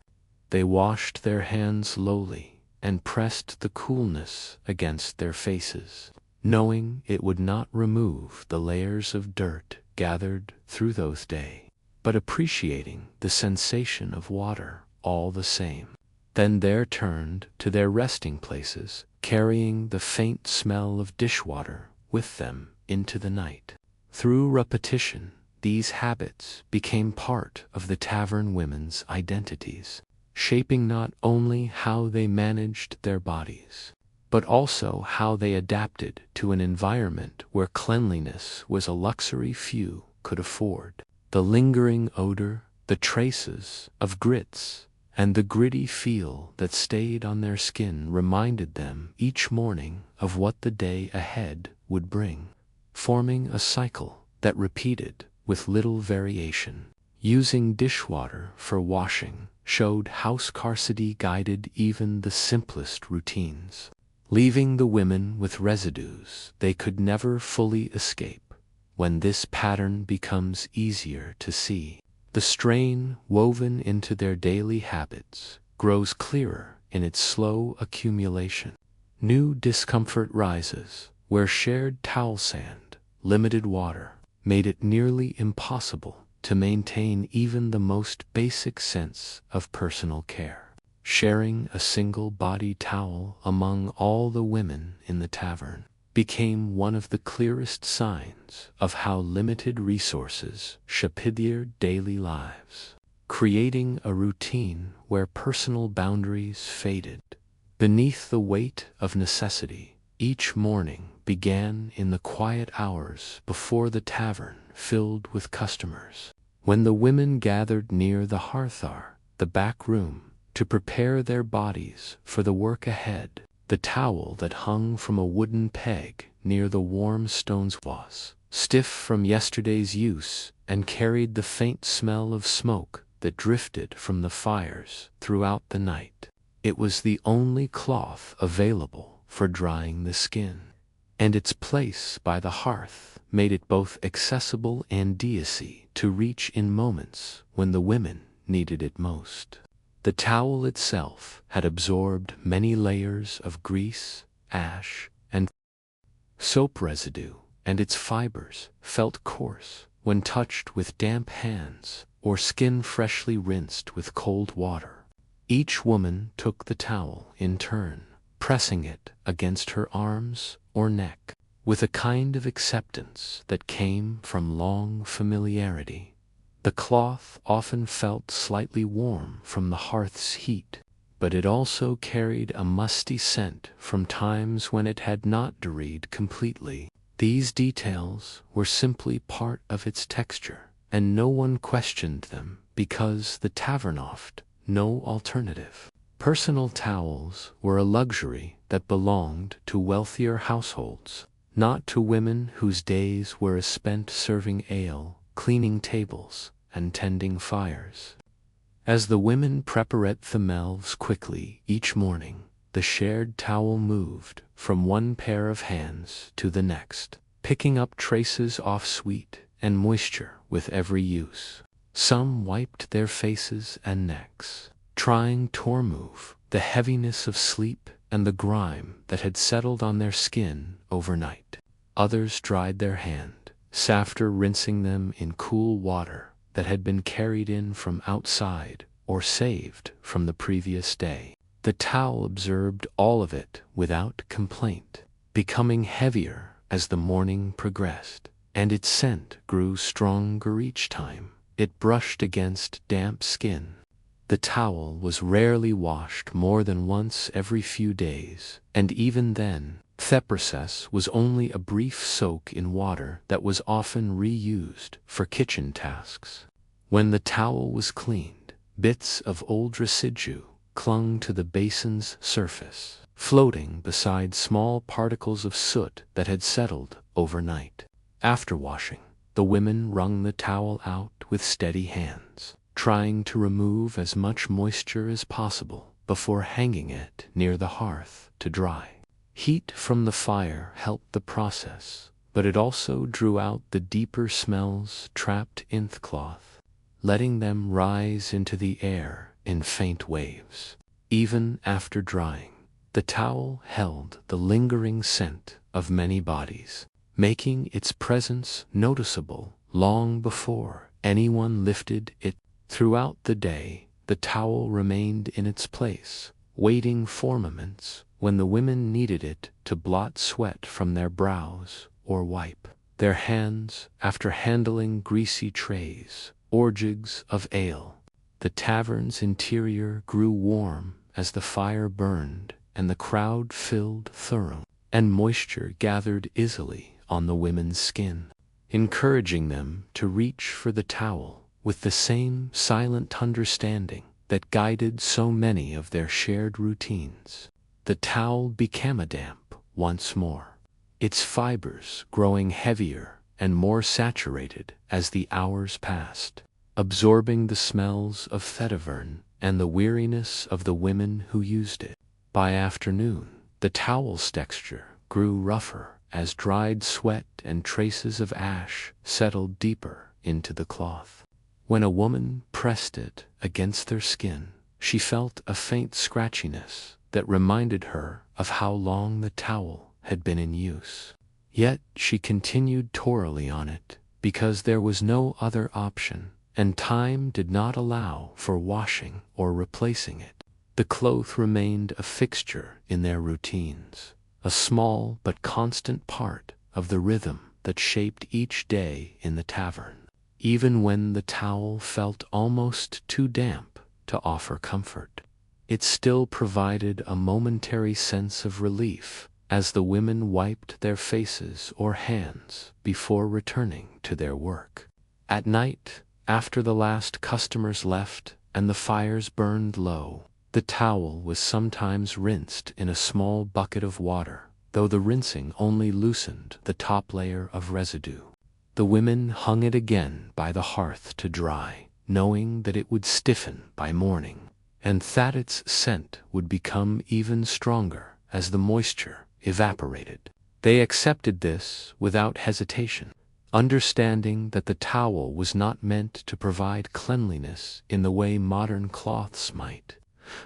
They washed their hands slowly, and pressed the coolness against their faces, knowing it would not remove the layers of dirt gathered through those days, but appreciating the sensation of water all the same. Then they turned to their resting places, carrying the faint smell of dishwater with them into the night. Through repetition, these habits became part of the tavern women's identities, shaping not only how they managed their bodies, but also how they adapted to an environment where cleanliness was a luxury few could afford. The lingering odor, the traces of grits, and the gritty feel that stayed on their skin reminded them each morning of what the day ahead would bring, forming a cycle that repeated with little variation. Using dishwater for washing showed how scarcity guided even the simplest routines, leaving the women with residues they could never fully escape. When this pattern becomes easier to see, the strain woven into their daily habits grows clearer in its slow accumulation. New discomfort rises where shared towel sand, limited water, made it nearly impossible to maintain even the most basic sense of personal care. Sharing a single body towel among all the women in the tavern became one of the clearest signs of how limited resources shaped their daily lives, creating a routine where personal boundaries faded. Beneath the weight of necessity, each morning began in the quiet hours before the tavern filled with customers. When the women gathered near the hearth-ar, the back room, to prepare their bodies for the work ahead, the towel that hung from a wooden peg near the warm stones was stiff from yesterday's use and carried the faint smell of smoke that drifted from the fires throughout the night. It was the only cloth available for drying the skin, and its place by the hearth made it both accessible and easy to reach in moments when the women needed it most. The towel itself had absorbed many layers of grease, ash, and soap residue, and its fibers felt coarse when touched with damp hands or skin freshly rinsed with cold water. Each woman took the towel in turn, pressing it against her arms or neck, with a kind of acceptance that came from long familiarity. The cloth often felt slightly warm from the hearth's heat, but it also carried a musty scent from times when it had not dried completely. These details were simply part of its texture, and no one questioned them because the tavern offered no alternative. Personal towels were a luxury that belonged to wealthier households, not to women whose days were spent serving ale, cleaning tables, and tending fires. As the women prepared themselves quickly each morning, the shared towel moved from one pair of hands to the next, picking up traces of sweat and moisture with every use. Some wiped their faces and necks, trying to remove the heaviness of sleep and the grime that had settled on their skin overnight. Others dried their hands, after rinsing them in cool water that had been carried in from outside or saved from the previous day. The towel absorbed all of it without complaint, becoming heavier as the morning progressed, and its scent grew stronger each time it brushed against damp skin. The towel was rarely washed more than once every few days, and even then, the process was only a brief soak in water that was often reused for kitchen tasks. When the towel was cleaned, bits of old residue clung to the basin's surface, floating beside small particles of soot that had settled overnight. After washing, the women wrung the towel out with steady hands, trying to remove as much moisture as possible before hanging it near the hearth to dry. Heat from the fire helped the process, but it also drew out the deeper smells trapped in the cloth, letting them rise into the air in faint waves. Even after drying, The towel held the lingering scent of many bodies, making its presence noticeable long before anyone lifted it. Throughout the day, the towel remained in its place, waiting for moments when the women needed it to blot sweat from their brows or wipe their hands after handling greasy trays or jugs of ale. The tavern's interior grew warm as the fire burned and the crowd filled thoroughly, and moisture gathered easily on the women's skin, encouraging them to reach for the towel with the same silent understanding that guided so many of their shared routines. The towel became a damp once more, its fibers growing heavier and more saturated as the hours passed, absorbing the smells of Tavern and the weariness of the women who used it. By afternoon, the towel's texture grew rougher as dried sweat and traces of ash settled deeper into the cloth. When a woman pressed it against their skin, she felt a faint scratchiness that reminded her of how long the towel had been in use. Yet she continued toiling on it because there was no other option, and time did not allow for washing or replacing it. The cloth remained a fixture in their routines, a small but constant part of the rhythm that shaped each day in the tavern. Even when the towel felt almost too damp to offer comfort, it still provided a momentary sense of relief as the women wiped their faces or hands before returning to their work. At night, after the last customers left and the fires burned low, the towel was sometimes rinsed in a small bucket of water, though the rinsing only loosened the top layer of residue. The women hung it again by the hearth to dry, knowing that it would stiffen by morning, and that its scent would become even stronger as the moisture evaporated. They accepted this without hesitation, understanding that the towel was not meant to provide cleanliness in the way modern cloths might,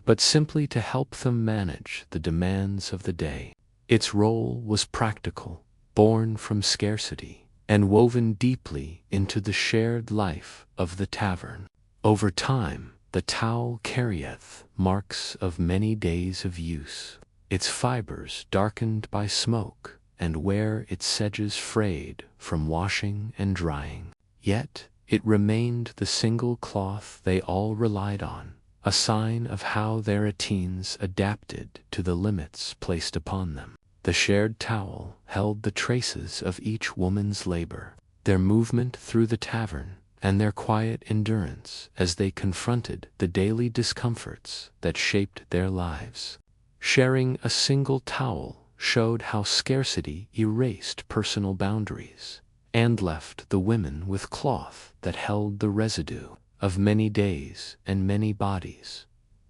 but simply to help them manage the demands of the day. Its role was practical, born from scarcity, and woven deeply into the shared life of the tavern. Over time, the towel carrieth marks of many days of use, its fibers darkened by smoke, and where its edges frayed from washing and drying. Yet it remained the single cloth they all relied on, a sign of how their routines adapted to the limits placed upon them. The shared towel held the traces of each woman's labor, their movement through the tavern, and their quiet endurance as they confronted the daily discomforts that shaped their lives. Sharing a single towel showed how scarcity erased personal boundaries and left the women with cloth that held the residue of many days and many bodies.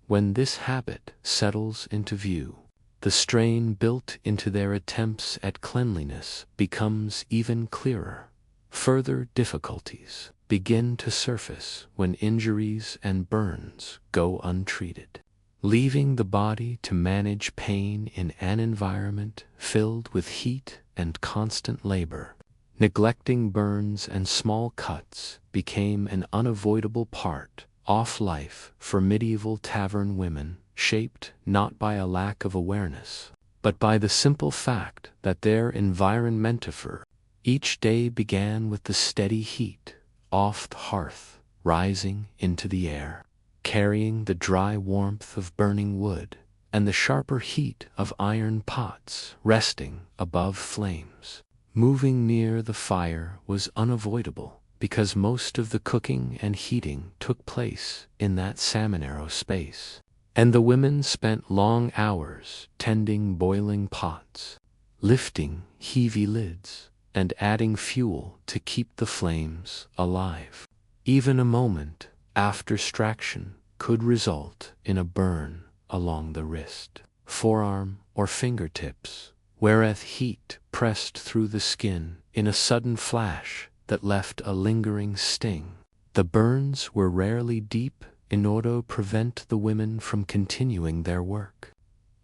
When this habit settles into view, the strain built into their attempts at cleanliness becomes even clearer. Further difficulties begin to surface when injuries and burns go untreated, leaving the body to manage pain in an environment filled with heat and constant labor. Neglecting burns and small cuts became an unavoidable part of life for medieval tavern women, shaped not by a lack of awareness, but by the simple fact that their environment for each day began with the steady heat off the hearth rising into the air, carrying the dry warmth of burning wood and the sharper heat of iron pots resting above flames. Moving near the fire was unavoidable because most of the cooking and heating took place in that narrow space, and the women spent long hours tending boiling pots, lifting heavy lids, and adding fuel to keep the flames alive. Even a moment after extraction could result in a burn along the wrist, forearm, or fingertips, whereas heat pressed through the skin in a sudden flash that left a lingering sting. The burns were rarely deep in order to prevent the women from continuing their work.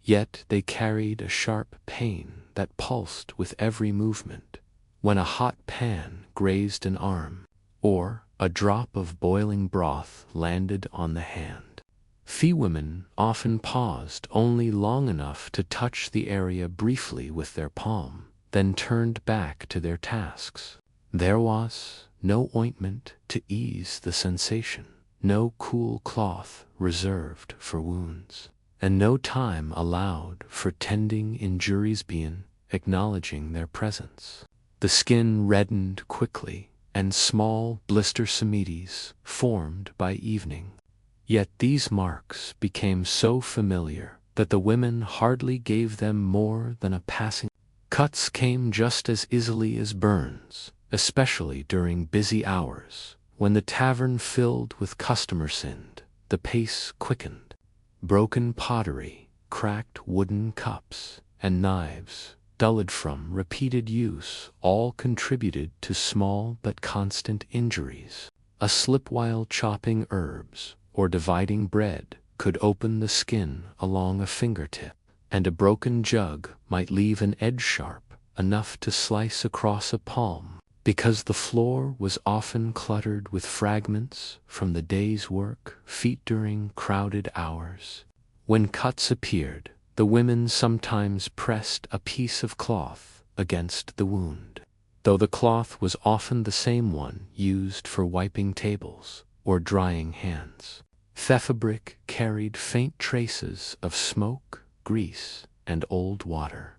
yet they carried a sharp pain that pulsed with every movement. When a hot pan grazed an arm, or a drop of boiling broth landed on the hand, Fee women often paused only long enough to touch the area briefly with their palm, then turned back to their tasks. There was no ointment to ease the sensation, no cool cloth reserved for wounds, and no time allowed for tending injuries beyond acknowledging their presence. The skin reddened quickly, and small blister simites formed by evening. Yet these marks became so familiar that the women hardly gave them more than a passing. Cuts came just as easily as burns, especially during busy hours, when the tavern filled with customers and the pace quickened. Broken pottery, cracked wooden cups, and knives, dulled from repeated use, all contributed to small but constant injuries. A slip while chopping herbs or dividing bread could open the skin along a fingertip, and a broken jug might leave an edge sharp enough to slice across a palm, because the floor was often cluttered with fragments from the day's work, feet during crowded hours. When cuts appeared, the women sometimes pressed a piece of cloth against the wound, though the cloth was often the same one used for wiping tables or drying hands. Fabric carried faint traces of smoke, grease, and old water,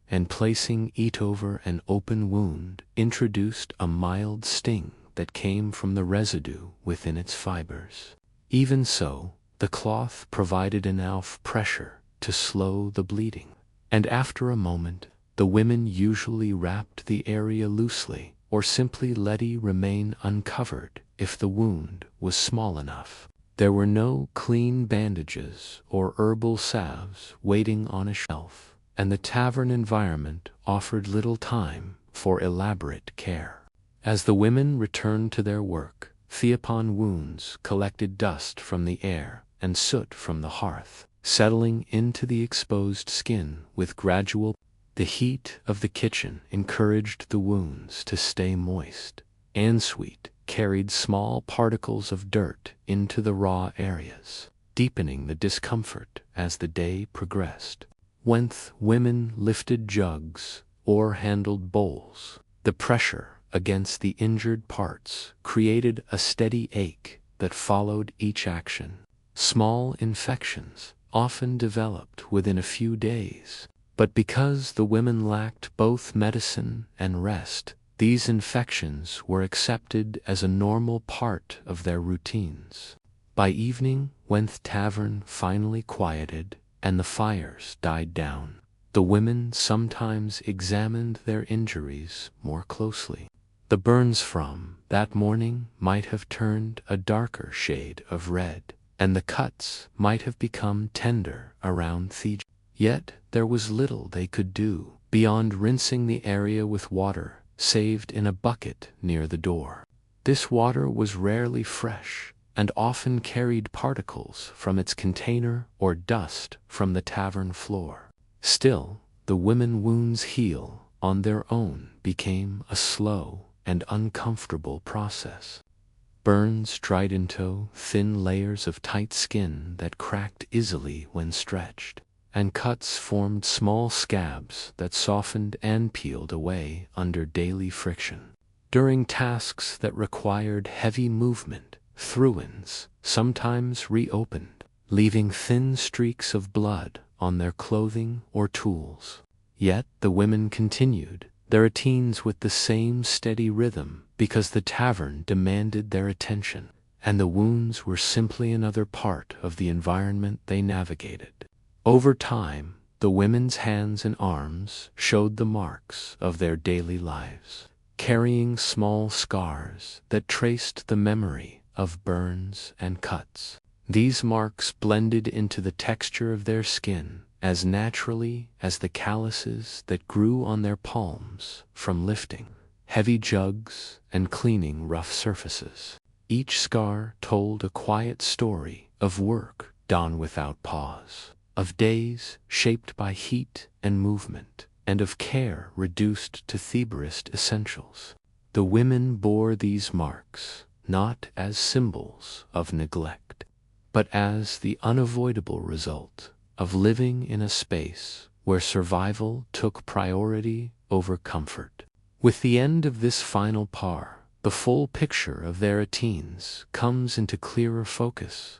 and placing it over an open wound introduced a mild sting that came from the residue within its fibers. Even so, the cloth provided enough pressure to slow the bleeding, and after a moment, the women usually wrapped the area loosely or simply let it remain uncovered if the wound was small enough. There were no clean bandages or herbal salves waiting on a shelf, and the tavern environment offered little time for elaborate care. As the women returned to their work, Theopon wounds collected dust from the air and soot from the hearth, settling into the exposed skin with gradual. The heat of the kitchen encouraged the wounds to stay moist, and sweet carried small particles of dirt into the raw areas, deepening the discomfort as the day progressed. When women lifted jugs or handled bowls, the pressure against the injured parts created a steady ache that followed each action. Small infections often developed within a few days, but because the women lacked both medicine and rest, these infections were accepted as a normal part of their routines. By evening, when the tavern finally quieted and the fires died down, the women sometimes examined their injuries more closely. The burns from that morning might have turned a darker shade of red, and the cuts might have become tender around the. Yet there was little they could do beyond rinsing the area with water saved in a bucket near the door. This water was rarely fresh and often carried particles from its container or dust from the tavern floor. Still, the women wounds heal on their own became a slow and uncomfortable process. Burns dried into thin layers of tight skin that cracked easily when stretched, and cuts formed small scabs that softened and peeled away under daily friction. During tasks that required heavy movement, wounds sometimes reopened, leaving thin streaks of blood on their clothing or tools. Yet the women continued their routines with the same steady rhythm because the tavern demanded their attention, and the wounds were simply another part of the environment they navigated. Over time, the women's hands and arms showed the marks of their daily lives, carrying small scars that traced the memory of burns and cuts. These marks blended into the texture of their skin as naturally as the calluses that grew on their palms from lifting heavy jugs and cleaning rough surfaces. Each scar told a quiet story of work done without pause, of days shaped by heat and movement, and of care reduced to theberest essentials. The women bore these marks not as symbols of neglect, but as the unavoidable result of living in a space where survival took priority over comfort. With the end of this final par, the full picture of their routines comes into clearer focus,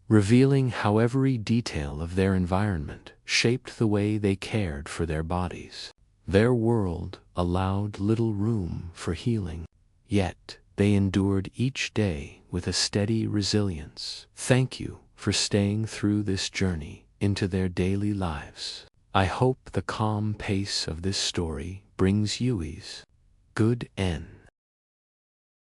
revealing how every detail of their environment shaped the way they cared for their bodies. Their world allowed little room for healing, yet they endured each day with a steady resilience. Thank you for staying through this journey into their daily lives. I hope the calm pace of this story brings you ease. Good N.